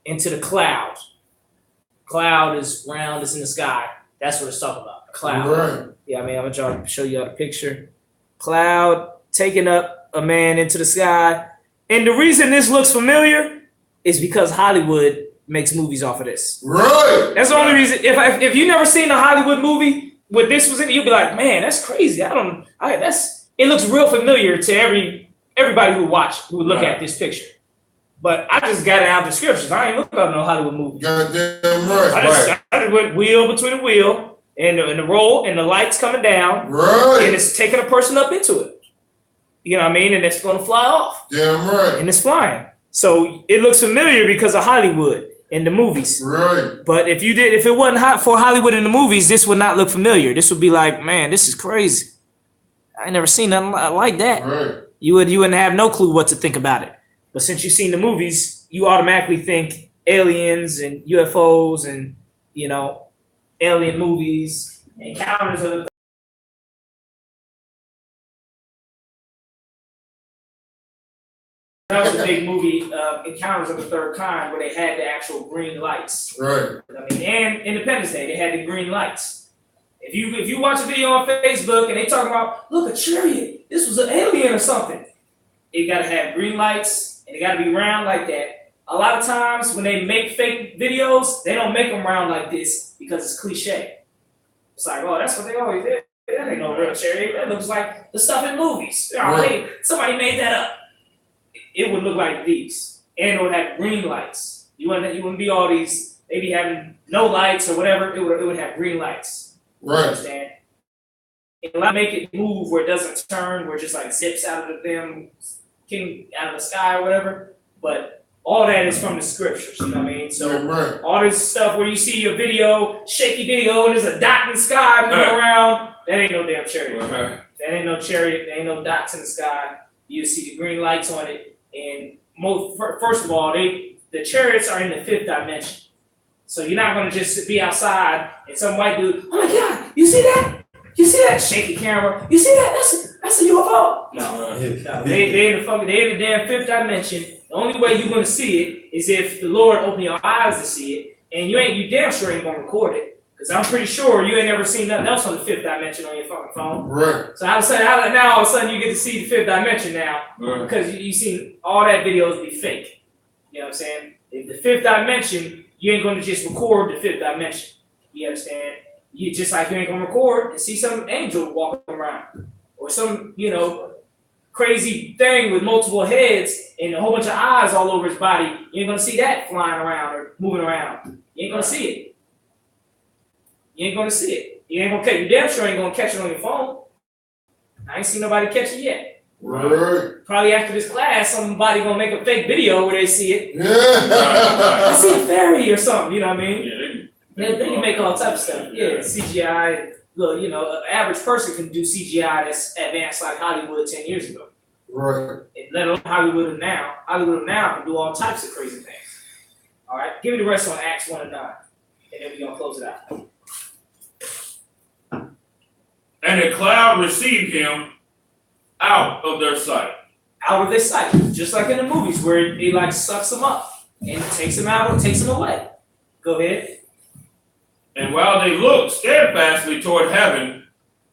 into the cloud. Cloud is round, it's in the sky. That's what it's talking about. A cloud. Right. Yeah, I'm gonna show you the picture. Cloud taking up a man into the sky. And the reason this looks familiar is because Hollywood makes movies off of this. Right. That's the only reason. If you never seen a Hollywood movie where this was in it, you'll be like, man, that's crazy. It looks real familiar to everybody who look at this picture. But I just got it out of the scriptures. I ain't looking at no Hollywood movie. Goddamn right. I just went wheel between the wheel and the roll and the lights coming down. Right. And it's taking a person up into it. You know what I mean? And it's going to fly off. Damn right. And it's flying. So it looks familiar because of Hollywood in the movies. Right. But if it wasn't hot for Hollywood in the movies, this would not look familiar. This would be like, man, this is crazy. I ain't never seen nothing like that. Right. You wouldn't have no clue what to think about it. But since you've seen the movies, you automatically think aliens and UFOs and, alien movies, encounters of the That was a big movie, Encounters of the Third Kind, where they had the actual green lights. Right. And Independence Day, they had the green lights. If you watch a video on Facebook and they talk about, look, a chariot, this was an alien or something, it got to have green lights and it got to be round like that. A lot of times when they make fake videos, they don't make them round like this because it's cliche. It's like, oh, that's what they always did. That ain't no real chariot. That looks like the stuff in movies. Right. Somebody made that up. It would look like these, and it would have green lights. You wouldn't be all these. They be having no lights or whatever. It would have green lights. Right. You understand? And make it move where it doesn't turn, where it just like zips out of out of the sky or whatever. But all that is from the scriptures. You know what I mean? So right. all this stuff where you see a video, shaky video, and there's a dot in the sky moving around. That ain't no damn chariot. That ain't no chariot. There ain't no dots in the sky. You see the green lights on it. And first of all, the chariots are in the fifth dimension. So you're not going to just be outside and some white dude, oh my God, you see that? You see that shaky camera? You see that? That's a UFO. No. They in the damn fifth dimension. The only way you're going to see it is if the Lord open your eyes to see it, and you damn sure ain't going to record it. Because I'm pretty sure you ain't never seen nothing else on the fifth dimension on your fucking phone. Right. So I was saying, now all of a sudden you get to see the fifth dimension now. Right. Because you seen all that videos be fake. You know what I'm saying? If the fifth dimension, you ain't going to just record the fifth dimension. You understand? You just like you ain't going to record and see some angel walking around. Or some, crazy thing with multiple heads and a whole bunch of eyes all over his body. You ain't going to see that flying around or moving around. You ain't going to see it. You ain't gonna see it. You ain't gonna catch. You damn sure ain't gonna catch it on your phone. I ain't seen nobody catch it yet. Right. Probably after this class, somebody gonna make a fake video where they see it. Yeah. I see a fairy or something. You know what I mean? Yeah, They can make all types of stuff. Yeah, CGI. Look, you know, an average person can do CGI that's advanced like Hollywood 10 years ago. Right. And let alone Hollywood of now. Hollywood of now can do all types of crazy things. All right, give me the rest on Acts 1 and 9, and then we're gonna close it out. And a cloud received him out of their sight. Out of their sight, just like in the movies where it like sucks them up and takes them out or takes them away. Go ahead. And while they looked steadfastly toward heaven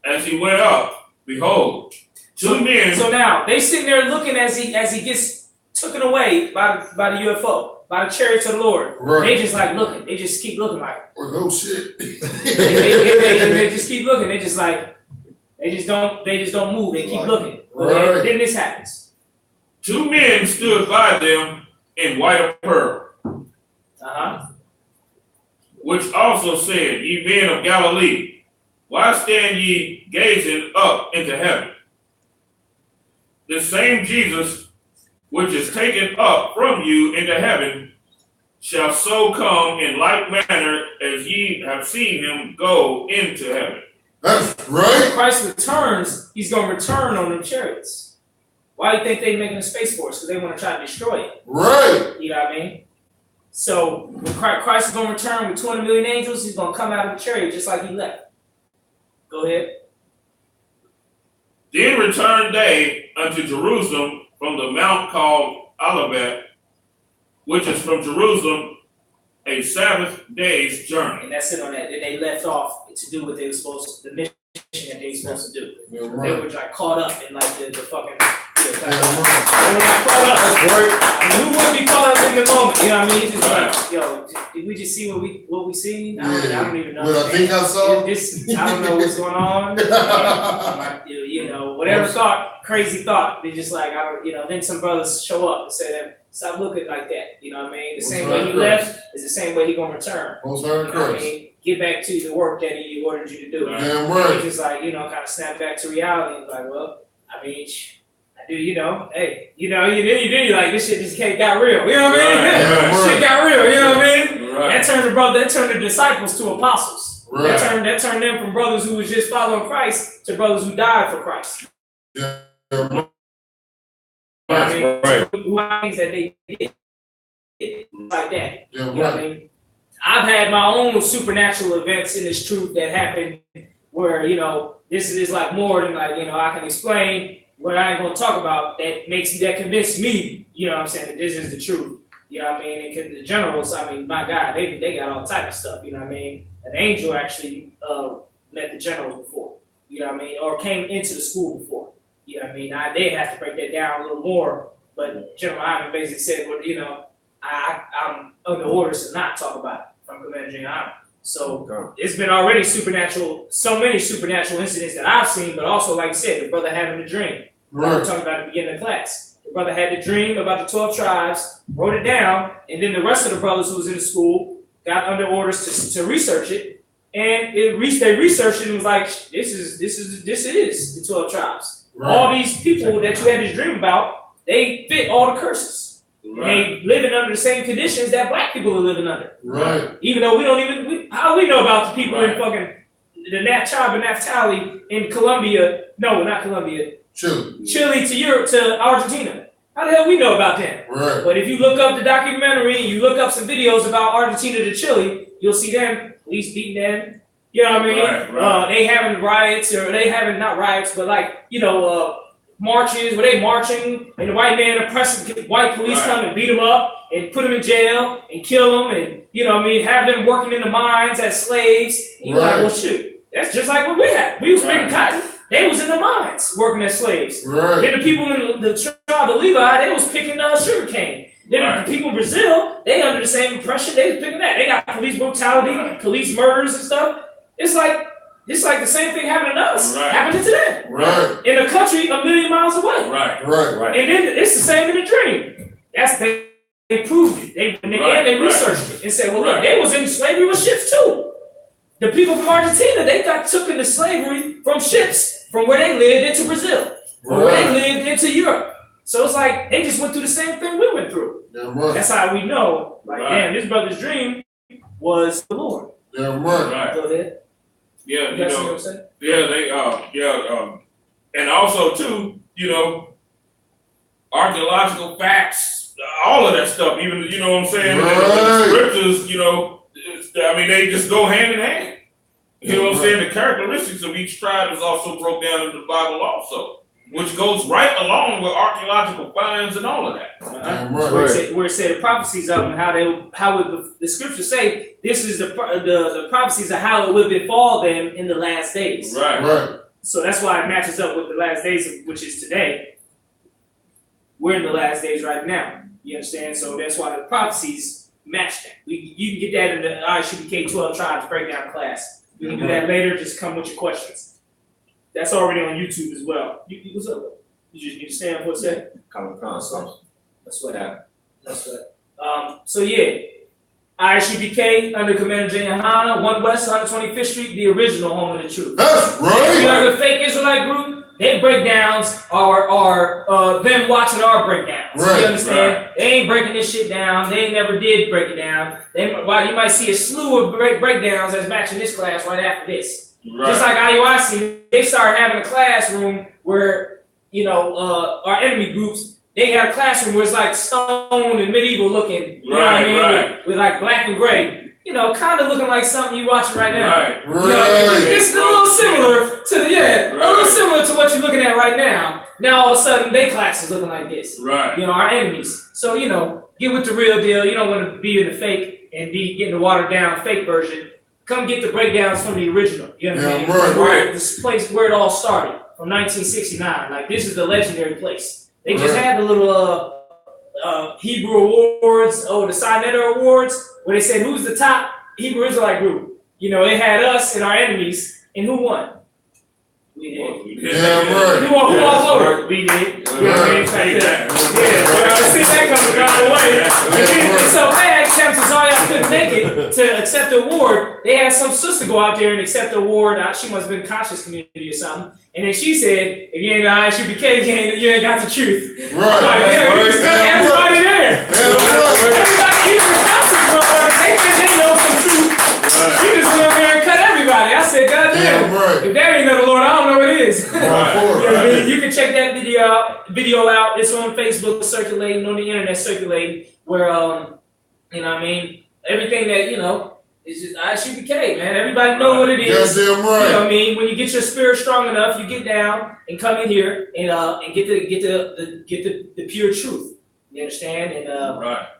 as he went up, behold, two men. So now they sitting there looking as he gets taken away by the UFO, by the chariots of the Lord. Right. They just like looking. They just keep looking like. Oh no shit. They just keep looking. They just like. They just don't move. They keep looking. Right. Then this happens. Two men stood by them in white apparel, which also said, Ye men of Galilee, why stand ye gazing up into heaven? The same Jesus which is taken up from you into heaven shall so come in like manner as ye have seen him go into heaven. That's right. When Christ returns, he's going to return on them chariots. Why do you think they're making a space force? Because they want to try to destroy it. Right. You know what I mean? So when Christ is going to return with 200 million angels, he's going to come out of the chariot just like he left. Go ahead. Then returned they unto Jerusalem from the mount called Olivet, which is from Jerusalem a Sabbath day's journey. And that's it on that. Then they left off to do what they were supposed to, the mission that they were supposed to do. Yeah, They right. were like caught up in like the fucking. Yeah, They right. were like caught up. That's right. I mean, who wouldn't be caught up in the moment? You know what I mean? It's just Right. like, yo, did we just see what we seen? I don't even know. What I think I saw. I don't know what's going on. Like, you know, whatever thought, crazy thought. They just like, I don't, you know. Then some brothers show up and say, "Stop looking like that." You know what I mean? The same way he left is the same way he gonna return. Most high You know what I Christ. mean? Get back to the work that he ordered you to do. Damn He right. just like, you know, kind of snap back to reality. Like, well, I mean, I do, you know, hey, you know, you like, this shit just got real. You know what I mean? Right. Shit got real. You know what I mean? Right. That turned the disciples to apostles. Right. That turned them from brothers who was just following Christ to brothers who died for Christ. Yeah. I mean, Right. who things that they did like that. Yeah, You know what I right. mean? I've had my own supernatural events in this truth that happened where, you know, this is like more than like, you know, I can explain what I ain't gonna talk about that convinced me, you know what I'm saying, that this is the truth. You know what I mean? And the generals, I mean, my God, they got all type of stuff, you know what I mean? An angel actually met the generals before, you know what I mean, or came into the school before. You know what I mean? They have to break that down a little more, but General Ivan basically said, well, you know, I'm under orders to not talk about it from Commander Gen.YAHANNA. So it's been already supernatural, so many supernatural incidents that I've seen, but also, like I said, the brother having a dream. We were Right. talking about at the beginning of the class. The brother had the dream about the 12 tribes, wrote it down, and then the rest of the brothers who was in the school got under orders to research it. And they researched it and was like, this is the 12 tribes. Right. All these people that you had this dream about, they fit all the curses. They living under the same conditions that black people are living under. Right. Even though we don't even, how we know about the people in fucking the tribe of Naphtali in Colombia? No, not Colombia. Chile to Europe to Argentina. How the hell we know about them? Right. But if you look up the documentary and you look up some videos about Argentina to Chile, you'll see them police beating them. You know what I mean? Right. They having riots, or they having not riots, but like, you know, marches where they marching and the white man oppressing white police come and beat them up and put them in jail and kill them, and you know what I mean, have them working in the mines as slaves. And you're like, well, shoot, that's just like what we had. We was picking cotton. They was in the mines working as slaves. Right. Then the people in the tribe of Levi, they was picking sugar cane. Then the people in Brazil, they under the same oppression, they was picking that. They got police brutality, police murders and stuff. It's like the same thing happening to us, happening to them. Right. In a country a million miles away. Right. And then it's the same in the dream. They proved it. They researched it and said, well, look, they was in slavery with ships too. The people from Argentina, they got took into slavery from ships from where they lived into Brazil, from where they lived into Europe. So it's like they just went through the same thing we went through. Yeah, right. That's how we know, like, damn, this brother's dream was the Lord. Yeah, right. Right. Go ahead. Yeah, You you got something know, to say? yeah, and also too, you know, archaeological facts, all of that stuff, even, you know what I'm saying? Right. The scriptures, you know, I mean, they just go hand in hand. You know what I'm saying? The characteristics of each tribe is also broke down in the Bible also, which goes right along with archaeological finds and all of that. Yeah, Where it said the prophecies of them, the scriptures say this is the prophecies of how it would befall them in the last days. Right. Right. So that's why it matches up with the last days, which is today. We're in the last days right now. You understand? So that's why the prophecies match that. You can get that in the I.S.U.P.K 12 tribes breakdown class. We can do that later. Just come with your questions. That's already on YouTube as well. What's up? You understand what's that? That's what happened. That's what. So yeah, I.S.U.P.K under Commander GEN.YAHANNA, 1 West, 125th Street, the original home of the truth. That's right. You know the fake Israelite group? Their breakdowns are them watching our breakdowns. Right, You understand? They ain't breaking this shit down. They never did break it down. While you might see a slew of breakdowns that's matching this class right after this. Right. Just like IUIC, they started having a classroom where, you know, our enemy groups, they had a classroom where it's like stone and medieval looking, you know what I mean? Right. With like black and gray. You know, kind of looking like something you watching right now. Right. You know, it's a little similar to a little similar to what you're looking at right now. Now all of a sudden, their class is looking like this. Right. You know, our enemies. So you know, get with the real deal. You don't want to be in the fake and be getting the watered down fake version. Come get the breakdowns from the original. You understand? Yeah, right. This place where it all started from 1969. Like this is the legendary place. They just had the little Hebrew awards, the Sinetta awards, where they said who's the top Hebrew Israelite group. You know, they had us and our enemies, and who won? We did. Yeah, right. Who walked over? We did. You know what I mean? See that coming down the way. And so they had chances all y'all couldn't make it to accept the award. They had some sister go out there and accept the award. She must have been conscious community or something. And then she said, if you ain't the I.S.U.P.K, you ain't got the truth. Right. Everybody there. Everybody, even the conscious brothers, they know some truth. She just went up there and cut everybody. I said, God damn, if that ain't of the Lord, I don't know what it is. You know what I mean? You can check that video out. It's on Facebook circulating, on the internet circulating, where you know what I mean, everything that, you know, is just I.S.U.P.K, man. Everybody know what it is. Goddamn right. You know what I mean? When you get your spirit strong enough, you get down and come in here and get the pure truth. You understand? And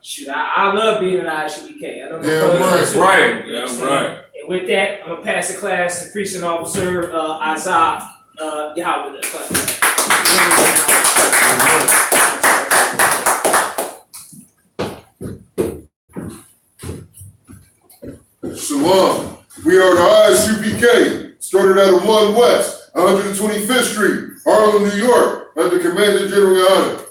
shoot, I love being an I.S.U.P.K. I don't know. Right. Yeah, right. And with that, I'm gonna pass the class to Precinct Officer Isaiah Yahweh. Shalom. We are the I.S.U.P.K, started at 1 West, 125th Street, Harlem, New York, under Commander GEN.YAHANNA.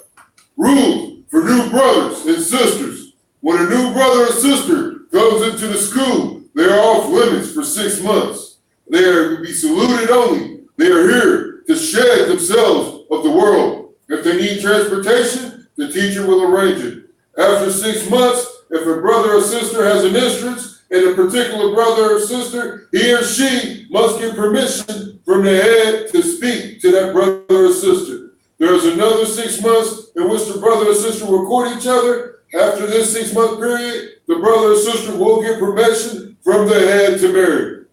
Rules for new brothers and sisters. When a new brother or sister goes into the school, they are off limits for 6 months. They are to be saluted only. They are here to shed themselves of the world. If they need transportation, the teacher will arrange it. After 6 months, if a brother or sister has an interest in a particular brother or sister, he or she must get permission from the head to speak to that brother or sister. There is another 6 months in which the brother or sister will court each other. After this 6 month period, the brother or sister will get permission from the head to marry.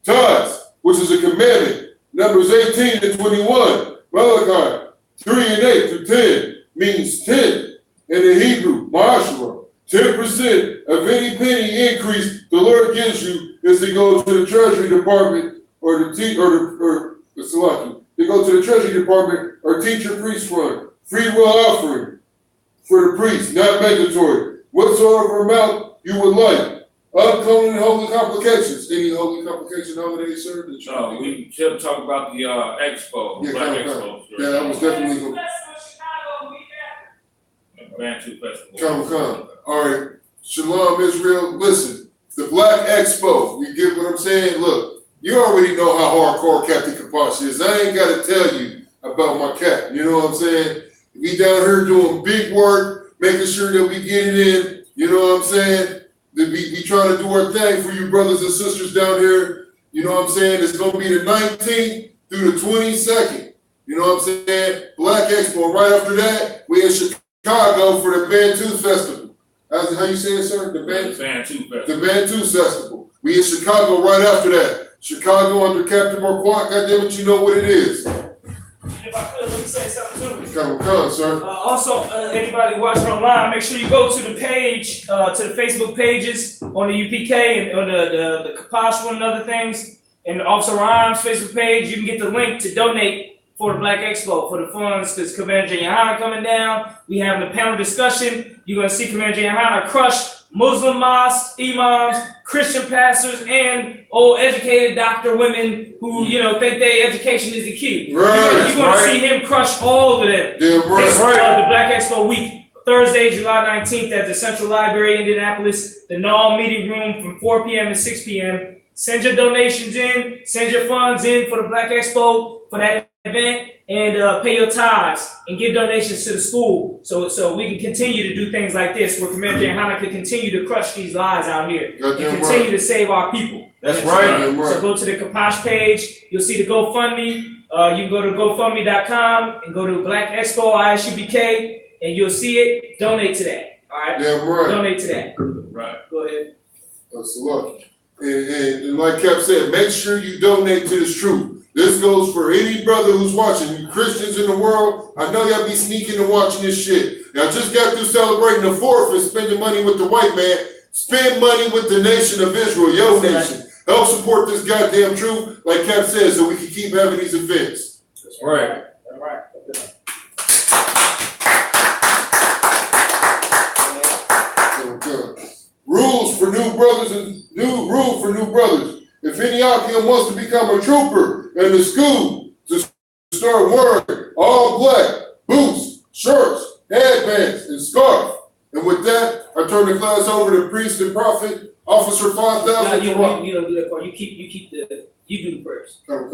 Tithes, which is a commandment, Numbers 18 and 21, Malachi 3 and 8 through 10, means 10 in the Hebrew, Ma'ashra. 10% of any penny increase the Lord gives you is to go to the Treasury Department or the they go to the Treasury Department or teacher priest fund. Free will offering for the priest, not mandatory. Whatsoever amount you would like. Upcoming holy complications. Any holy complication holidays, sir? No, we should talk about the expo. Yeah, Black Expo. Expo. Yeah, that was definitely Bantu Festival. come. All right. Shalom, Israel. Listen, the Black Expo. You get what I'm saying? Look, you already know how hardcore Captain Kapash is. I ain't got to tell you about my cap. You know what I'm saying? We down here doing big work, making sure that we get it in. You know what I'm saying? be trying to do our thing for you brothers and sisters down here. You know what I'm saying? It's gonna be the 19th through the 22nd. You know what I'm saying? Black Expo. Right after that, we in Chicago for the Bantu Festival. That's how you say it, sir? The Bantu Festival. The Bantu Festival. We in Chicago right after that. Chicago under Captain Marquardt. Goddamn it, you know what it is. If I could, let me say something too. Come, sir. Also, anybody watching online, make sure you go to the page, to the Facebook pages on the UPK and on the Kapash one and other things, and Officer Rhymes Facebook page. You can get the link to donate for the Black Expo for the funds, because Commander GEN.YAHANNA coming down. We having a panel discussion. You're gonna see Commander GEN.YAHANNA crush Muslim mosques, imams, Christian pastors, and old educated doctor women who, you know, think their education is the key. Right, you're going to see him crush all of them. Yeah, right. This, the Black Expo week, Thursday, July 19th at the Central Library, Indianapolis, the Nall Meeting Room from 4 p.m. to 6 p.m. Send your donations in, send your funds in for the Black Expo, for that event, and pay your tithes and give donations to the school, so we can continue to do things like this, where Commander GEN.YAHANNA can continue to crush these lies out here and continue to save our people. That's right. So go to the Kapash page. You'll see the GoFundMe. You can go to GoFundMe.com and go to Black Expo I.S.U.P.K. and you'll see it. Donate to that. All right. Yeah, right. Donate to that. Right. Go ahead. That's a lot. And like Cap said, make sure you donate to this truth. This goes for any brother who's watching. You Christians in the world, I know y'all be sneaking and watching this shit. Y'all just got through celebrating the 4th and spending money with the white man. Spend money with the nation of Israel, your nation. Help support this goddamn truth, like Cap said, so we can keep having these events. That's right. All right. Rules for new brothers and new rule for new brothers. If any Akim wants to become a trooper in the school, to start wearing all black boots, shorts, headbands, and scarf. And with that, I turn the class over to priest and prophet, Officer 5000. You don't do that part. You do the prayers. Come.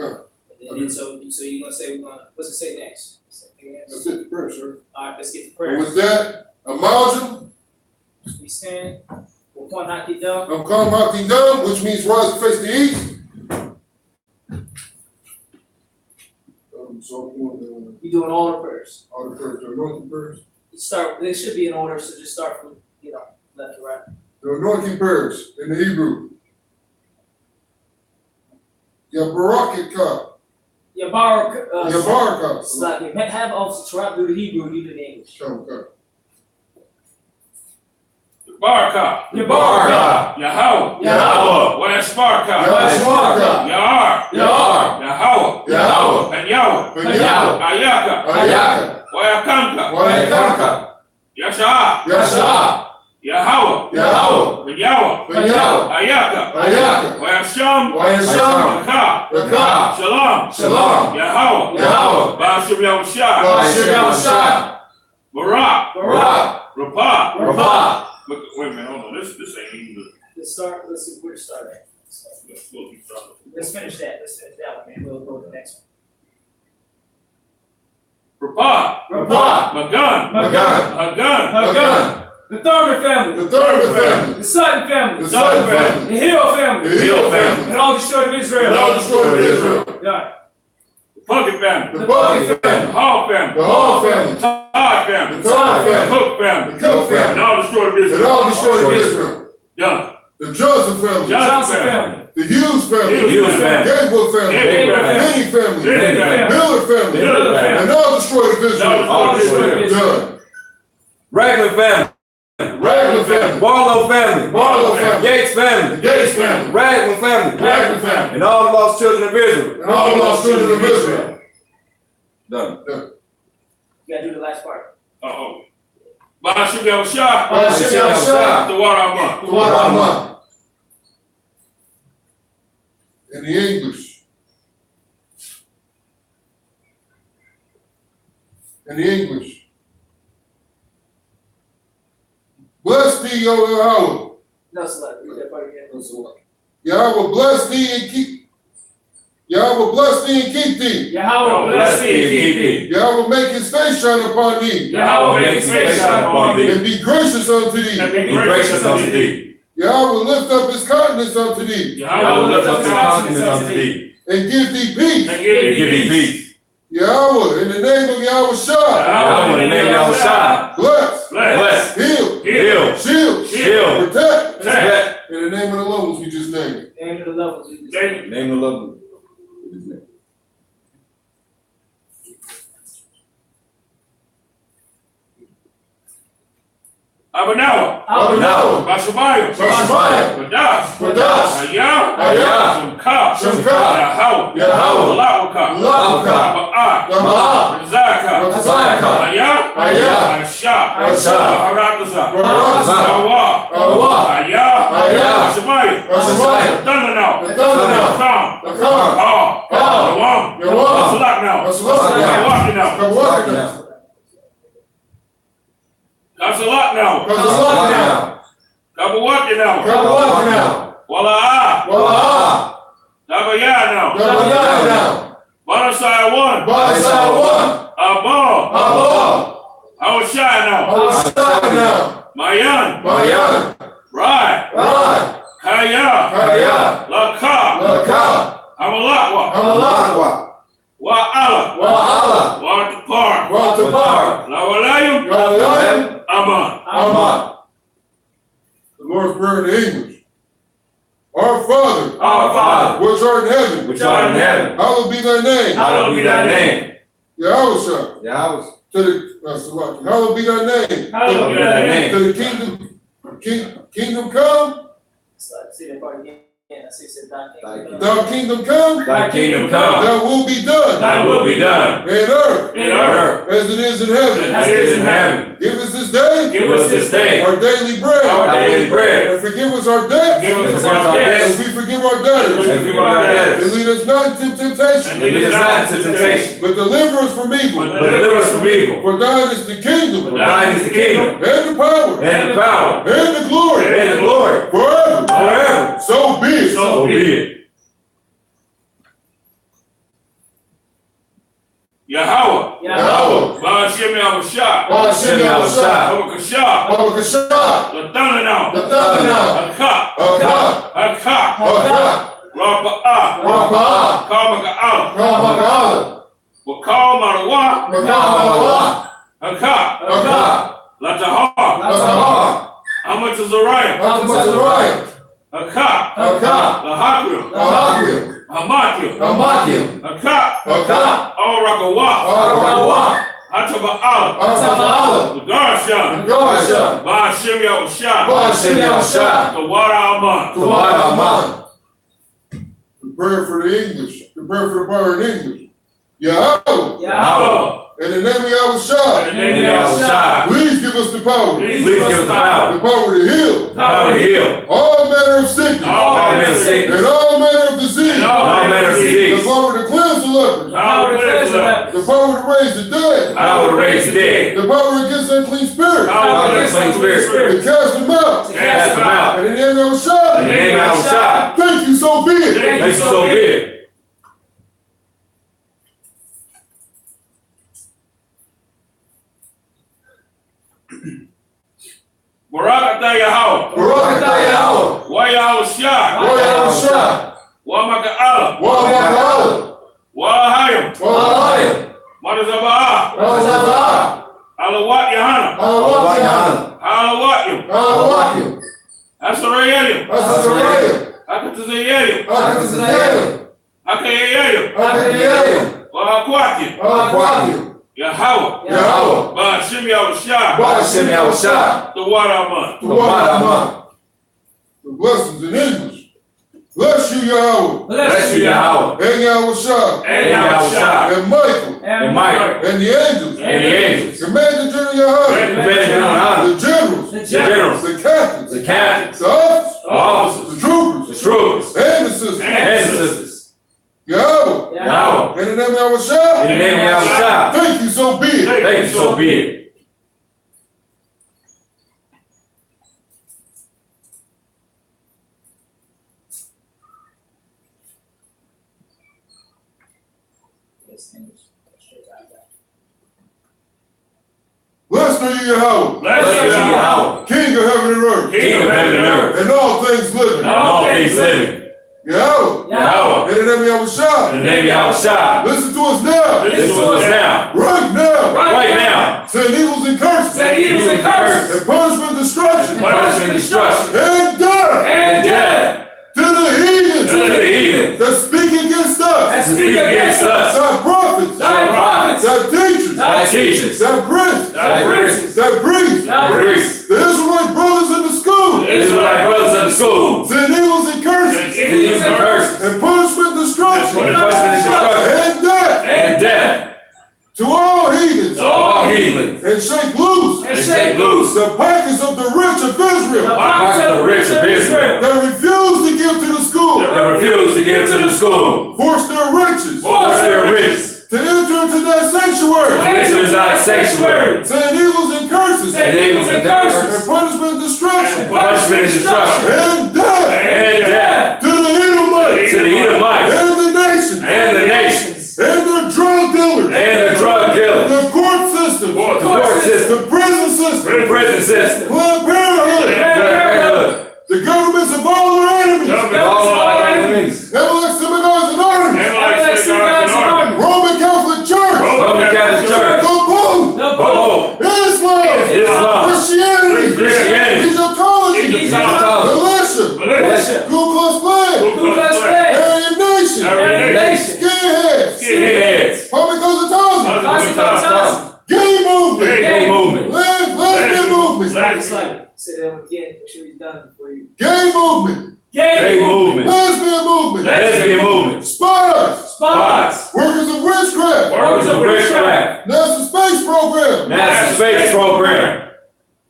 And so you're gonna say what's it say next? That's it, the prayer, sir. All right, let's get the And prayers. with that, Amalgam, We stand. We'll point out the dumb. I'm calling out the dumb, which means rise and face the east. So You doing all the prayers. all the prayers, the anointing prayers. Start. They should be in order, so just start from left to right. The anointing prayers in the Hebrew. Yabarakah. Yabarak. Yabarakah. It's like you have Officer Tarab do the Hebrew, you do the English. Come. Baraka. Baraka. Yahweh. Yahweh. What is Baraka? Yabarakah. Yahar. Yahar. Yahweh. Yahweh. And Yahweh. Yahweh. Ayaka. Ayaka. Wayakanka. Wayakaka. Yasha. Yasha. Yahweh. Yahweh. And Yahweh. Yahweh. Ayaka. Ayaka. Wayasham. Wayasham. Raka. Raka. Shalom. Shalom. Yahweh. Yahweh. Ba'ashem Yahushua. Ba'ashem Yahushua. Barak. Barak. Rapah. Rapah. Wait a minute, hold on. This ain't even good. Let's start. Let's see where to start at. We'll keep talking. Let's finish that. Let's finish that one, and we'll go to the next Rapah. one. Rapah. Magan. Magan. Hagan. Hagan. The Thurman family. The Thurman family. The Sutton family. The Sutton family. The Hill family. The Hill family. And all the children of Israel. And all the children of Israel. Yeah. The Puckett family. The Bucket The family. Hall family. The Hall family. Todd family. The Todd The family. Cook family. The Cook family. And all the children of And Israel. all the children of Israel. Yeah. The Johnson family. Johnson Johnson family. The Hughes family. Hughes family. Gabriel family. Gabriel family. Benny family. Benny family. Miller family. Miller family. And all the children of Israel. All the children of Israel. Done. Raglan family. Raglan family. Barlow family. Barlow family. Yates family. The Gates family. Raglan family. Raglan family. And all the lost children of Israel. And all the lost children of Israel. Done. You gotta do the last part. Uh-oh. Ba'ashem Yahushua. Ba'ashem Yahushua. The water I'm The water I'm on. In the English. In the English. Bless thee, O Yahweh. No, select. Read that part again. Yahweh bless thee and keep. Yahweh bless thee and keep thee. Yahweh bless thee and keep thee. Yahweh make his face shine upon thee. Yahweh make his face shine upon thee. And be gracious unto thee. And Be gracious unto thee. Yahweh lift up his countenance unto thee. Yahweh lift up his countenance unto thee. And give thee peace. And give thee peace. Yahweh, in the name of Yahweh Shah. Yahweh, in the name of Yahweh Shah. Bless. Bless. Heal. Heal. Shield. Shield. Protect. Protect. In the name of the levels we just named. Name of the levels. Name of the Lord. Abanawa. Abanawa. Bashabaya. Bashabaya. Badash. Badash. Ayah. Ayah. Shemka. Shemka. Yahweh. Yahweh. Lawaka. Lawaka. Yama'a. Yama'a. Rizaka. Ayah. Ayah. Aisha. Aisha. Harakaza. Harakaza. Awa. Awa. Ayah. Ayah. Bashabaya. Bashabaya. Thundernow. Thundernow. Come. Come. Yawam. Yawam. Salak now. Salak now. Walking now. Come walking now. That's a lot now. That's a lot now. Come walking now. Come walking now. Wala. Wala. Dabaya now. Dabaya now. Barasai one. Barasai one. Abba. Abba. Hawashai now. Hawashai now. Mayan. Mayan. Rai. Rai. Kaya. Kaya. Laka. Laka. Amalakwa. Amalakwa. Wa'ala. Wa'ala. Wa'atapar. Wa'atapar. Lawalayim. Lawalayim. Aman. Amen. The Lord's Prayer in English. Our Father, which art in heaven, hallowed be thy name. Hallowed be thy name. Yahweh. Yahweh. To the hallowed be thy name. Hallowed be thy name. To the kingdom come. Say that part again. I said Thy kingdom come. Thy kingdom come. Thy will be done. Thy will be done. In earth. In earth. As it is in heaven. As it is in heaven. Give us this day. Give us this day our daily bread. our daily bread. And forgive us our debts. Give us our debts. As we forgive our debtors. As we forgive our debtors. And lead us not into temptation. And lead us not into temptation. But deliver us from evil. But deliver us from evil. For thine is the kingdom. For thine is the kingdom. And the power. And the power. And the glory. And the glory. Forever. Forever. So be it. So be it. Yahweh. Yahweh. Ba'ashem Yahushua. Ba'ashem Yahushua. Abakashah. Abakashah. Latananau. Latananau. Hakah. Hakah. Hakah. Hakah. Rapa'ah. Rapa'ah. Kamaka'ah. Kamaka'ah. Wakal Marawa. Maka'ah. Hakah. Hakah. Latahar. Latahar. Amatazariah. Amatazariah. Hakah. Hakah. Lahakim. Lahakim. Hamakim. Hamakim. Hakah. Hakah. Al-Rakawa. Al-Rakawa. Hataba'ah. Hataba'ah. Garsha. Garsha. Ba'ashem Yahushua. Ba'ashem Yahushua. Tawara Aman. Tawara Aman. The prayer for the English. The prayer for the bar in English. Yahweh. Yahweh. In the name of Yahushua. In the name of Yahushua. Please give us the power. Please give us the power. The power to heal. Power to heal. All manner of sickness. All manner of sickness. And all manner of disease. And all manner of disease. The power to cleanse the lepers. Power to cleanse the lepers. The power to raise the dead. Power to raise the dead. The power against unclean spirits. Power against unclean spirits. To cast them out. Cast them out. In the name of Yahushua. In the name of Yahushua. Thank you, so be it. Thank Thank you, so be it. Barakatah Yahweh. Barakatah Yahweh. Wa Yahushua. Wa Yahushua. Wa Maka'ala. Wa Maka'ala. Wa Ahayim. Wa Ahayim. Madazaba'ah. Wa Zaba'ah. Alawat Yahanna. Alawat Yahanna. Halawatim. Alawakim. Asraelim. Asraelim. Hakatazayelim. Hakatazayelim. Hakayayelim. Hakayayelim. Wa Hakwakim. Hakwakim. Yahweh. Yahweh. Ba'ashem Yahushua. Ba'ashem Yahushua. Tawara Aman. Tawara Aman. The blessings in English. Bless you, Yahweh. Bless you, Yahweh. And Yahushua. And Yahushua. And Michael. And Michael. And the angels. And the angels. Command the General Yahweh. Command General The generals. The generals. The captains. The captains. The officers. The officers. The troopers. The troopers. And the sisters. And the sisters. Yahweh. Yahweh. In the name of Yahushua. In the name of Yahushua. Thank you, so be it. Thank you, so be it. Bless Blessed are you, Yahweh. Blessed are you, Yahweh. King of heaven and earth. King of heaven and earth. And all things living. And all things living. Yahweh. Yahweh. In the name of Yahweh. In the name of Yahweh. Listen to us now. Listen to us now. Right now. Right now. Send evils and curses. Send evils and curses. And punishment and destruction. Punishment and destruction. And death. And death. To the heathens. To the heathen. That speak against us. That speak against us. Thy prophets. Thy prophets. Thy teachers. Thy teachers. Thy princes. Thy princes. Thy priests. Thy priests. The Israelite brothers in the school. The Israelite brothers of the school. Send evils and curses. Send evils and curses. And punishment and destruction. And punishment and destruction. And death. And death. To all heathens. To all heathens. And shake loose. And shake loose The package of the rich of Israel. the pockets of the rich of Israel. That refuse to give to the school. That refuse to give to the school. Force their riches. Force their riches. To enter into that sanctuary. Enter into thy sanctuary. Send evils and curses. And evils and curses. And punishment and destruction. Punishment and destruction. And death. And death. To the Edomites. To the Edomites. And the nations. And the nations. And the drug dealers. And the drug dealers. The court system. The court system. The prison system. The prison system. Planned Parenthood. Parenthood. The governments of all their enemies. All our enemies. Emelec Synagogues and armies. Roman Catholic Church. Roman Catholic Church. The Pope. Oh, Islam. Christianity. Christianity. Egyptology. Egyptology. Militia. Ku Klux Klan. Aryan Nation. Aryan Nation. Skinheads. Skinheads. Homosexuals. Gay movement. Gay movement. Lesbian movement. Say that again. Make sure he's done for you. Gay movement. Gay movement. Lesbian movement. Lesbian movement. Spies. Spies. Workers of witchcraft. Workers of witchcraft. NASA space program. NASA space program.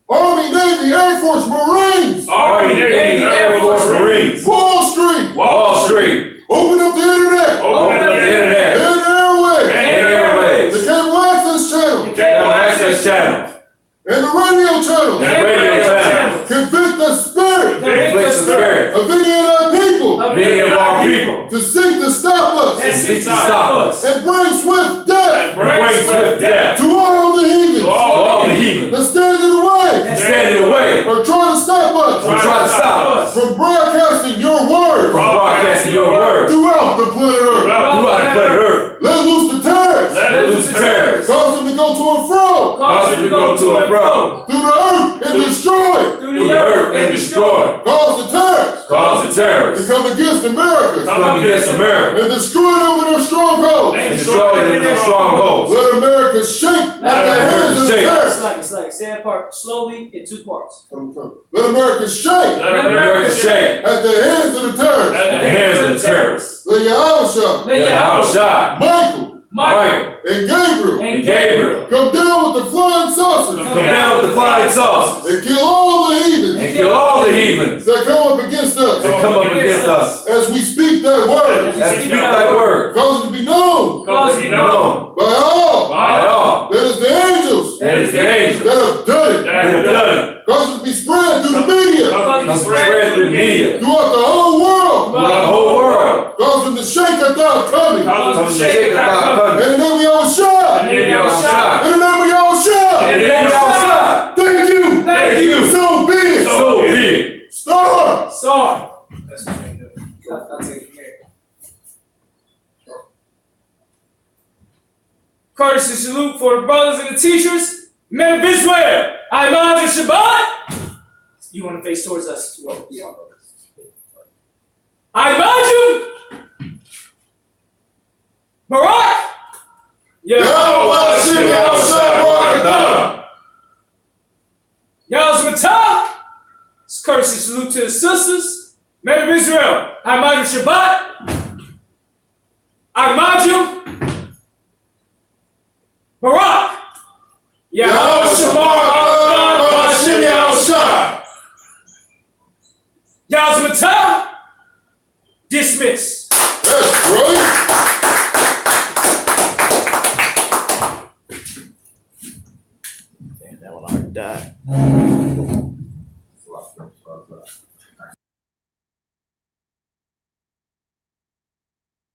Army, Navy, Air Force, Marines. Army, Navy, Air Force, Marines. Wall Street. Wall Street. Open up the internet. Open up the internet. And airwaves. And airwaves. The cable access channel. Cable access channel. And the radio channel. And radio channel. Convict the spirit Inflict the spirit of any of our people of many of our people. to seek to stop us And seek to stop us. and bring swift death Bring swift death to all the heathens to all the heathen. that stand in the way Stand in the way. or try to stop us Try to stop us from broadcasting your word from broadcasting your word throughout the planet Earth. throughout the planet Earth. Let loose the terrorists. Let loose the terrorists. Cause them to go to and fro Cause them to go to and fro through the earth and destroy. through the earth and destroy. Cause the terrorists Cause the to terrorists come against America come against America and destroy them with their strongholds. and destroy them in their strongholds. Let America shake at the hands of the shake. terrorists. It's like say that part slowly in two parts. Let America shake Let America shake at the hands of the terrorists. at the hands of the terrorists. Let Yahweh, Yahushua, Michael, Michael, and Gabriel and Gabriel come down with the flying saucers come down with the flying saucers and kill all the heathens and kill all the heathens that come up against us that come up against us as we speak that word. as we speak thy word. Cause it to be known Cause it be known by all by all that is the angels that is the angels that have done it. that have done it. Cause it to be spread through the media Cause it spread through the media throughout the whole world. throughout the whole world. Cause them to shake at our coming. Cause them to shake our coming. In the name of Yahushua. In the name of Yahushua. In the name of Yahushua. In the name of Yahushua. Thank you. Thank you. So be it. So be it. Star. Sorry. That's what I do. I'll take it care. Courtesy salute for the brothers and the teachers. Men of Israel, I.S.U.P.K. Shabbat. You want to face towards us? Well, yeah. I.S.U.P.K. Barak. Yahweh. It's courtesy salute to the sisters. Men of Israel, I.S.U.P.K. Shabbat. I.S.U.P.K. Barak. Yahweh. Dismiss. That's right. Damn, that one already died.